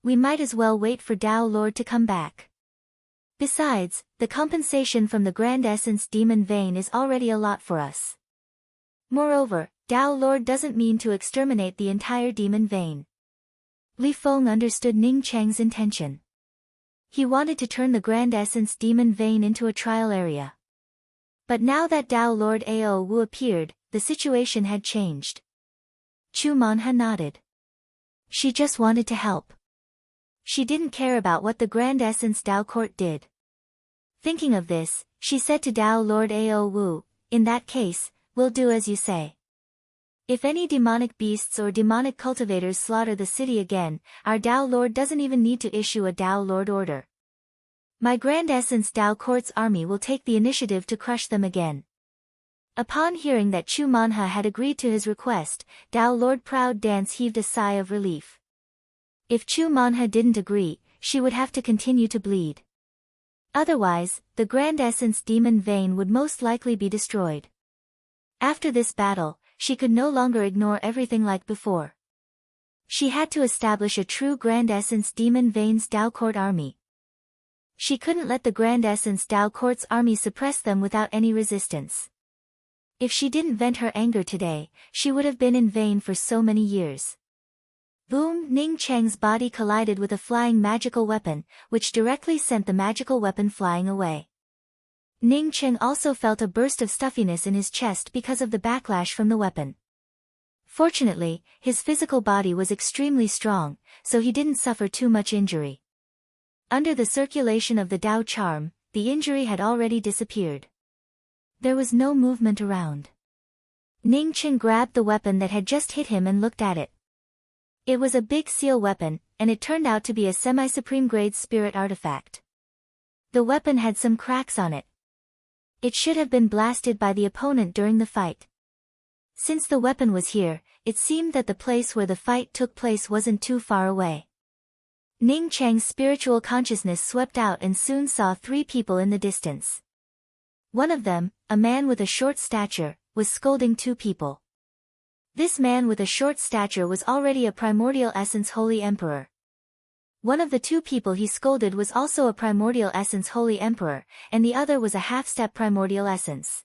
We might as well wait for Tao Lord to come back. Besides, the compensation from the Grand Essence Demon Vein is already a lot for us. Moreover, Tao Lord doesn't mean to exterminate the entire Demon Vein." Li Feng understood Ning Cheng's intention. He wanted to turn the Grand Essence Demon Vein into a trial area. But now that Tao Lord Ao Wu appeared, the situation had changed. Chu Manha nodded. She just wanted to help. She didn't care about what the Grand Essence Tao Court did. Thinking of this, she said to Tao Lord Ao Wu, "In that case, we'll do as you say. If any demonic beasts or demonic cultivators slaughter the city again, our Tao Lord doesn't even need to issue a Tao Lord order. My Grand Essence Tao Court's army will take the initiative to crush them again." Upon hearing that Chu Manha had agreed to his request, Tao Lord Proud Dance heaved a sigh of relief. If Chu Manha didn't agree, she would have to continue to bleed. Otherwise, the Grand Essence Demon Vein would most likely be destroyed. After this battle, she could no longer ignore everything like before. She had to establish a true Grand Essence Demon Vein's Tao Court army. She couldn't let the Grand Essence Tao Court's army suppress them without any resistance. If she didn't vent her anger today, she would have been in vain for so many years. Boom! Ning Cheng's body collided with a flying magical weapon, which directly sent the magical weapon flying away. Ning Cheng also felt a burst of stuffiness in his chest because of the backlash from the weapon. Fortunately, his physical body was extremely strong, so he didn't suffer too much injury. Under the circulation of the Tao charm, the injury had already disappeared. There was no movement around. Ning Cheng grabbed the weapon that had just hit him and looked at it. It was a big seal weapon, and it turned out to be a semi-supreme grade spirit artifact. The weapon had some cracks on it. It should have been blasted by the opponent during the fight. Since the weapon was here, it seemed that the place where the fight took place wasn't too far away. Ning Cheng's spiritual consciousness swept out and soon saw 3 people in the distance. One of them, a man with a short stature, was scolding 2 people. This man with a short stature was already a Primordial Essence Holy Emperor. One of the 2 people he scolded was also a Primordial Essence Holy Emperor, and the other was a half-step Primordial Essence.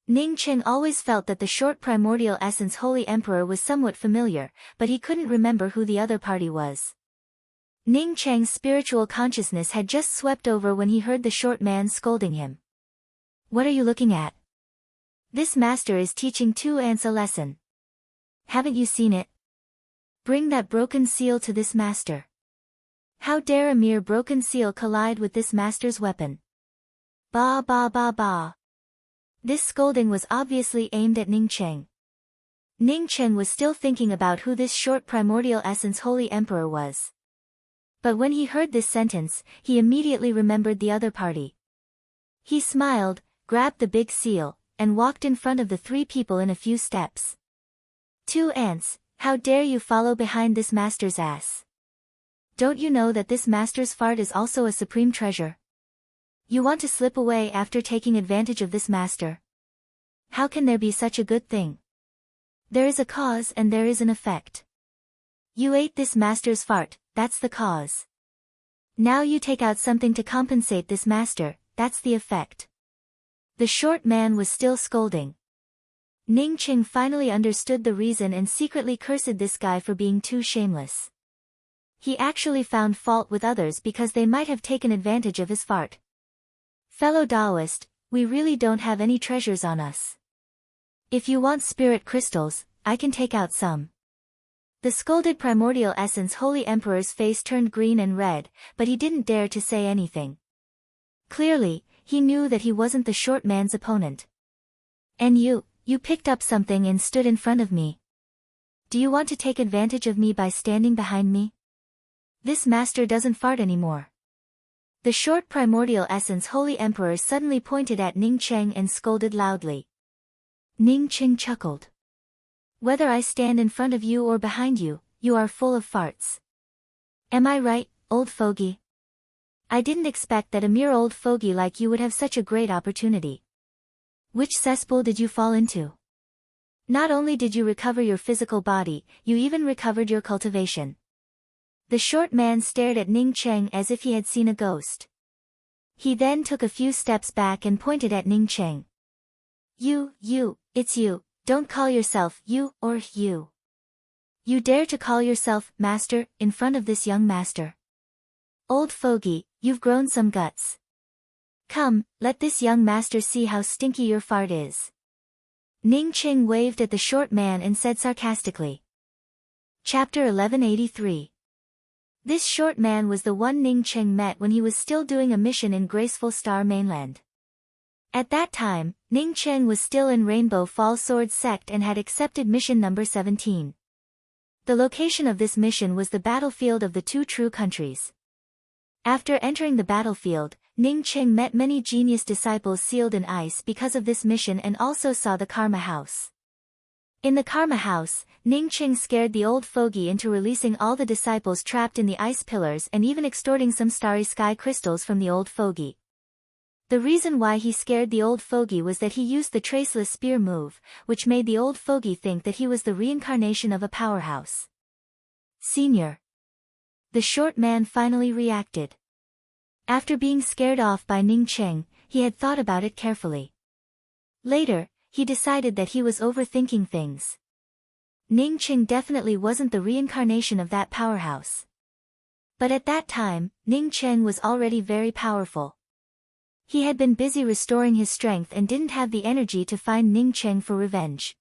Ning Cheng always felt that the short Primordial Essence Holy Emperor was somewhat familiar, but he couldn't remember who the other party was. Ning Cheng's spiritual consciousness had just swept over when he heard the short man scolding him. "What are you looking at? This master is teaching 2 ants a lesson. Haven't you seen it? Bring that broken seal to this master. How dare a mere broken seal collide with this master's weapon? Ba ba ba ba." This scolding was obviously aimed at Ning Cheng. Ning Cheng was still thinking about who this short Primordial Essence Holy Emperor was. But when he heard this sentence, he immediately remembered the other party. He smiled, grabbed the big seal, and walked in front of the 3 people in a few steps. "2 ants, how dare you follow behind this master's ass? Don't you know that this master's fart is also a supreme treasure? You want to slip away after taking advantage of this master? How can there be such a good thing? There is a cause and there is an effect. You ate this master's fart, that's the cause. Now you take out something to compensate this master, that's the effect. The short man was still scolding. Ning Qing finally understood the reason and secretly cursed this guy for being too shameless. He actually found fault with others because they might have taken advantage of his fart. Fellow Taoist, we really don't have any treasures on us. If you want spirit crystals, I can take out some. The scolded primordial essence holy emperor's face turned green and red, but he didn't dare to say anything. Clearly, he knew that he wasn't the short man's opponent. And you picked up something and stood in front of me. Do you want to take advantage of me by standing behind me? This master doesn't fart anymore. The short primordial essence holy emperor suddenly pointed at Ning Cheng and scolded loudly. Ning Cheng chuckled. Whether I stand in front of you or behind you, you are full of farts. Am I right, old fogey? I didn't expect that a mere old fogey like you would have such a great opportunity. Which cesspool did you fall into? Not only did you recover your physical body, you even recovered your cultivation. The short man stared at Ning Cheng as if he had seen a ghost. He then took a few steps back and pointed at Ning Cheng. It's you, don't call yourself you or you. You dare to call yourself master in front of this young master. Old fogey, you've grown some guts. Come, let this young master see how stinky your fart is. Ning Cheng waved at the short man and said sarcastically. Chapter 1183. This short man was the one Ning Cheng met when he was still doing a mission in Graceful Star Mainland. At that time, Ning Cheng was still in Rainbow Fall Sword Sect and had accepted mission number 17. The location of this mission was the battlefield of the two true countries. After entering the battlefield, Ning Cheng met many genius disciples sealed in ice because of this mission and also saw the Karma House. In the Karma House, Ning Cheng scared the old fogey into releasing all the disciples trapped in the ice pillars and even extorting some starry sky crystals from the old fogey. The reason why he scared the old fogey was that he used the traceless spear move, which made the old fogey think that he was the reincarnation of a powerhouse. Senior. The short man finally reacted. After being scared off by Ning Cheng, he had thought about it carefully. Later, he decided that he was overthinking things. Ning Cheng definitely wasn't the reincarnation of that powerhouse. But at that time, Ning Cheng was already very powerful. He had been busy restoring his strength and didn't have the energy to find Ning Cheng for revenge.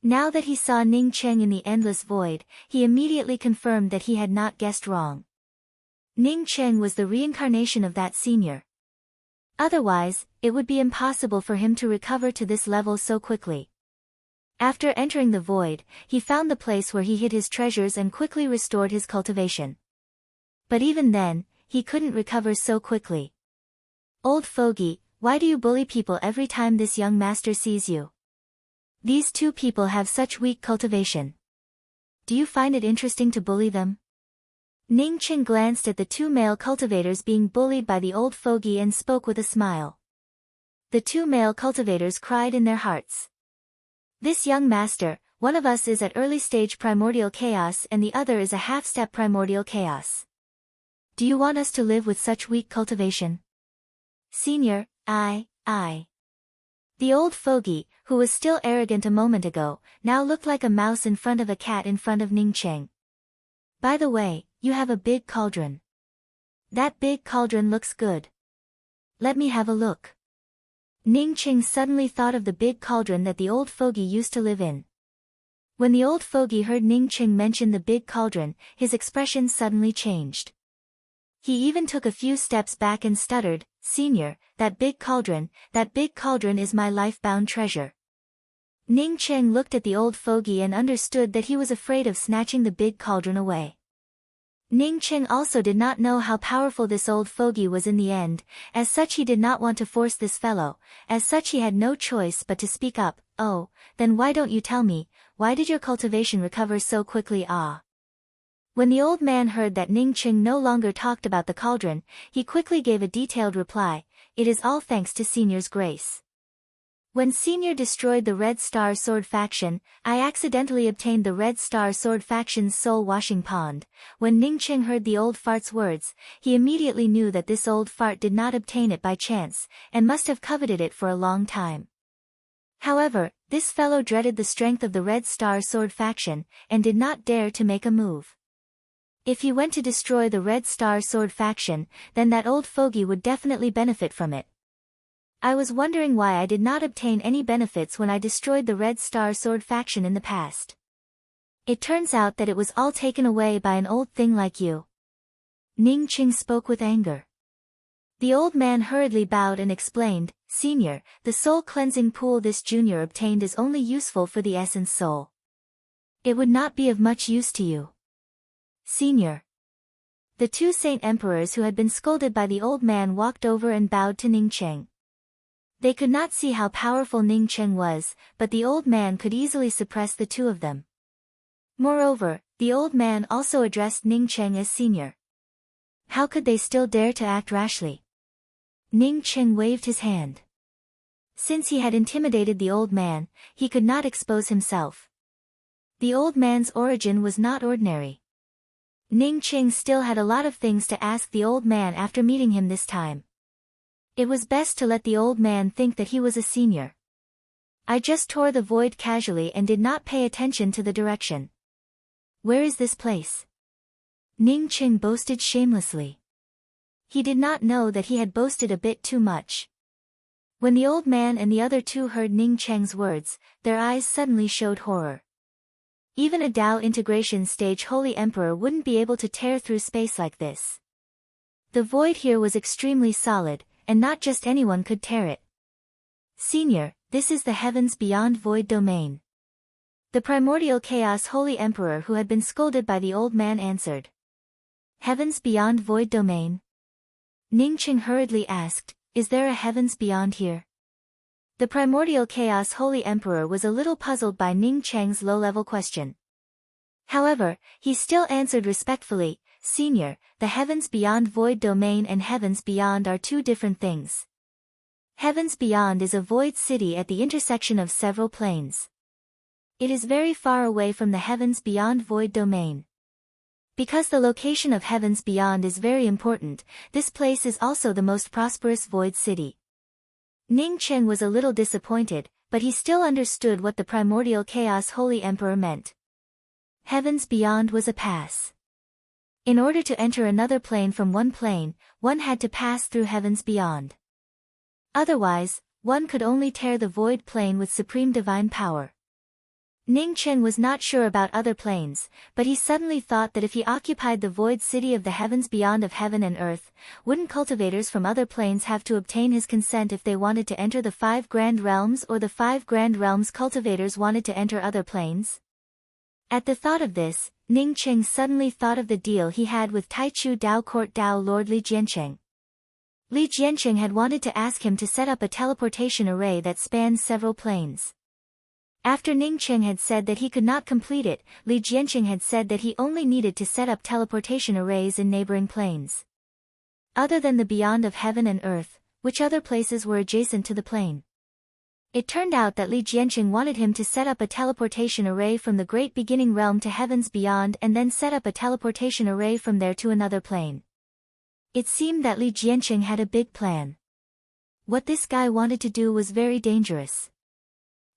Now that he saw Ning Cheng in the endless void, he immediately confirmed that he had not guessed wrong. Ning Cheng was the reincarnation of that senior. Otherwise, it would be impossible for him to recover to this level so quickly. After entering the void, he found the place where he hid his treasures and quickly restored his cultivation. But even then, he couldn't recover so quickly. Old fogey, why do you bully people every time this young master sees you? These two people have such weak cultivation. Do you find it interesting to bully them? Ning Cheng glanced at the two male cultivators being bullied by the old fogey and spoke with a smile. The two male cultivators cried in their hearts. This young master, one of us is at early stage primordial chaos and the other is a half-step primordial chaos. Do you want us to live with such weak cultivation? Senior, I. The old fogey, who was still arrogant a moment ago, now looked like a mouse in front of a cat in front of Ning Cheng. By the way, you have a big cauldron. That big cauldron looks good. Let me have a look. Ning Cheng suddenly thought of the big cauldron that the old fogey used to live in. When the old fogey heard Ning Cheng mention the big cauldron, his expression suddenly changed. He even took a few steps back and stuttered, Senior, that big cauldron is my life-bound treasure. Ning Cheng looked at the old fogey and understood that he was afraid of snatching the big cauldron away. Ning Cheng also did not know how powerful this old fogey was in the end, as such he did not want to force this fellow, as such he had no choice but to speak up. Oh, then why don't you tell me, why did your cultivation recover so quickly? When the old man heard that Ning Cheng no longer talked about the cauldron, he quickly gave a detailed reply, it is all thanks to Senior's grace. When Senior destroyed the Red Star Sword faction, I accidentally obtained the Red Star Sword faction's soul-washing pond. When Ningqing heard the old fart's words, he immediately knew that this old fart did not obtain it by chance, and must have coveted it for a long time. However, this fellow dreaded the strength of the Red Star Sword faction, and did not dare to make a move. If he went to destroy the Red Star Sword faction, then that old fogey would definitely benefit from it. I was wondering why I did not obtain any benefits when I destroyed the Red Star Sword faction in the past. It turns out that it was all taken away by an old thing like you. Ningqing spoke with anger. The old man hurriedly bowed and explained, Senior, the soul cleansing pool this junior obtained is only useful for the essence soul. It would not be of much use to you. Senior. The two saint emperors who had been scolded by the old man walked over and bowed to Ningqing. They could not see how powerful Ningqing was, but the old man could easily suppress the two of them. Moreover, the old man also addressed Ningqing as Senior. How could they still dare to act rashly? Ningqing waved his hand. Since he had intimidated the old man, he could not expose himself. The old man's origin was not ordinary. Ningqing still had a lot of things to ask the old man after meeting him this time. It was best to let the old man think that he was a senior. I just tore the void casually and did not pay attention to the direction. Where is this place? Ningqing boasted shamelessly. He did not know that he had boasted a bit too much. When the old man and the other two heard Ningqing's words, their eyes suddenly showed horror. Even a Dao integration stage Holy Emperor wouldn't be able to tear through space like this. The void here was extremely solid, and not just anyone could tear it. Senior, this is the heavens beyond void domain. The primordial chaos Holy Emperor who had been scolded by the old man answered. Heavens beyond void domain? Ningqing hurriedly asked, is there a heavens beyond here? The primordial chaos Holy Emperor was a little puzzled by Ningqing's low-level question. However, he still answered respectfully, Senior, the heavens beyond void domain and heavens beyond are two different things. Heavens beyond is a void city at the intersection of several planes. It is very far away from the heavens beyond void domain. Because the location of heavens beyond is very important, this place is also the most prosperous void city. Ningqing was a little disappointed, but he still understood what the primordial chaos Holy Emperor meant. Heavens beyond was a pass. In order to enter another plane from one plane, one had to pass through heavens beyond. Otherwise, one could only tear the void plane with supreme divine power. Ningqing was not sure about other planes, but he suddenly thought that if he occupied the void city of the heavens beyond of heaven and earth, wouldn't cultivators from other planes have to obtain his consent if they wanted to enter the 5 grand realms, or the 5 grand realms cultivators wanted to enter other planes? At the thought of this, Ningqing suddenly thought of the deal he had with Taichu Dao Court Dao Lord Li Jianqing. Li Jianqing had wanted to ask him to set up a teleportation array that spans several planes. After Ningqing had said that he could not complete it, Li Jianqing had said that he only needed to set up teleportation arrays in neighboring planes. Other than the beyond of heaven and earth, which other places were adjacent to the plane? It turned out that Li Jianqing wanted him to set up a teleportation array from the great beginning realm to heavens beyond and then set up a teleportation array from there to another plane. It seemed that Li Jianqing had a big plan. What this guy wanted to do was very dangerous.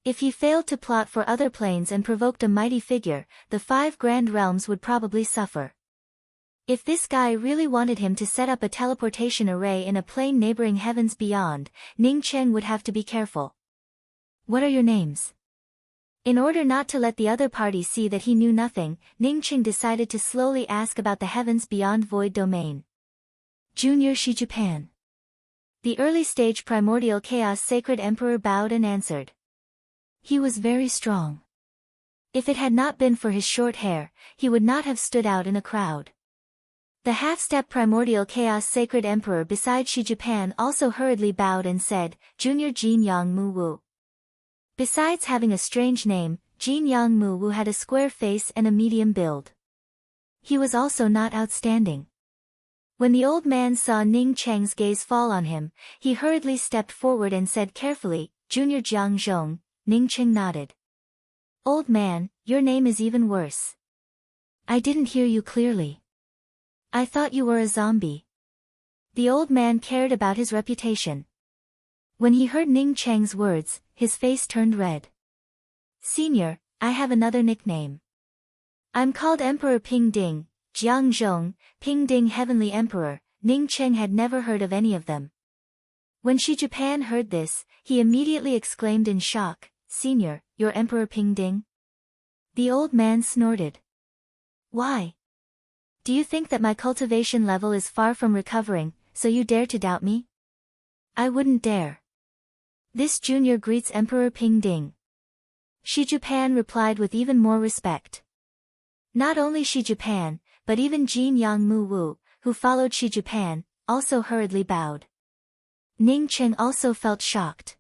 If he failed to plot for other planes and provoked a mighty figure, the 5 grand realms would probably suffer. If this guy really wanted him to set up a teleportation array in a plane neighboring heavens beyond, Ningqing would have to be careful. What are your names? In order not to let the other party see that he knew nothing, Ningqing decided to slowly ask about the heavens beyond void domain. Junior Shi Japan. The early stage primordial chaos sacred emperor bowed and answered. He was very strong. If it had not been for his short hair, he would not have stood out in a crowd. The half-step primordial chaos sacred emperor beside Shi Japan also hurriedly bowed and said, Junior Jin Yang Mu Wu. Besides having a strange name, Jin Yang Mu Wu had a square face and a medium build. He was also not outstanding. When the old man saw Ningqing's gaze fall on him, he hurriedly stepped forward and said carefully, Junior Jiang Zhong, Ning Qing nodded. Old man, your name is even worse. I didn't hear you clearly. I thought you were a zombie. The old man cared about his reputation. When he heard Ning Cheng's words, his face turned red. Senior, I have another nickname. I'm called Emperor Ping Ding, Jiang Zhong, Ping Ding Heavenly Emperor. Ning Cheng had never heard of any of them. When Shi Japan heard this, he immediately exclaimed in shock, Senior, you're Emperor Ping Ding? The old man snorted. Why? Do you think that my cultivation level is far from recovering, so you dare to doubt me? I wouldn't dare. This junior greets Emperor Ping Ding. Shi Japan replied with even more respect. Not only Shi Japan, but even Jin Yang Mu Wu, who followed Shi Japan, also hurriedly bowed. Ning Cheng also felt shocked.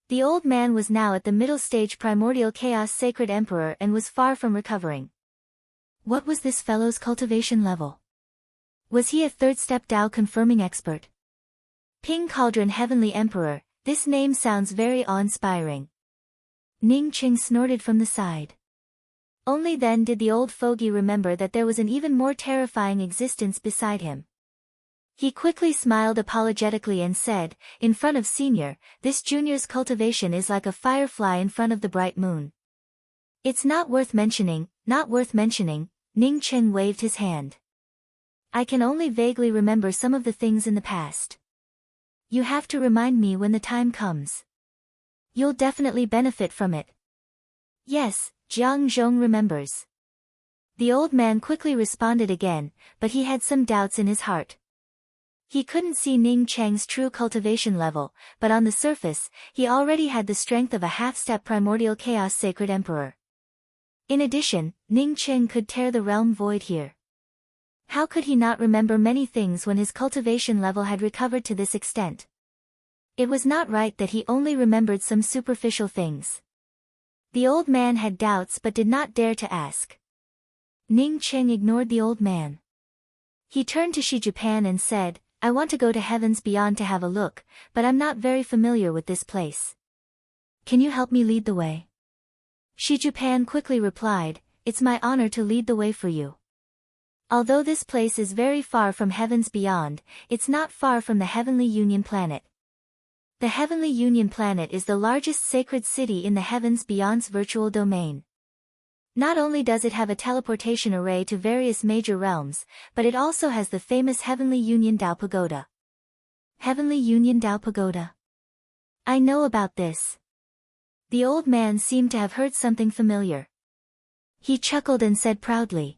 The old man was now at the middle stage primordial chaos sacred emperor and was far from recovering. What was this fellow's cultivation level? Was he a third step Dao confirming expert? Ping Cauldron Heavenly Emperor, this name sounds very awe-inspiring. Ning Cheng snorted from the side. Only then did the old fogey remember that there was an even more terrifying existence beside him. He quickly smiled apologetically and said, in front of Senior, this junior's cultivation is like a firefly in front of the bright moon. It's not worth mentioning, Ning Cheng waved his hand. I can only vaguely remember some of the things in the past. You have to remind me when the time comes. You'll definitely benefit from it. Yes, Jiang Zhong remembers. The old man quickly responded again, but he had some doubts in his heart. He couldn't see Ning Cheng's true cultivation level, but on the surface, he already had the strength of a half-step primordial chaos sacred emperor. In addition, Ning Cheng could tear the realm void here. How could he not remember many things when his cultivation level had recovered to this extent? It was not right that he only remembered some superficial things. The old man had doubts but did not dare to ask. Ning Cheng ignored the old man. He turned to Shi Japan and said, I want to go to heavens beyond to have a look, but I'm not very familiar with this place. Can you help me lead the way? Shi Japan quickly replied, it's my honor to lead the way for you. Although this place is very far from heavens beyond, it's not far from the Heavenly Union planet. The Heavenly Union planet is the largest sacred city in the heavens beyond's virtual domain. Not only does it have a teleportation array to various major realms, but it also has the famous Heavenly Union Dao Pagoda. Heavenly Union Dao Pagoda. I know about this. The old man seemed to have heard something familiar. He chuckled and said proudly.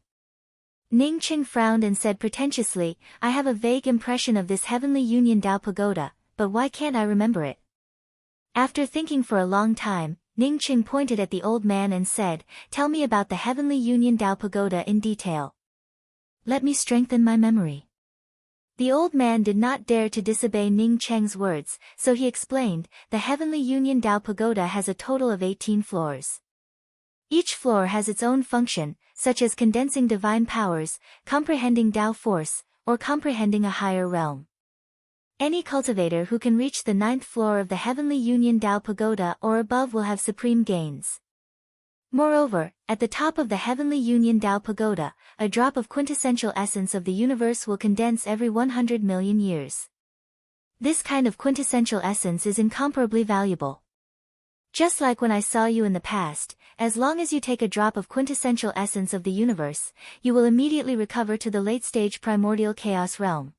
Ning Cheng frowned and said pretentiously, I have a vague impression of this Heavenly Union Dao Pagoda, but why can't I remember it? After thinking for a long time, Ning Cheng pointed at the old man and said, tell me about the Heavenly Union Dao Pagoda in detail. Let me strengthen my memory. The old man did not dare to disobey Ning Cheng's words, so he explained, the Heavenly Union Dao Pagoda has a total of 18 floors. Each floor has its own function, such as condensing divine powers, comprehending Dao force, or comprehending a higher realm. Any cultivator who can reach the 9th floor of the Heavenly Union Dao Pagoda or above will have supreme gains. Moreover, at the top of the Heavenly Union Dao Pagoda, a drop of quintessential essence of the universe will condense every 100 million years. This kind of quintessential essence is incomparably valuable. Just like when I saw you in the past, as long as you take a drop of quintessential essence of the universe, you will immediately recover to the late-stage primordial chaos realm.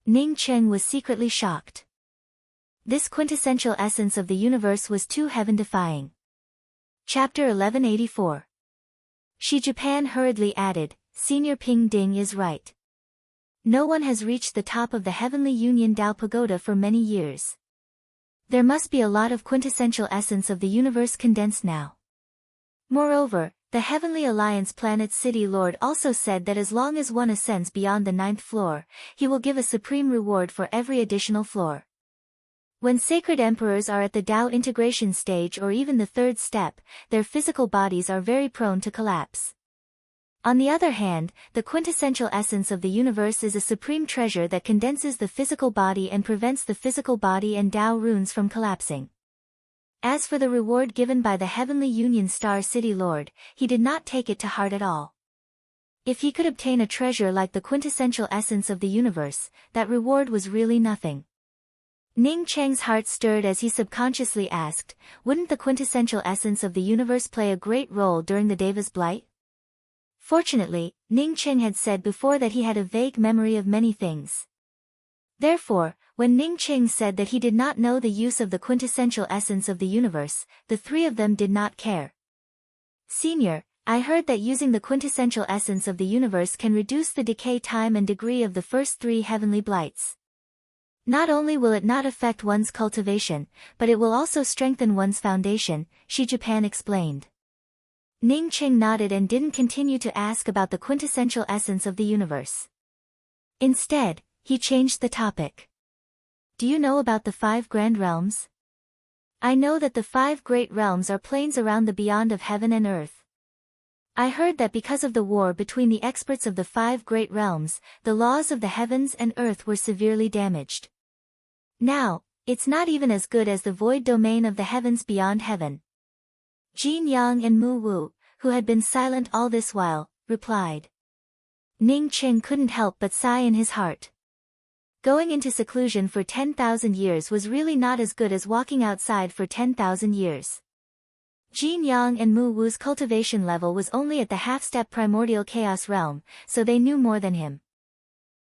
Ning Cheng was secretly shocked. This quintessential essence of the universe was too heaven-defying. Chapter 1184. Shi Japan hurriedly added, Senior Ping Ding is right. No one has reached the top of the Heavenly Union Dao Pagoda for many years. There must be a lot of quintessential essence of the universe condensed now. Moreover, the Heavenly Alliance Planet City Lord also said that as long as one ascends beyond the 9th floor, he will give a supreme reward for every additional floor. When sacred emperors are at the Dao integration stage or even the 3rd step, their physical bodies are very prone to collapse. On the other hand, the quintessential essence of the universe is a supreme treasure that condenses the physical body and prevents the physical body and Dao runes from collapsing. As for the reward given by the Heavenly Union Star City Lord, he did not take it to heart at all. If he could obtain a treasure like the quintessential essence of the universe, that reward was really nothing. Ning Cheng's heart stirred as he subconsciously asked, wouldn't the quintessential essence of the universe play a great role during the Deva's blight? Fortunately, Ning Cheng had said before that he had a vague memory of many things. Therefore, when Ning Cheng said that he did not know the use of the quintessential essence of the universe, the three of them did not care. Senior, I heard that using the quintessential essence of the universe can reduce the decay time and degree of the first 3 heavenly blights. Not only will it not affect one's cultivation, but it will also strengthen one's foundation, Shi Japan explained. Ning Cheng nodded and didn't continue to ask about the quintessential essence of the universe. Instead, he changed the topic. Do you know about the 5 grand realms? I know that the 5 great realms are planes around the beyond of heaven and earth. I heard that because of the war between the experts of the 5 great realms, the laws of the heavens and earth were severely damaged. Now, it's not even as good as the void domain of the heavens beyond heaven. Jin Yang and Mu Wu, who had been silent all this while, replied. Ning Cheng couldn't help but sigh in his heart. Going into seclusion for 10,000 years was really not as good as walking outside for 10,000 years. Jin Yang and Mu Wu's cultivation level was only at the half-step primordial chaos realm, so they knew more than him.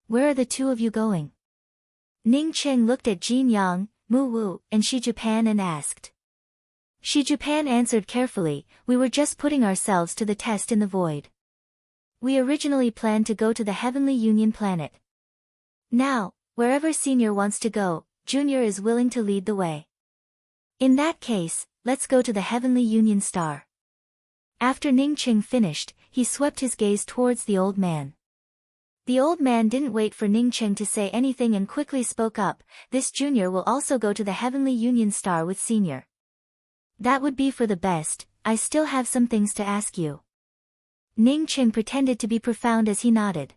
Where are the 2 of you going? Ning Cheng looked at Jin Yang, Mu Wu, and Shi Japan and asked. Shi Japan answered carefully, we were just putting ourselves to the test in the void. We originally planned to go to the Heavenly Union planet. Now, wherever Senior wants to go, Junior is willing to lead the way. In that case, let's go to the Heavenly Union Star. After Ning Cheng finished, he swept his gaze towards the old man. The old man didn't wait for Ning Cheng to say anything and quickly spoke up, this Junior will also go to the Heavenly Union Star with Senior. That would be for the best, I still have some things to ask you. Ning Cheng pretended to be profound as he nodded.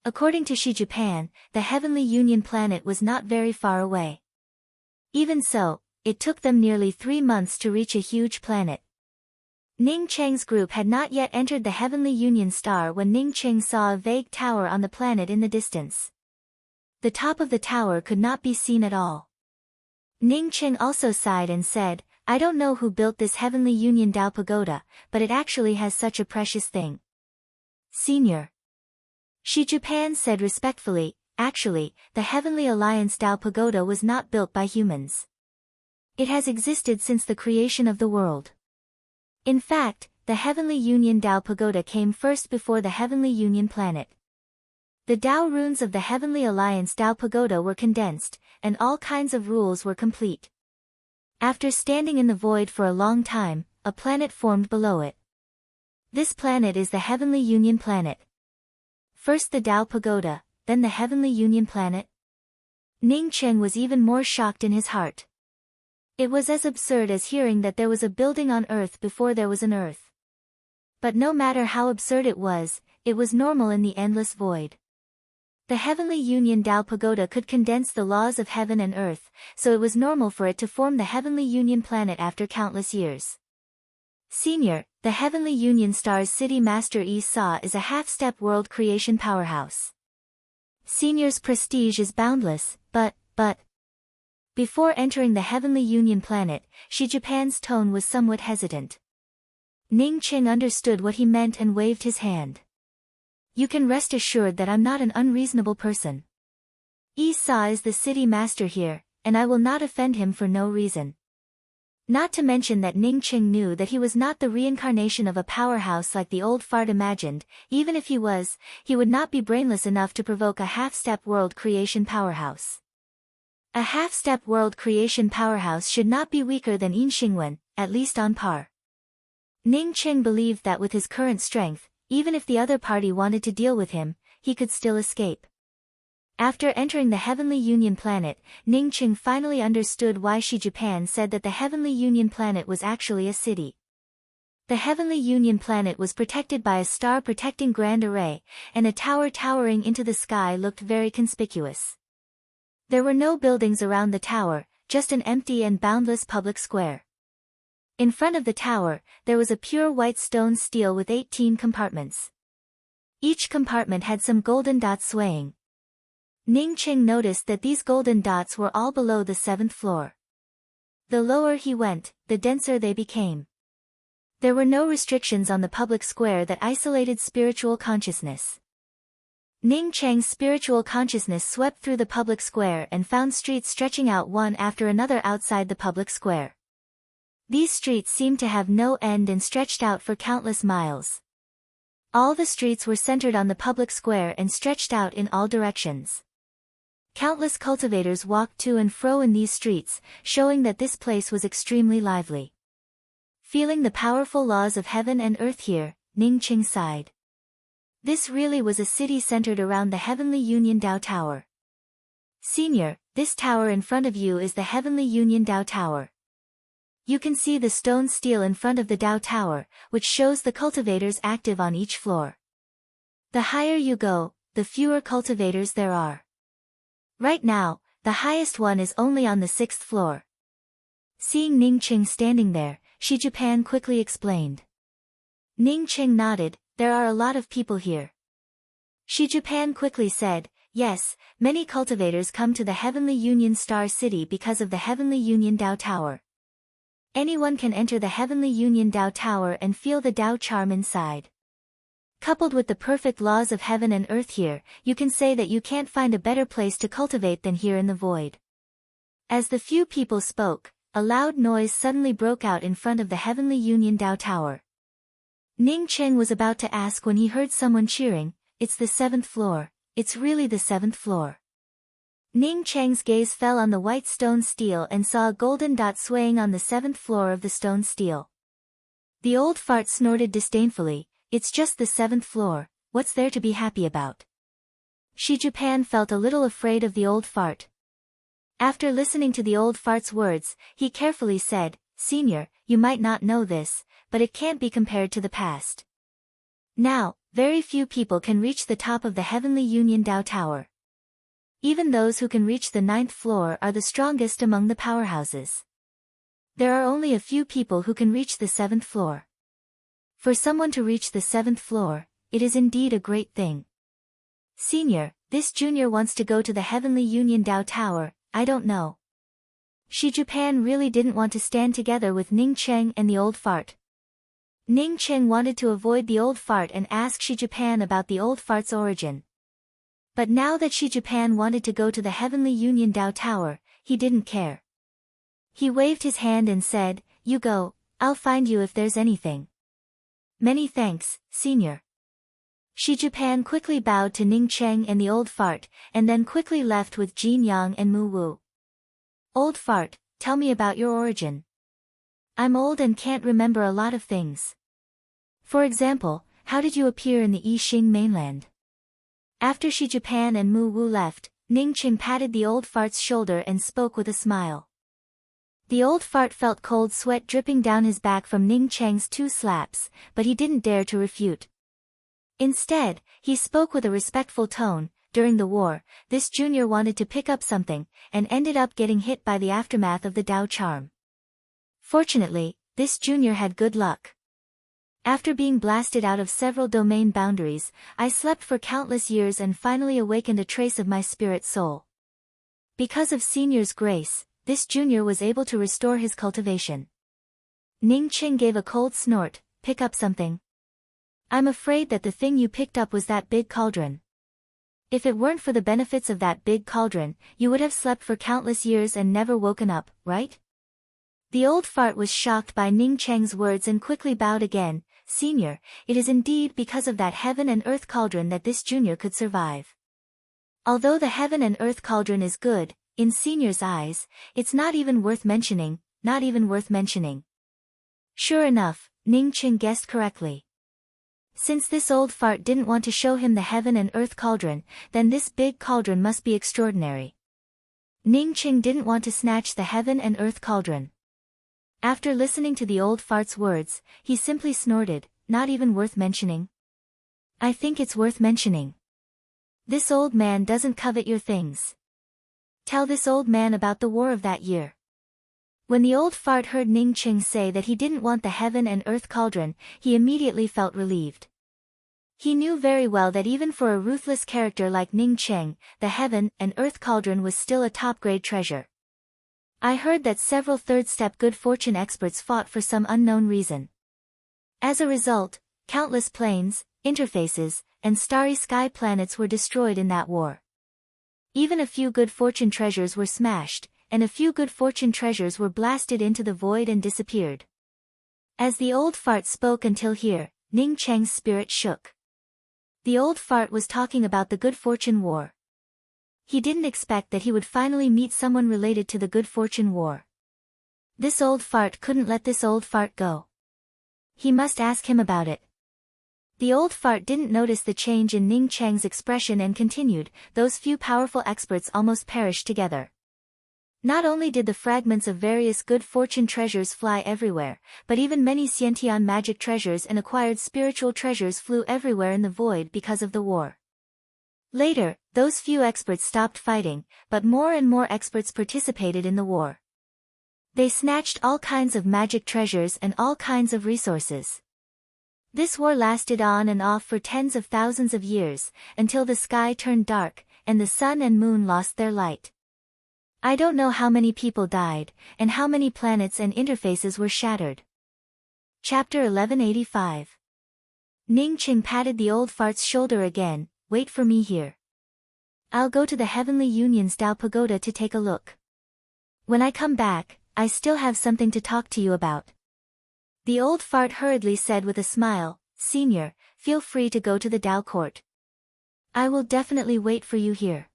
According to Shi Japan, the Heavenly Union planet was not very far away. Even so, it took them nearly 3 months to reach a huge planet. Ning Cheng's group had not yet entered the Heavenly Union Star when Ning Cheng saw a vague tower on the planet in the distance. The top of the tower could not be seen at all. Ning Cheng also sighed and said, I don't know who built this Heavenly Union Dao Pagoda, but it actually has such a precious thing. Senior. Shi Japan said respectfully, actually, the Heavenly Alliance Dao Pagoda was not built by humans. It has existed since the creation of the world. In fact, the Heavenly Union Dao Pagoda came first before the Heavenly Union planet. The Dao runes of the Heavenly Alliance Dao Pagoda were condensed, and all kinds of rules were complete. After standing in the void for a long time, a planet formed below it. This planet is the Heavenly Union planet. First the Dao Pagoda, then the Heavenly Union planet. Ning Cheng was even more shocked in his heart. It was as absurd as hearing that there was a building on Earth before there was an Earth. But no matter how absurd it was normal in the endless void. The Heavenly Union Dao Pagoda could condense the laws of heaven and earth, so it was normal for it to form the Heavenly Union planet after countless years. Senior, the Heavenly Union Star's City Master Yi Sa is a half-step world creation powerhouse. Senior's prestige is boundless, but... Before entering the Heavenly Union planet, Shi Japan's tone was somewhat hesitant. Ning Cheng understood what he meant and waved his hand. You can rest assured that I'm not an unreasonable person. Yi Sa is the city master here, and I will not offend him for no reason. Not to mention that Ning Cheng knew that he was not the reincarnation of a powerhouse like the old fart imagined. Even if he was, he would not be brainless enough to provoke a half-step world creation powerhouse. A half-step world creation powerhouse should not be weaker than Yin Xingwen, at least on par. Ning Cheng believed that with his current strength, even if the other party wanted to deal with him, he could still escape. After entering the Heavenly Union planet, Ning Cheng finally understood why Shi Japan said that the Heavenly Union planet was actually a city. The Heavenly Union planet was protected by a star-protecting grand array, and a tower towering into the sky looked very conspicuous. There were no buildings around the tower, just an empty and boundless public square. In front of the tower, there was a pure white stone stele with 18 compartments. Each compartment had some golden dots swaying. Ning Qing noticed that these golden dots were all below the 7th floor. The lower he went, the denser they became. There were no restrictions on the public square that isolated spiritual consciousness. Ning Cheng's spiritual consciousness swept through the public square and found streets stretching out one after another outside the public square. These streets seemed to have no end and stretched out for countless miles. All the streets were centered on the public square and stretched out in all directions. Countless cultivators walked to and fro in these streets, showing that this place was extremely lively. Feeling the powerful laws of heaven and earth here, Ning Qing sighed. This really was a city centered around the Heavenly Union Dao Tower. Senior, this tower in front of you is the Heavenly Union Dao Tower. You can see the stone stele in front of the Dao Tower, which shows the cultivators active on each floor. The higher you go, the fewer cultivators there are. Right now, the highest one is only on the 6th floor. Seeing Ning Qing standing there, Shi Japan quickly explained. Ning Qing nodded, there are a lot of people here. Shi Japan quickly said, yes, many cultivators come to the Heavenly Union Star City because of the Heavenly Union Dao Tower. Anyone can enter the Heavenly Union Dao Tower and feel the Dao charm inside. Coupled with the perfect laws of heaven and earth here, you can say that you can't find a better place to cultivate than here in the void. As the few people spoke, a loud noise suddenly broke out in front of the Heavenly Union Dao Tower. Ning Cheng was about to ask when he heard someone cheering, it's the 7th floor, it's really the 7th floor. Ning Cheng's gaze fell on the white stone stele and saw a golden dot swaying on the 7th floor of the stone stele. The old fart snorted disdainfully, it's just the 7th floor, what's there to be happy about? Shi Japan felt a little afraid of the old fart. After listening to the old fart's words, he carefully said, Senior, you might not know this, but it can't be compared to the past. Now, very few people can reach the top of the Heavenly Union Dao Tower. Even those who can reach the 9th floor are the strongest among the powerhouses. There are only a few people who can reach the 7th floor. For someone to reach the 7th floor, it is indeed a great thing. Senior, this junior wants to go to the Heavenly Union Dao Tower, I don't know. Shi Japan really didn't want to stand together with Ning Cheng and the old fart. Ning Cheng wanted to avoid the old fart and ask Shi Japan about the old fart's origin. But now that Shi Japan wanted to go to the Heavenly Union Dao Tower, he didn't care. He waved his hand and said, you go, I'll find you if there's anything. Many thanks, Senior. Shi Japan quickly bowed to Ning Cheng and the old fart, and then quickly left with Jin Yang and Mu Wu. Old fart, tell me about your origin. I'm old and can't remember a lot of things. For example, how did you appear in the Yixing mainland? After Shi Japan and Mu Wu left, Ning Cheng patted the old fart's shoulder and spoke with a smile. The old fart felt cold sweat dripping down his back from Ning Cheng's 2 slaps, but he didn't dare to refute. Instead, he spoke with a respectful tone, during the war, this junior wanted to pick up something, and ended up getting hit by the aftermath of the Dao charm. Fortunately, this junior had good luck. After being blasted out of several domain boundaries, I slept for countless years and finally awakened a trace of my spirit soul. Because of Senior's grace, this junior was able to restore his cultivation. Ning Cheng gave a cold snort, pick up something. I'm afraid that the thing you picked up was that big cauldron. If it weren't for the benefits of that big cauldron, you would have slept for countless years and never woken up, right? The old fart was shocked by Ning Cheng's words and quickly bowed again, Senior, it is indeed because of that heaven and earth cauldron that this junior could survive. Although the heaven and earth cauldron is good, in Senior's eyes, it's not even worth mentioning, not even worth mentioning. Sure enough, Ning Cheng guessed correctly. Since this old fart didn't want to show him the heaven and earth cauldron, then this big cauldron must be extraordinary. Ning Cheng didn't want to snatch the heaven and earth cauldron. After listening to the old fart's words, he simply snorted, not even worth mentioning. I think it's worth mentioning. This old man doesn't covet your things. Tell this old man about the war of that year. When the old fart heard Ning Qing say that he didn't want the heaven and earth cauldron, he immediately felt relieved. He knew very well that even for a ruthless character like Ning Qing, the heaven and earth cauldron was still a top-grade treasure. I heard that several third-step good fortune experts fought for some unknown reason. As a result, countless planes, interfaces, and starry sky planets were destroyed in that war. Even a few good fortune treasures were smashed, and a few good fortune treasures were blasted into the void and disappeared. As the old fart spoke until here, Ning Cheng's spirit shook. The old fart was talking about the good fortune war. He didn't expect that he would finally meet someone related to the good fortune war. This old fart couldn't let this old fart go. He must ask him about it. The old fart didn't notice the change in Ning Cheng's expression and continued, those few powerful experts almost perished together. Not only did the fragments of various good fortune treasures fly everywhere, but even many Xiantian magic treasures and acquired spiritual treasures flew everywhere in the void because of the war. Later, those few experts stopped fighting, but more and more experts participated in the war. They snatched all kinds of magic treasures and all kinds of resources. This war lasted on and off for tens of thousands of years, until the sky turned dark, and the sun and moon lost their light. I don't know how many people died, and how many planets and interfaces were shattered. Chapter 1185. Ning Qing patted the old fart's shoulder again. Wait for me here. I'll go to the Heavenly Union's Dao Pagoda to take a look. When I come back, I still have something to talk to you about. The old fart hurriedly said with a smile, Senior, feel free to go to the Dao court. I will definitely wait for you here.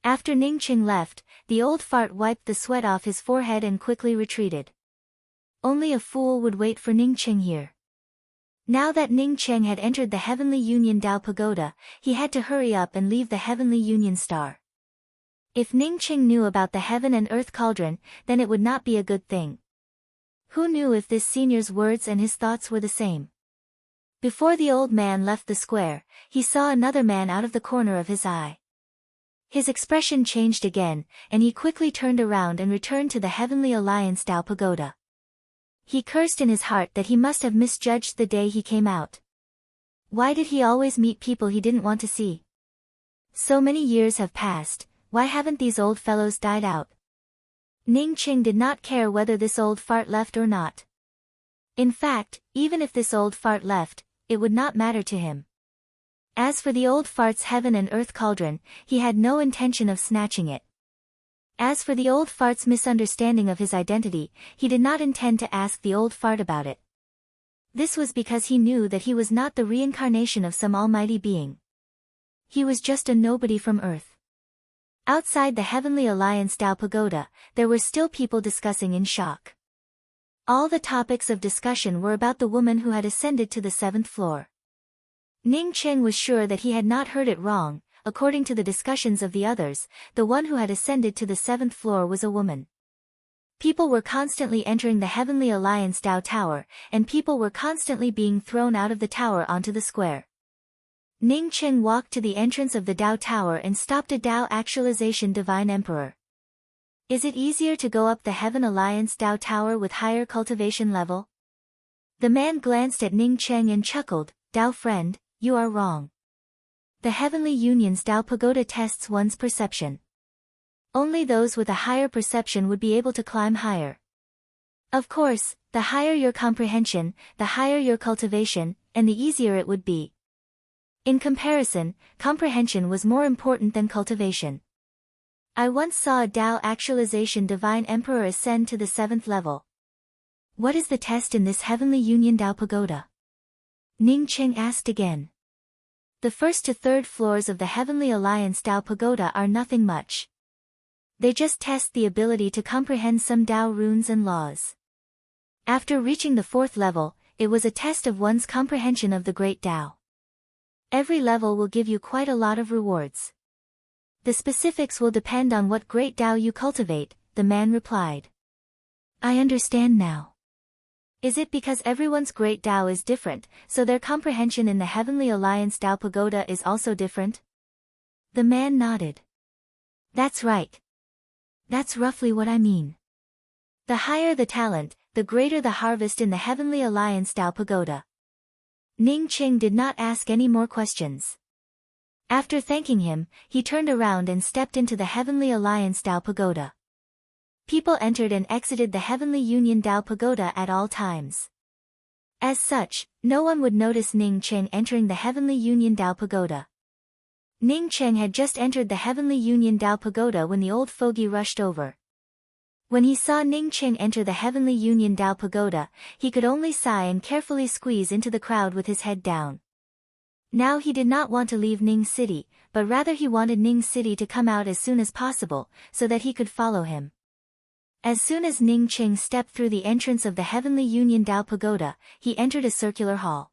After Ning Qing left, the old fart wiped the sweat off his forehead and quickly retreated. Only a fool would wait for Ning Qing here. Now that Ning Qing had entered the Heavenly Union Dao Pagoda, he had to hurry up and leave the Heavenly Union Star. If Ning Qing knew about the heaven and earth cauldron, then it would not be a good thing. Who knew if this senior's words and his thoughts were the same? Before the old man left the square, he saw another man out of the corner of his eye. His expression changed again, and he quickly turned around and returned to the Heavenly Alliance Dao Pagoda. He cursed in his heart that he must have misjudged the day he came out. Why did he always meet people he didn't want to see? So many years have passed, why haven't these old fellows died out? Ning Qing did not care whether this old fart left or not. In fact, even if this old fart left, it would not matter to him. As for the old fart's heaven and earth cauldron, he had no intention of snatching it. As for the old fart's misunderstanding of his identity, he did not intend to ask the old fart about it. This was because he knew that he was not the reincarnation of some almighty being. He was just a nobody from Earth. Outside the Heavenly Alliance Dao Pagoda, there were still people discussing in shock. All the topics of discussion were about the woman who had ascended to the 7th floor. Ning Qing was sure that he had not heard it wrong. According to the discussions of the others, the one who had ascended to the 7th floor was a woman. People were constantly entering the Heavenly Alliance Dao Tower, and people were constantly being thrown out of the tower onto the square. Ning Qing walked to the entrance of the Dao Tower and stopped a Dao Actualization Divine Emperor. Is it easier to go up the Heaven Alliance Dao Tower with higher cultivation level? The man glanced at Ning Qing and chuckled, Dao friend, you are wrong. The Heavenly Union's Dao Pagoda tests one's perception. Only those with a higher perception would be able to climb higher. Of course, the higher your comprehension, the higher your cultivation, and the easier it would be. In comparison, comprehension was more important than cultivation. I once saw a Dao Actualization Divine Emperor ascend to the 7th level. What is the test in this Heavenly Union Dao Pagoda? Ning Qing asked again. The 1st to 3rd floors of the Heavenly Alliance Dao Pagoda are nothing much. They just test the ability to comprehend some Dao runes and laws. After reaching the 4th level, it was a test of one's comprehension of the Great Dao. Every level will give you quite a lot of rewards. The specifics will depend on what Great Dao you cultivate, the man replied. I understand now. Is it because everyone's Great Dao is different, so their comprehension in the Heavenly Alliance Dao Pagoda is also different? The man nodded. That's right. That's roughly what I mean. The higher the talent, the greater the harvest in the Heavenly Alliance Tao Pagoda. Ning Qing did not ask any more questions. After thanking him, he turned around and stepped into the Heavenly Alliance Tao Pagoda. People entered and exited the Heavenly Union Tao Pagoda at all times. As such, no one would notice Ning Qing entering the Heavenly Union Tao Pagoda. Ning Qing had just entered the Heavenly Union Tao Pagoda when the old fogey rushed over. When he saw Ning Qing enter the Heavenly Union Tao Pagoda, he could only sigh and carefully squeeze into the crowd with his head down. Now he did not want to leave Ning City, but rather he wanted Ning City to come out as soon as possible, so that he could follow him. As soon as Ning Qing stepped through the entrance of the Heavenly Union Tao Pagoda, he entered a circular hall.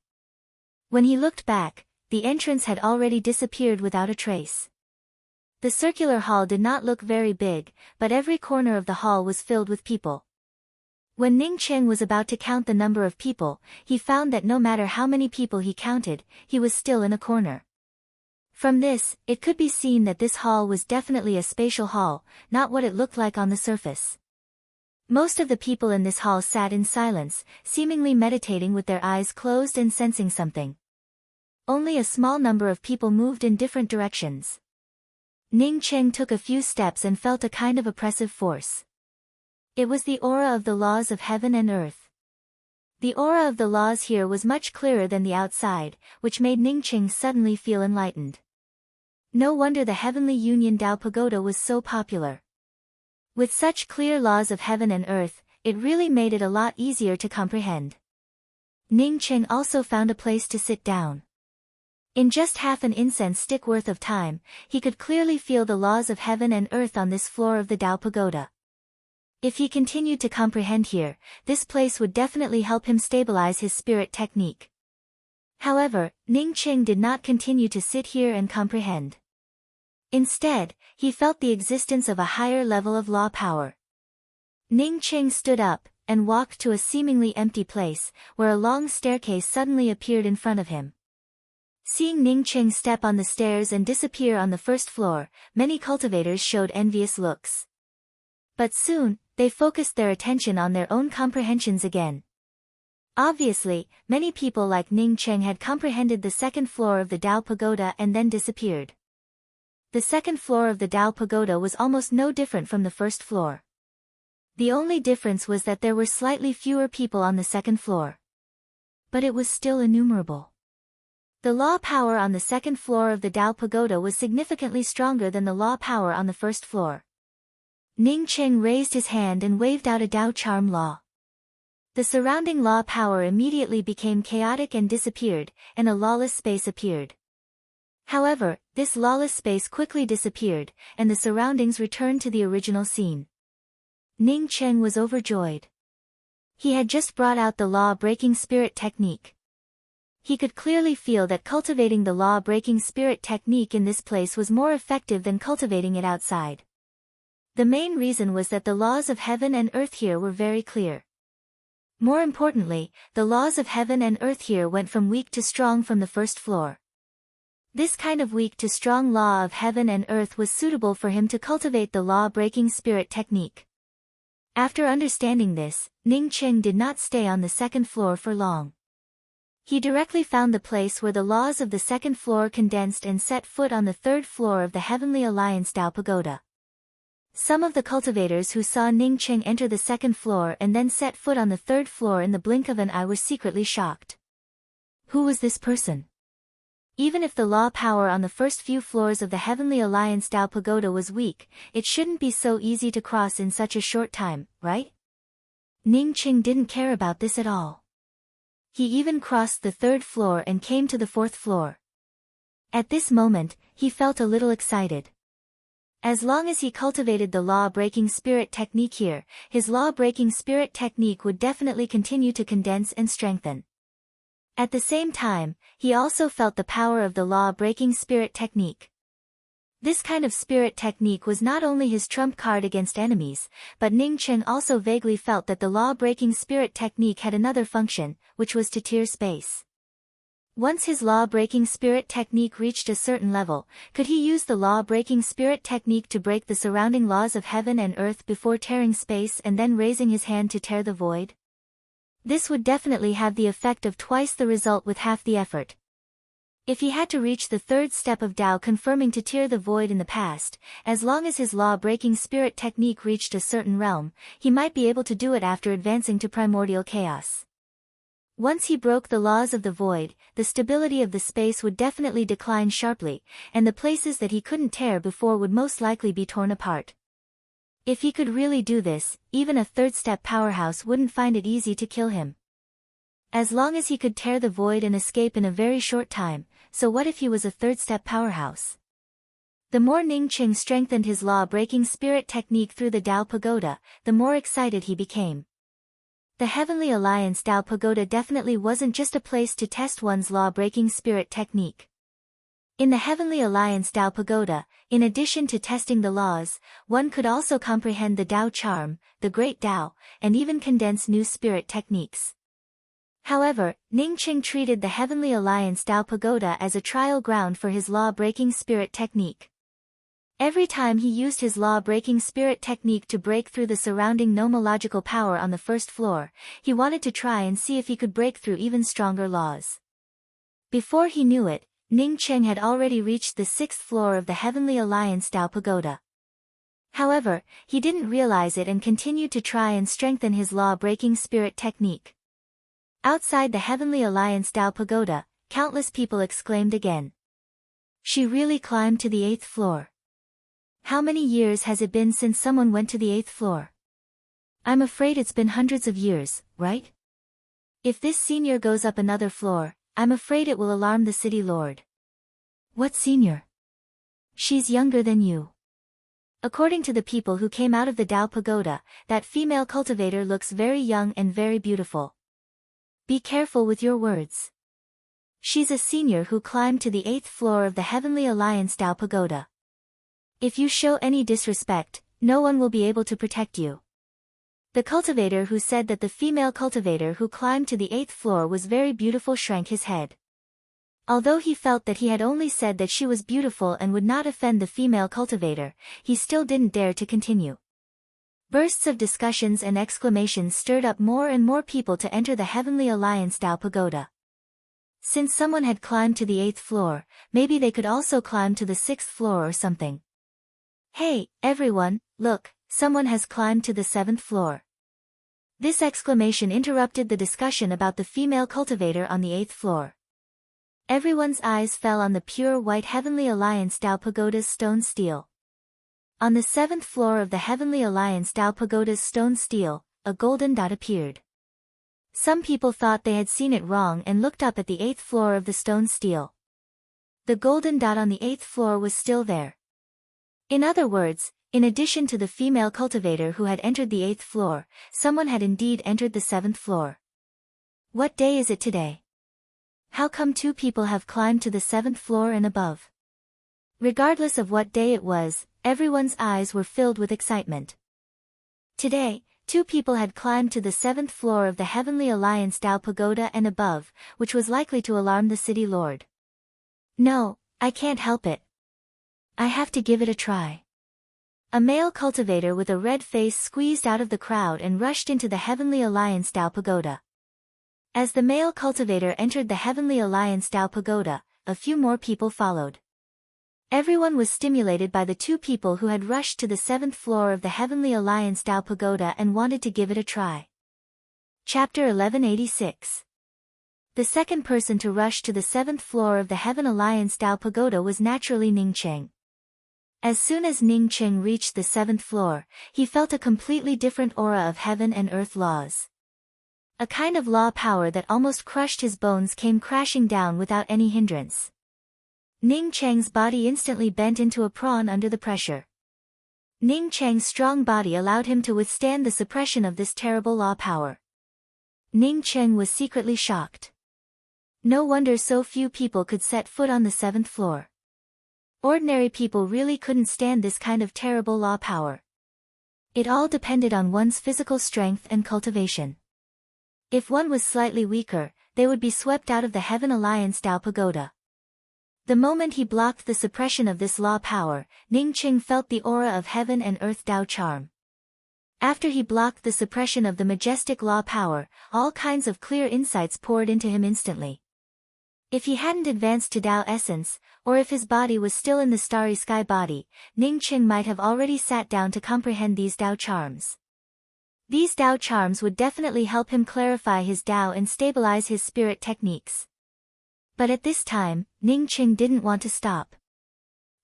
When he looked back, the entrance had already disappeared without a trace. The circular hall did not look very big, but every corner of the hall was filled with people. When Ning Qing was about to count the number of people, he found that no matter how many people he counted, he was still in a corner. From this, it could be seen that this hall was definitely a spatial hall, not what it looked like on the surface. Most of the people in this hall sat in silence, seemingly meditating with their eyes closed and sensing something. Only a small number of people moved in different directions. Ning Qing took a few steps and felt a kind of oppressive force. It was the aura of the laws of heaven and earth. The aura of the laws here was much clearer than the outside, which made Ning Qing suddenly feel enlightened. No wonder the Heavenly Union Tao Pagoda was so popular. With such clear laws of heaven and earth, it really made it a lot easier to comprehend. Ning Qing also found a place to sit down. In just half an incense stick worth of time, he could clearly feel the laws of heaven and earth on this floor of the Tao Pagoda. If he continued to comprehend here, this place would definitely help him stabilize his spirit technique. However, Ning Qing did not continue to sit here and comprehend. Instead, he felt the existence of a higher level of law power. Ning Qing stood up, and walked to a seemingly empty place, where a long staircase suddenly appeared in front of him. Seeing Ning Qing step on the stairs and disappear on the first floor, many cultivators showed envious looks. But soon, they focused their attention on their own comprehensions again. Obviously, many people like Ning Qing had comprehended the second floor of the Tao Pagoda and then disappeared. The second floor of the Tao Pagoda was almost no different from the first floor. The only difference was that there were slightly fewer people on the second floor. But it was still innumerable. The law power on the second floor of the Tao Pagoda was significantly stronger than the law power on the first floor. Ning Qing raised his hand and waved out a Tao Charm law. The surrounding law power immediately became chaotic and disappeared, and a lawless space appeared. However, this lawless space quickly disappeared, and the surroundings returned to the original scene. Ning Qing was overjoyed. He had just brought out the law-breaking spirit technique. He could clearly feel that cultivating the law-breaking spirit technique in this place was more effective than cultivating it outside. The main reason was that the laws of heaven and earth here were very clear. More importantly, the laws of heaven and earth here went from weak to strong from the first floor. This kind of weak to strong law of heaven and earth was suitable for him to cultivate the law-breaking spirit technique. After understanding this, Ning Qing did not stay on the second floor for long. He directly found the place where the laws of the second floor condensed and set foot on the third floor of the Heavenly Alliance Tao Pagoda. Some of the cultivators who saw Ning Qing enter the second floor and then set foot on the third floor in the blink of an eye were secretly shocked. Who was this person? Even if the law power on the first few floors of the Heavenly Alliance Tao Pagoda was weak, it shouldn't be so easy to cross in such a short time, right? Ning Qing didn't care about this at all. He even crossed the third floor and came to the fourth floor. At this moment, he felt a little excited. As long as he cultivated the law-breaking spirit technique here, his law-breaking spirit technique would definitely continue to condense and strengthen. At the same time, he also felt the power of the law-breaking spirit technique. This kind of spirit technique was not only his trump card against enemies, but Ning Qing also vaguely felt that the law-breaking spirit technique had another function, which was to clear space. Once his law-breaking spirit technique reached a certain level, could he use the law-breaking spirit technique to break the surrounding laws of heaven and earth before tearing space and then raising his hand to tear the void? This would definitely have the effect of twice the result with half the effort. If he had to reach the third step of Tao confirming to tear the void in the past, as long as his law-breaking spirit technique reached a certain realm, he might be able to do it after advancing to primordial chaos. Once he broke the laws of the void, the stability of the space would definitely decline sharply, and the places that he couldn't tear before would most likely be torn apart. If he could really do this, even a third-step powerhouse wouldn't find it easy to kill him. As long as he could tear the void and escape in a very short time, so what if he was a third-step powerhouse? The more Ning Qing strengthened his law-breaking spirit technique through the Tao Pagoda, the more excited he became. The Heavenly Alliance Tao Pagoda definitely wasn't just a place to test one's law-breaking spirit technique. In the Heavenly Alliance Tao Pagoda, in addition to testing the laws, one could also comprehend the Tao charm, the Great Tao, and even condense new spirit techniques. However, Ning Qing treated the Heavenly Alliance Tao Pagoda as a trial ground for his law-breaking spirit technique. Every time he used his law-breaking spirit technique to break through the surrounding nomological power on the first floor, he wanted to try and see if he could break through even stronger laws. Before he knew it, Ning Qing had already reached the 6th floor of the Heavenly Alliance Tao Pagoda. However, he didn't realize it and continued to try and strengthen his law-breaking spirit technique. Outside the Heavenly Alliance Tao Pagoda, countless people exclaimed again. She really climbed to the 8th floor. How many years has it been since someone went to the 8th floor? I'm afraid it's been hundreds of years, right? If this senior goes up another floor, I'm afraid it will alarm the city lord. What senior? She's younger than you. According to the people who came out of the Tao Pagoda, that female cultivator looks very young and very beautiful. Be careful with your words. She's a senior who climbed to the 8th floor of the Heavenly Alliance Tao Pagoda. If you show any disrespect, no one will be able to protect you. The cultivator who said that the female cultivator who climbed to the 8th floor was very beautiful shrank his head. Although he felt that he had only said that she was beautiful and would not offend the female cultivator, he still didn't dare to continue. Bursts of discussions and exclamations stirred up more and more people to enter the Heavenly Alliance Tao Pagoda. Since someone had climbed to the 8th floor, maybe they could also climb to the 6th floor or something. Hey, everyone, look, someone has climbed to the 7th floor. This exclamation interrupted the discussion about the female cultivator on the 8th floor. Everyone's eyes fell on the pure white Heavenly Alliance Tao Pagoda's stone stele. On the 7th floor of the Heavenly Alliance Tao Pagoda's stone stele, a golden dot appeared. Some people thought they had seen it wrong and looked up at the 8th floor of the stone stele. The golden dot on the 8th floor was still there. In other words, in addition to the female cultivator who had entered the 8th floor, someone had indeed entered the 7th floor. What day is it today? How come 2 people have climbed to the 7th floor and above? Regardless of what day it was, everyone's eyes were filled with excitement. Today, 2 people had climbed to the 7th floor of the Heavenly Alliance Tao Pagoda and above, which was likely to alarm the city lord. No, I can't help it. I have to give it a try. A male cultivator with a red face squeezed out of the crowd and rushed into the Heavenly Alliance Tao Pagoda. As the male cultivator entered the Heavenly Alliance Tao Pagoda, a few more people followed. Everyone was stimulated by the 2 people who had rushed to the 7th floor of the Heavenly Alliance Tao Pagoda and wanted to give it a try. Chapter 1186. The second person to rush to the 7th floor of the Heaven Alliance Tao Pagoda was naturally Ning Qing. As soon as Ning Qing reached the 7th floor, he felt a completely different aura of heaven and earth laws. A kind of law power that almost crushed his bones came crashing down without any hindrance. Ning Cheng's body instantly bent into a prawn under the pressure. Ning Cheng's strong body allowed him to withstand the suppression of this terrible law power. Ning Cheng was secretly shocked. No wonder so few people could set foot on the 7th floor. Ordinary people really couldn't stand this kind of terrible law power. It all depended on one's physical strength and cultivation. If one was slightly weaker, they would be swept out of the Heaven Alliance Tao Pagoda. The moment he blocked the suppression of this law power, Ning Qing felt the aura of heaven and earth Tao charm. After he blocked the suppression of the majestic law power, all kinds of clear insights poured into him instantly. If he hadn't advanced to Tao essence, or if his body was still in the starry sky body, Ning Qing might have already sat down to comprehend these Tao charms. These Tao charms would definitely help him clarify his Tao and stabilize his spirit techniques. But at this time, Ning Qing didn't want to stop.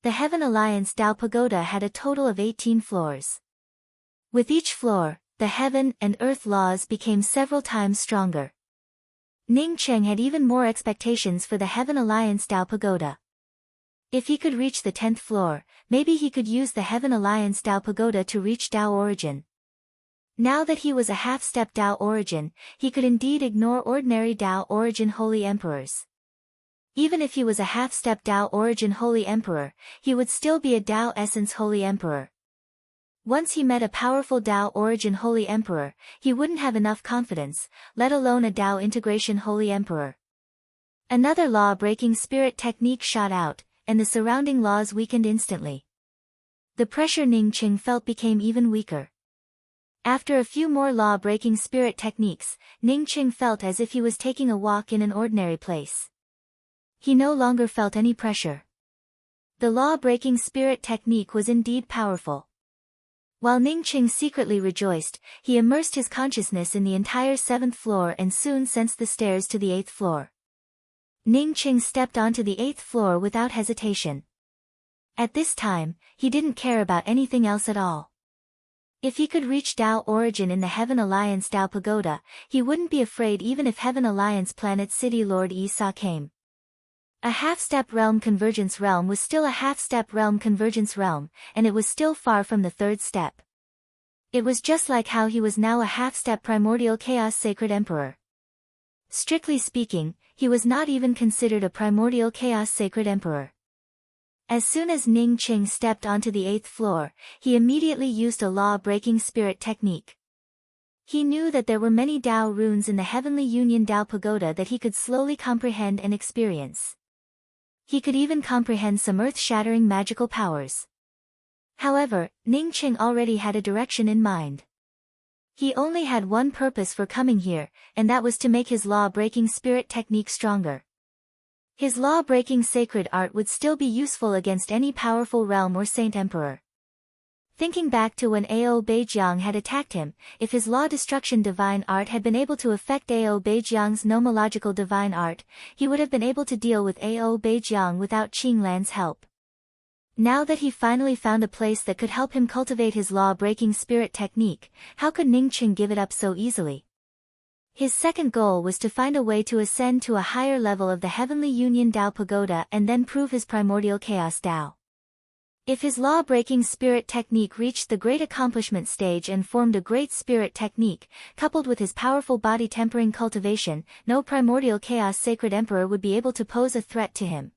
The Heaven Alliance Tao Pagoda had a total of 18 floors. With each floor, the heaven and earth laws became several times stronger. Ning Qing had even more expectations for the Heaven Alliance Tao Pagoda. If he could reach the 10th floor, maybe he could use the Heaven Alliance Tao Pagoda to reach Tao origin. Now that he was a half-step Tao origin, he could indeed ignore ordinary Tao origin holy emperors. Even if he was a half-step Tao origin holy emperor, he would still be a Tao essence holy emperor. Once he met a powerful Tao origin holy emperor, he wouldn't have enough confidence, let alone a Tao integration holy emperor. Another law-breaking spirit technique shot out, and the surrounding laws weakened instantly. The pressure Ning Qing felt became even weaker. After a few more law-breaking spirit techniques, Ning Qing felt as if he was taking a walk in an ordinary place. He no longer felt any pressure. The law-breaking spirit technique was indeed powerful. While Ning Qing secretly rejoiced, he immersed his consciousness in the entire 7th floor and soon sensed the stairs to the 8th floor. Ning Qing stepped onto the 8th floor without hesitation. At this time, he didn't care about anything else at all. If he could reach Tao origin in the Heaven Alliance Tao Pagoda, he wouldn't be afraid even if Heaven Alliance Planet City Lord Isa came. A half-step realm convergence realm was still a half-step realm convergence realm, and it was still far from the 3rd step. It was just like how he was now a half-step primordial chaos sacred emperor. Strictly speaking, he was not even considered a primordial chaos sacred emperor. As soon as Ning Qing stepped onto the 8th floor, he immediately used a law-breaking spirit technique. He knew that there were many Tao runes in the Heavenly Union Tao Pagoda that he could slowly comprehend and experience. He could even comprehend some earth-shattering magical powers. However, Ning Qing already had a direction in mind. He only had one purpose for coming here, and that was to make his law-breaking spirit technique stronger. His law-breaking sacred art would still be useful against any powerful realm or saint emperor. Thinking back to when Ao Beijiang had attacked him, if his law-destruction divine art had been able to affect Ao Beijiang's nomological divine art, he would have been able to deal with Ao Beijiang without Qing Lan's help. Now that he finally found a place that could help him cultivate his law-breaking spirit technique, how could Ning Qing give it up so easily? His second goal was to find a way to ascend to a higher level of the Heavenly Union Tao Pagoda and then prove his primordial chaos Tao. If his law-breaking spirit technique reached the great accomplishment stage and formed a great spirit technique, coupled with his powerful body-tempering cultivation, no primordial chaos sacred emperor would be able to pose a threat to him.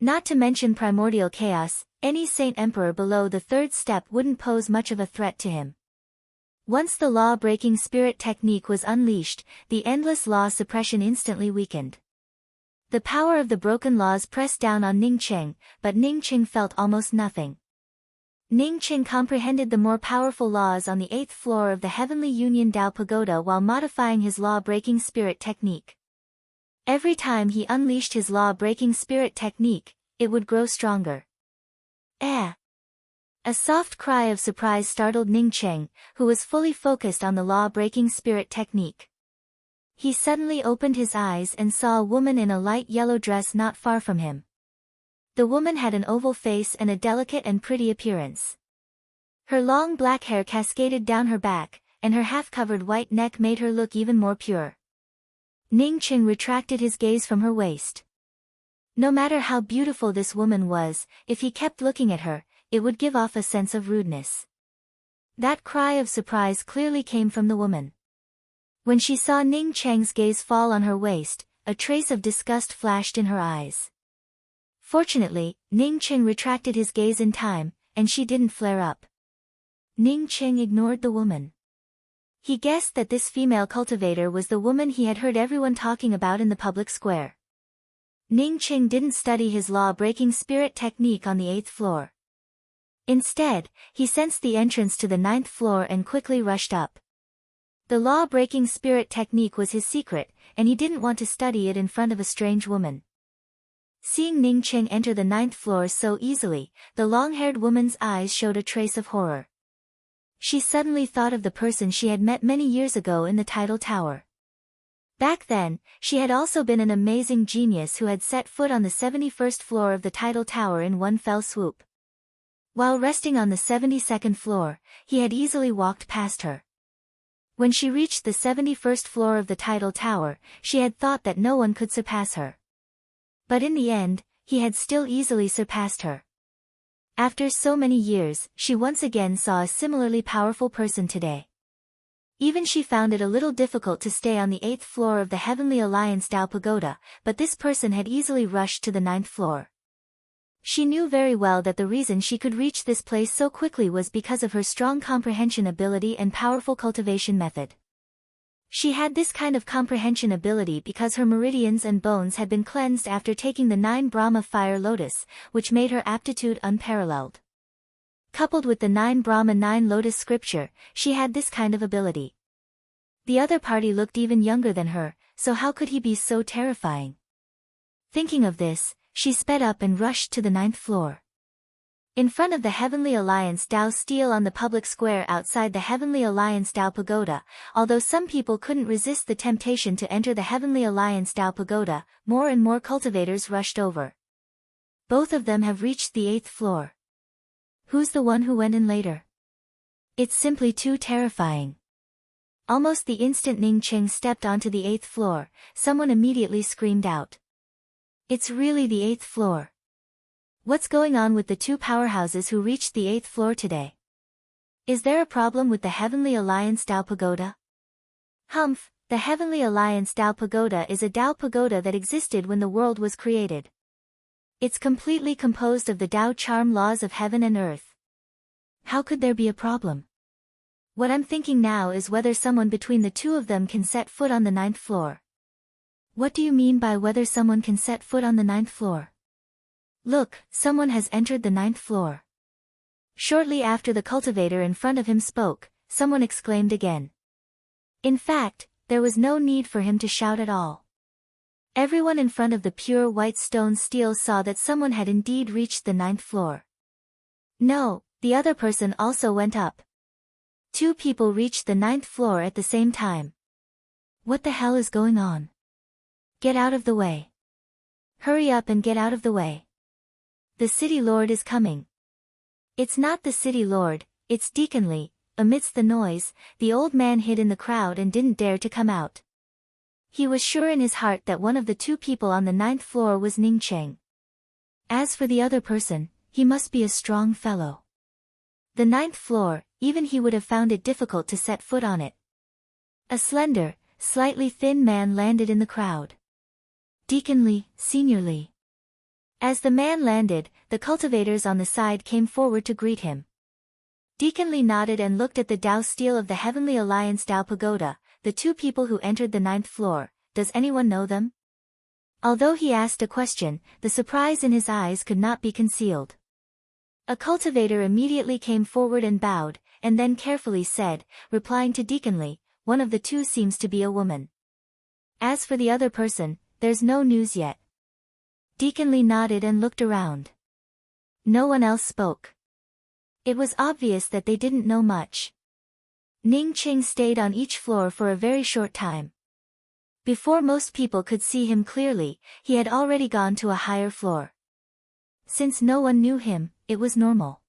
Not to mention primordial chaos, any saint emperor below the 3rd step wouldn't pose much of a threat to him. Once the law-breaking spirit technique was unleashed, the endless law suppression instantly weakened. The power of the broken laws pressed down on Ning Qing, but Ning Qing felt almost nothing. Ning Qing comprehended the more powerful laws on the 8th floor of the Heavenly Union Tao Pagoda while modifying his law-breaking spirit technique. Every time he unleashed his law-breaking spirit technique, it would grow stronger. A soft cry of surprise startled Ning Qing, who was fully focused on the law-breaking spirit technique. He suddenly opened his eyes and saw a woman in a light yellow dress not far from him. The woman had an oval face and a delicate and pretty appearance. Her long black hair cascaded down her back, and her half-covered white neck made her look even more pure. Ning Qing retracted his gaze from her waist. No matter how beautiful this woman was, if he kept looking at her, it would give off a sense of rudeness. That cry of surprise clearly came from the woman. When she saw Ning Qing's gaze fall on her waist, a trace of disgust flashed in her eyes. Fortunately, Ning Qing retracted his gaze in time, and she didn't flare up. Ning Qing ignored the woman. He guessed that this female cultivator was the woman he had heard everyone talking about in the public square. Ning Qing didn't study his law-breaking spirit technique on the 8th floor. Instead, he sensed the entrance to the 9th floor and quickly rushed up. The law-breaking spirit technique was his secret, and he didn't want to study it in front of a strange woman. Seeing Ning Qing enter the 9th floor so easily, the long-haired woman's eyes showed a trace of horror. She suddenly thought of the person she had met many years ago in the Tidal Tower. Back then, she had also been an amazing genius who had set foot on the 71st floor of the Tidal Tower in one fell swoop. While resting on the 72nd floor, he had easily walked past her. When she reached the 71st floor of the Tidal Tower, she had thought that no one could surpass her. But in the end, he had still easily surpassed her. After so many years, she once again saw a similarly powerful person today. Even she found it a little difficult to stay on the 8th floor of the Heavenly Alliance Tao Pagoda, but this person had easily rushed to the 9th floor. She knew very well that the reason she could reach this place so quickly was because of her strong comprehension ability and powerful cultivation method. She had this kind of comprehension ability because her meridians and bones had been cleansed after taking the 9 Brahma Fire Lotus, which made her aptitude unparalleled. Coupled with the 9 Brahma 9 Lotus scripture, she had this kind of ability. The other party looked even younger than her, so how could he be so terrifying? Thinking of this, she sped up and rushed to the 9th floor. In front of the Heavenly Alliance Tao stele on the public square outside the Heavenly Alliance Tao Pagoda, although some people couldn't resist the temptation to enter the Heavenly Alliance Tao Pagoda, more and more cultivators rushed over. Both of them have reached the 8th floor. Who's the one who went in later? It's simply too terrifying. Almost the instant Ning Qing stepped onto the 8th floor, someone immediately screamed out. It's really the 8th floor. What's going on with the two powerhouses who reached the 8th floor today? Is there a problem with the Heavenly Alliance Tao Pagoda? Humph, the Heavenly Alliance Tao Pagoda is a Tao Pagoda that existed when the world was created. It's completely composed of the Tao charm laws of heaven and earth. How could there be a problem? What I'm thinking now is whether someone between the two of them can set foot on the 9th floor. What do you mean by whether someone can set foot on the 9th floor? Look, someone has entered the 9th floor. Shortly after the cultivator in front of him spoke, someone exclaimed again. In fact, there was no need for him to shout at all. Everyone in front of the pure white stone stele saw that someone had indeed reached the 9th floor. No, the other person also went up. Two people reached the 9th floor at the same time. What the hell is going on? Get out of the way. Hurry up and get out of the way. The city lord is coming. It's not the city lord, it's Deacon Li. Amidst the noise, the old man hid in the crowd and didn't dare to come out. He was sure in his heart that one of the two people on the 9th floor was Ning Qing. As for the other person, he must be a strong fellow. The 9th floor, even he would have found it difficult to set foot on it. A slender, slightly thin man landed in the crowd. Deacon Li, Senior Li. As the man landed, the cultivators on the side came forward to greet him. Deacon Li nodded and looked at the Tao stele of the Heavenly Alliance Tao Pagoda, the two people who entered the 9th floor. Does anyone know them? Although he asked a question, the surprise in his eyes could not be concealed. A cultivator immediately came forward and bowed, and then carefully said, replying to Deacon Li, one of the two seems to be a woman. As for the other person, there's no news yet. Deacon Li nodded and looked around. No one else spoke. It was obvious that they didn't know much. Ning Qing stayed on each floor for a very short time. Before most people could see him clearly, he had already gone to a higher floor. Since no one knew him, it was normal.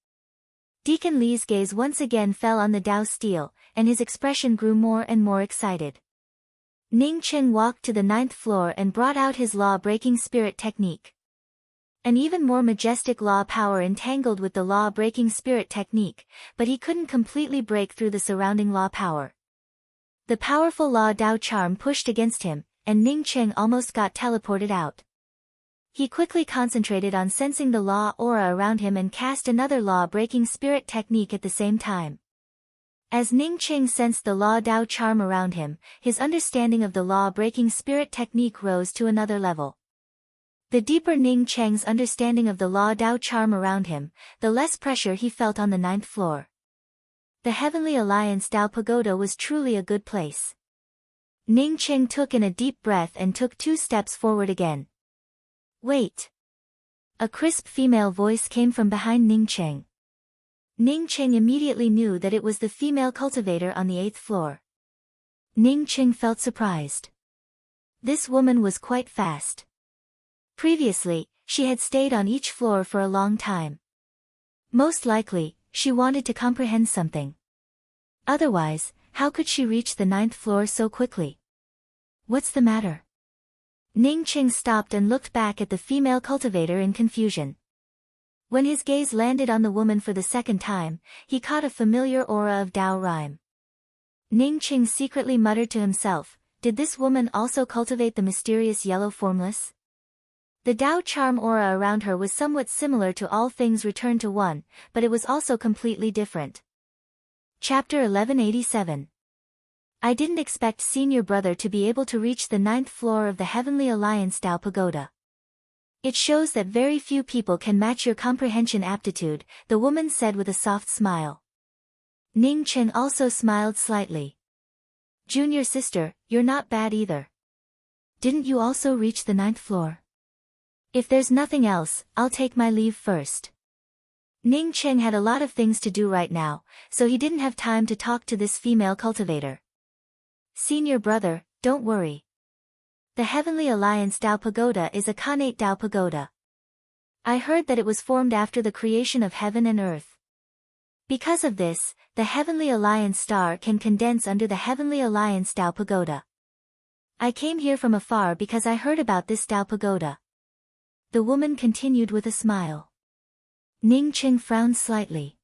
Deacon Li's gaze once again fell on the Tao stele, and his expression grew more and more excited. Ning Qing walked to the 9th floor and brought out his law-breaking spirit technique. An even more majestic law power entangled with the law-breaking spirit technique, but he couldn't completely break through the surrounding law power. The powerful law Tao charm pushed against him, and Ning Qing almost got teleported out. He quickly concentrated on sensing the law aura around him and cast another law-breaking spirit technique at the same time. As Ning Qing sensed the law Dao charm around him, his understanding of the law-breaking spirit technique rose to another level. The deeper Ning Cheng's understanding of the law Dao charm around him, the less pressure he felt on the 9th floor. The Heavenly Alliance Dao Pagoda was truly a good place. Ning Qing took in a deep breath and took 2 steps forward again. Wait! A crisp female voice came from behind Ning Qing. Ning Qing immediately knew that it was the female cultivator on the 8th floor. Ning Qing felt surprised. This woman was quite fast. Previously, she had stayed on each floor for a long time. Most likely, she wanted to comprehend something. Otherwise, how could she reach the 9th floor so quickly? What's the matter? Ning Qing stopped and looked back at the female cultivator in confusion. When his gaze landed on the woman for the 2nd time, he caught a familiar aura of Dao rhyme. Ning Qing secretly muttered to himself, did this woman also cultivate the mysterious yellow formless? The Dao charm aura around her was somewhat similar to All Things Return to One, but it was also completely different. Chapter 1187. I didn't expect senior brother to be able to reach the 9th floor of the Heavenly Alliance Dao Pagoda. It shows that very few people can match your comprehension aptitude, the woman said with a soft smile. Ning Qing also smiled slightly. Junior sister, you're not bad either. Didn't you also reach the 9th floor? If there's nothing else, I'll take my leave first. Ning Qing had a lot of things to do right now, so he didn't have time to talk to this female cultivator. Senior brother, don't worry. The Heavenly Alliance Dao Pagoda is a Khanate Dao Pagoda. I heard that it was formed after the creation of heaven and earth. Because of this, the Heavenly Alliance star can condense under the Heavenly Alliance Dao Pagoda. I came here from afar because I heard about this Dao Pagoda. The woman continued with a smile. Ning Qing frowned slightly.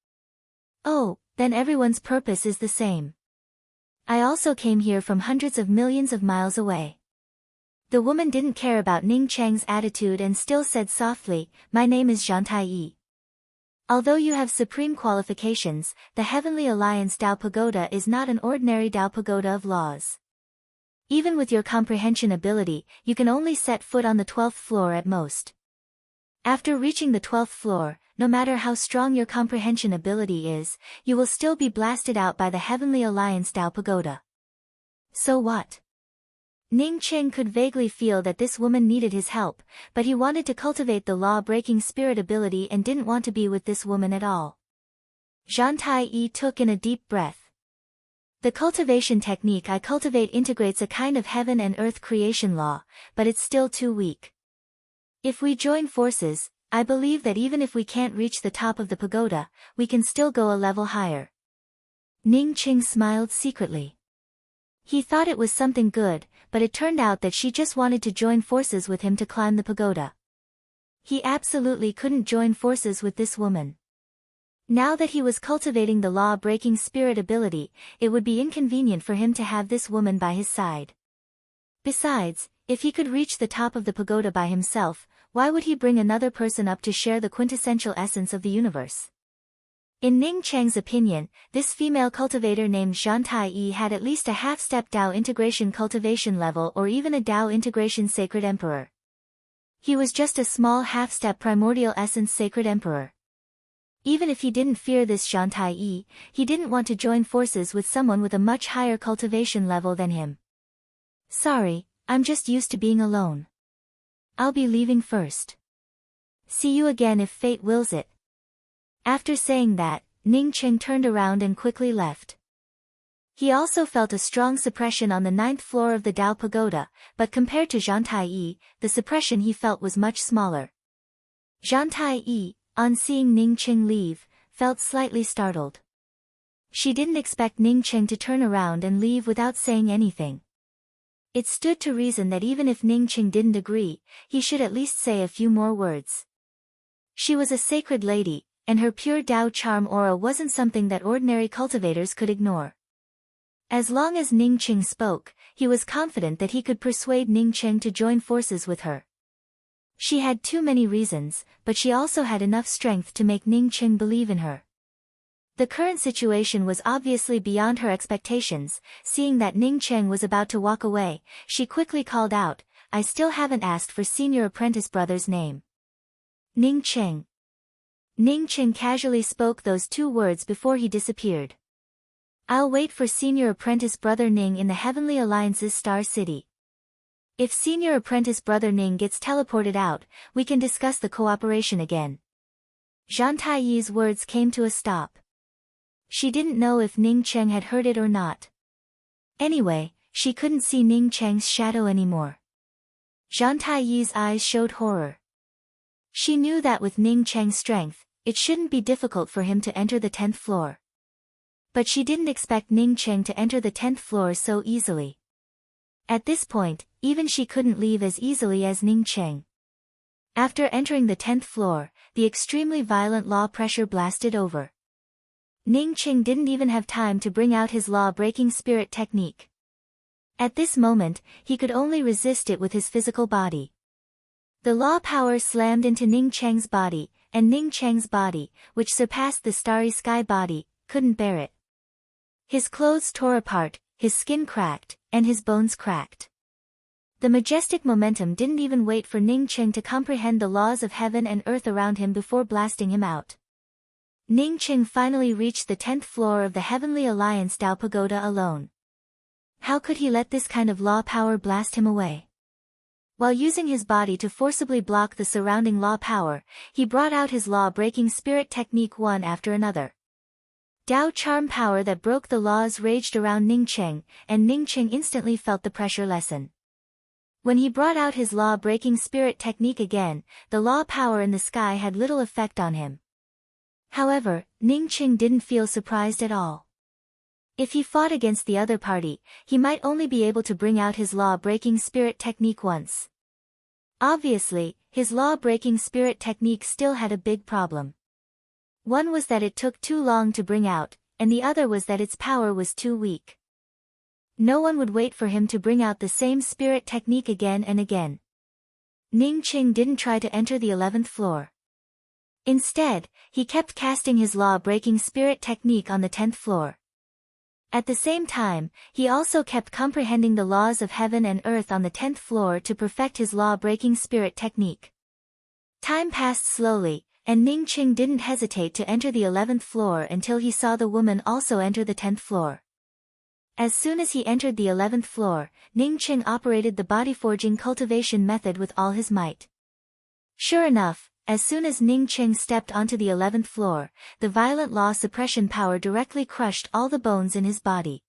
Oh, then everyone's purpose is the same. I also came here from hundreds of millions of miles away. The woman didn't care about Ning Cheng's attitude and still said softly, my name is Zhang Taiyi. Although you have supreme qualifications, the Heavenly Alliance Dao Pagoda is not an ordinary Dao Pagoda of laws. Even with your comprehension ability, you can only set foot on the 12th floor at most. After reaching the 12th floor, no matter how strong your comprehension ability is, you will still be blasted out by the Heavenly Alliance Dao Pagoda. So what? Ning Qing could vaguely feel that this woman needed his help, but he wanted to cultivate the law-breaking spirit ability and didn't want to be with this woman at all. Zhang Taiyi took in a deep breath. The cultivation technique I cultivate integrates a kind of heaven and earth creation law, but it's still too weak. If we join forces, I believe that even if we can't reach the top of the pagoda, we can still go a level higher. Ning Qing smiled secretly. He thought it was something good, but it turned out that she just wanted to join forces with him to climb the pagoda. He absolutely couldn't join forces with this woman. Now that he was cultivating the law-breaking spirit ability, it would be inconvenient for him to have this woman by his side. Besides, if he could reach the top of the pagoda by himself, why would he bring another person up to share the quintessential essence of the universe? In Ning Cheng's opinion, this female cultivator named Zhang Taiyi had at least a half-step Dao integration cultivation level or even a Dao integration sacred emperor. He was just a small half-step primordial essence sacred emperor. Even if he didn't fear this Zhang Taiyi, he didn't want to join forces with someone with a much higher cultivation level than him. Sorry, I'm just used to being alone. I'll be leaving first. See you again if fate wills it. After saying that, Ning Qing turned around and quickly left. He also felt a strong suppression on the 9th floor of the Dao Pagoda, but compared to Zhang Taiyi, the suppression he felt was much smaller. Zhang Taiyi, on seeing Ning Qing leave, felt slightly startled. She didn't expect Ning Qing to turn around and leave without saying anything. It stood to reason that even if Ning Qing didn't agree, he should at least say a few more words. She was a sacred lady, and her pure Dao charm aura wasn't something that ordinary cultivators could ignore. As long as Ning Qing spoke, he was confident that he could persuade Ning Qing to join forces with her. She had too many reasons, but she also had enough strength to make Ning Qing believe in her. The current situation was obviously beyond her expectations. Seeing that Ning Cheng was about to walk away, she quickly called out, "I still haven't asked for senior apprentice brother's name." Ning Cheng. Ning Cheng casually spoke those two words before he disappeared. "I'll wait for senior apprentice brother Ning in the Heavenly Alliance's Star City. If senior apprentice brother Ning gets teleported out, we can discuss the cooperation again." Zhang Taiyi's words came to a stop. She didn't know if Ning Cheng had heard it or not. Anyway, she couldn't see Ning Cheng's shadow anymore. Zhang Taiyi's eyes showed horror. She knew that with Ning Cheng's strength, it shouldn't be difficult for him to enter the 10th floor. But she didn't expect Ning Cheng to enter the 10th floor so easily. At this point, even she couldn't leave as easily as Ning Cheng. After entering the 10th floor, the extremely violent law pressure blasted over. Ning Cheng didn't even have time to bring out his law-breaking spirit technique. At this moment, he could only resist it with his physical body. The law power slammed into Ning Cheng's body, and Ning Cheng's body, which surpassed the starry sky body, couldn't bear it. His clothes tore apart, his skin cracked, and his bones cracked. The majestic momentum didn't even wait for Ning Cheng to comprehend the laws of heaven and earth around him before blasting him out. Ning Cheng finally reached the 10th floor of the Heavenly Alliance Dao Pagoda alone. How could he let this kind of law power blast him away? While using his body to forcibly block the surrounding law power, he brought out his law-breaking spirit technique one after another. Dao charm power that broke the laws raged around Ning Cheng, and Ning Cheng instantly felt the pressure lessen. When he brought out his law-breaking spirit technique again, the law power in the sky had little effect on him. However, Ning Cheng didn't feel surprised at all. If he fought against the other party, he might only be able to bring out his law-breaking spirit technique once. Obviously, his law-breaking spirit technique still had a big problem. One was that it took too long to bring out, and the other was that its power was too weak. No one would wait for him to bring out the same spirit technique again and again. Ning Cheng didn't try to enter the 11th floor. Instead, he kept casting his law-breaking spirit technique on the 10th floor. At the same time, he also kept comprehending the laws of heaven and earth on the 10th floor to perfect his law-breaking spirit technique. Time passed slowly, and Ning Cheng didn't hesitate to enter the 11th floor until he saw the woman also enter the 10th floor. As soon as he entered the 11th floor, Ning Cheng operated the body-forging cultivation method with all his might. Sure enough, as soon as Ning Cheng stepped onto the 11th floor, the violent law suppression power directly crushed all the bones in his body.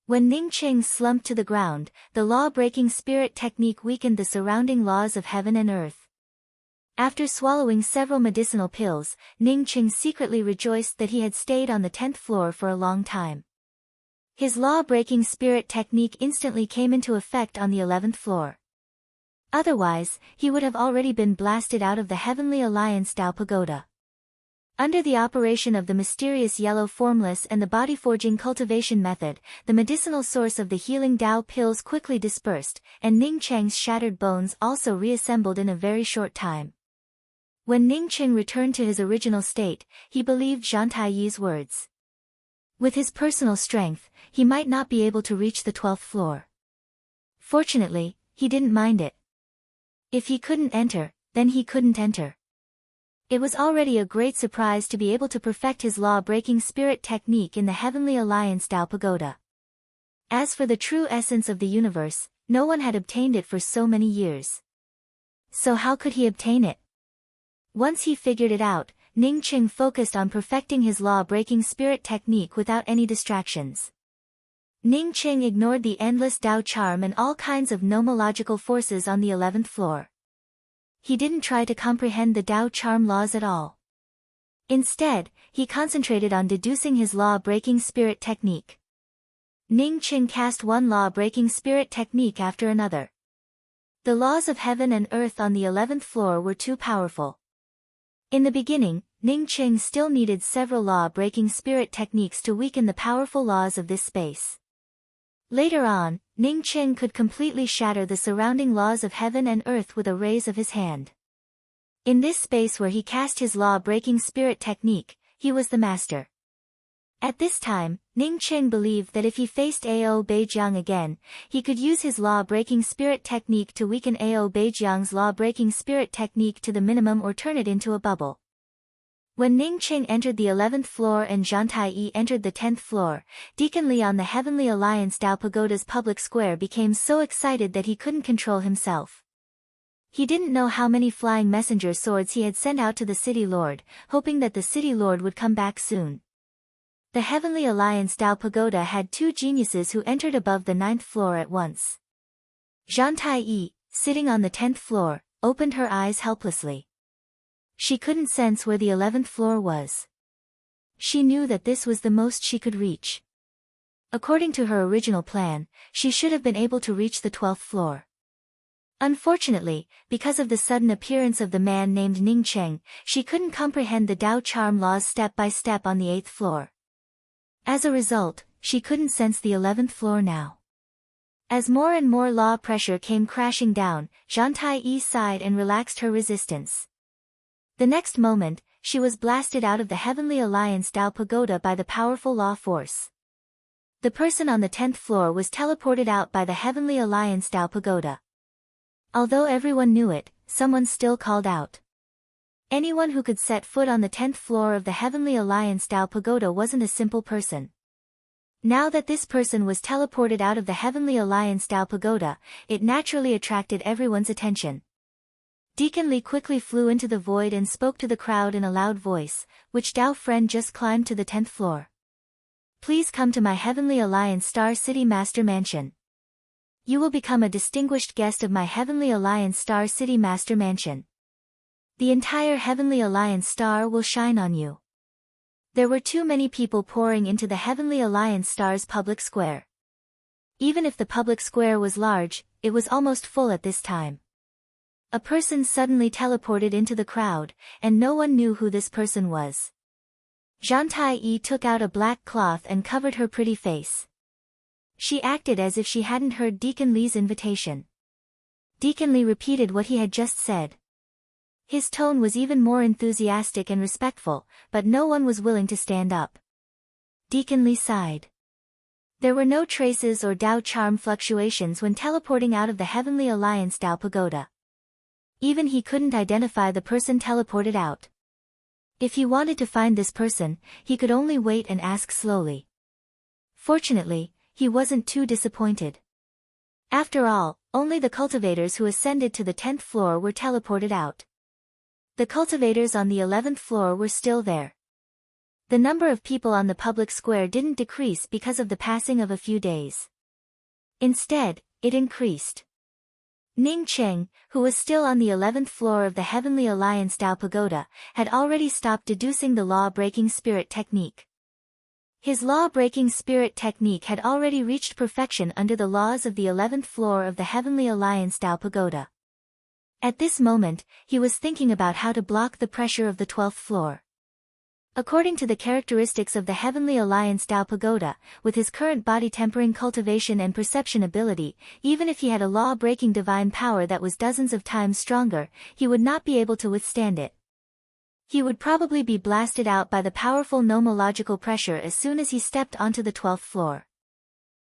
When Ning Cheng slumped to the ground, the law-breaking spirit technique weakened the surrounding laws of heaven and earth. After swallowing several medicinal pills, Ning Cheng secretly rejoiced that he had stayed on the 10th floor for a long time. His law-breaking spirit technique instantly came into effect on the 11th floor. Otherwise, he would have already been blasted out of the Heavenly Alliance Dao Pagoda. Under the operation of the mysterious yellow formless and the body-forging cultivation method, the medicinal source of the healing Dao pills quickly dispersed, and Ning Cheng's shattered bones also reassembled in a very short time. When Ning Cheng returned to his original state, he believed Zhang Taiyi's words. With his personal strength, he might not be able to reach the 12th floor. Fortunately, he didn't mind it. If he couldn't enter, then he couldn't enter. It was already a great surprise to be able to perfect his law-breaking spirit technique in the Heavenly Alliance Dao Pagoda. As for the true essence of the universe, no one had obtained it for so many years. So how could he obtain it? Once he figured it out, Ning Cheng focused on perfecting his law-breaking spirit technique without any distractions. Ning Cheng ignored the endless Dao charm and all kinds of nomological forces on the 11th floor. He didn't try to comprehend the Dao charm laws at all. Instead, he concentrated on deducing his law-breaking spirit technique. Ning Cheng cast one law-breaking spirit technique after another. The laws of heaven and earth on the 11th floor were too powerful. In the beginning, Ning Cheng still needed several law-breaking spirit techniques to weaken the powerful laws of this space. Later on, Ning Cheng could completely shatter the surrounding laws of heaven and earth with a raise of his hand. In this space where he cast his law-breaking spirit technique, he was the master. At this time, Ning Qing believed that if he faced Ao Beijiang again, he could use his law-breaking spirit technique to weaken Ao Beijiang's law-breaking spirit technique to the minimum or turn it into a bubble. When Ning Qing entered the 11th floor and Zhang Taiyi entered the 10th floor, Deacon Li on the Heavenly Alliance Dao Pagoda's public square became so excited that he couldn't control himself. He didn't know how many flying messenger swords he had sent out to the City Lord, hoping that the City Lord would come back soon. The Heavenly Alliance Dao Pagoda had two geniuses who entered above the 9th floor at once. Zhang Taiyi, sitting on the 10th floor, opened her eyes helplessly. She couldn't sense where the 11th floor was. She knew that this was the most she could reach. According to her original plan, she should have been able to reach the 12th floor. Unfortunately, because of the sudden appearance of the man named Ning Qing, she couldn't comprehend the Dao charm laws step by step on the 8th floor. As a result, she couldn't sense the 11th floor now. As more and more law pressure came crashing down, Zhang Taiyi sighed and relaxed her resistance. The next moment, she was blasted out of the Heavenly Alliance Dao Pagoda by the powerful law force. The person on the 10th floor was teleported out by the Heavenly Alliance Dao Pagoda. Although everyone knew it, someone still called out. Anyone who could set foot on the 10th floor of the Heavenly Alliance Dao Pagoda wasn't a simple person. Now that this person was teleported out of the Heavenly Alliance Dao Pagoda, it naturally attracted everyone's attention. Deacon Li quickly flew into the void and spoke to the crowd in a loud voice, "Which Dao friend just climbed to the 10th floor? Please come to my Heavenly Alliance Star City Master Mansion. You will become a distinguished guest of my Heavenly Alliance Star City Master Mansion. The entire Heavenly Alliance star will shine on you." There were too many people pouring into the Heavenly Alliance star's public square. Even if the public square was large, it was almost full at this time. A person suddenly teleported into the crowd, and no one knew who this person was. Zhang Taiyi took out a black cloth and covered her pretty face. She acted as if she hadn't heard Deacon Li's invitation. Deacon Li repeated what he had just said. His tone was even more enthusiastic and respectful, but no one was willing to stand up. Deacon Li sighed. There were no traces or Dao charm fluctuations when teleporting out of the Heavenly Alliance Dao Pagoda. Even he couldn't identify the person teleported out. If he wanted to find this person, he could only wait and ask slowly. Fortunately, he wasn't too disappointed. After all, only the cultivators who ascended to the 10th floor were teleported out. The cultivators on the 11th floor were still there. The number of people on the public square didn't decrease because of the passing of a few days. Instead, it increased. Ning Qing, who was still on the 11th floor of the Heavenly Alliance Dao Pagoda, had already stopped deducing the law-breaking spirit technique. His law-breaking spirit technique had already reached perfection under the laws of the 11th floor of the Heavenly Alliance Dao Pagoda. At this moment, he was thinking about how to block the pressure of the 12th floor. According to the characteristics of the Heavenly Alliance Dao Pagoda, with his current body-tempering cultivation and perception ability, even if he had a law-breaking divine power that was dozens of times stronger, he would not be able to withstand it. He would probably be blasted out by the powerful nomological pressure as soon as he stepped onto the 12th floor.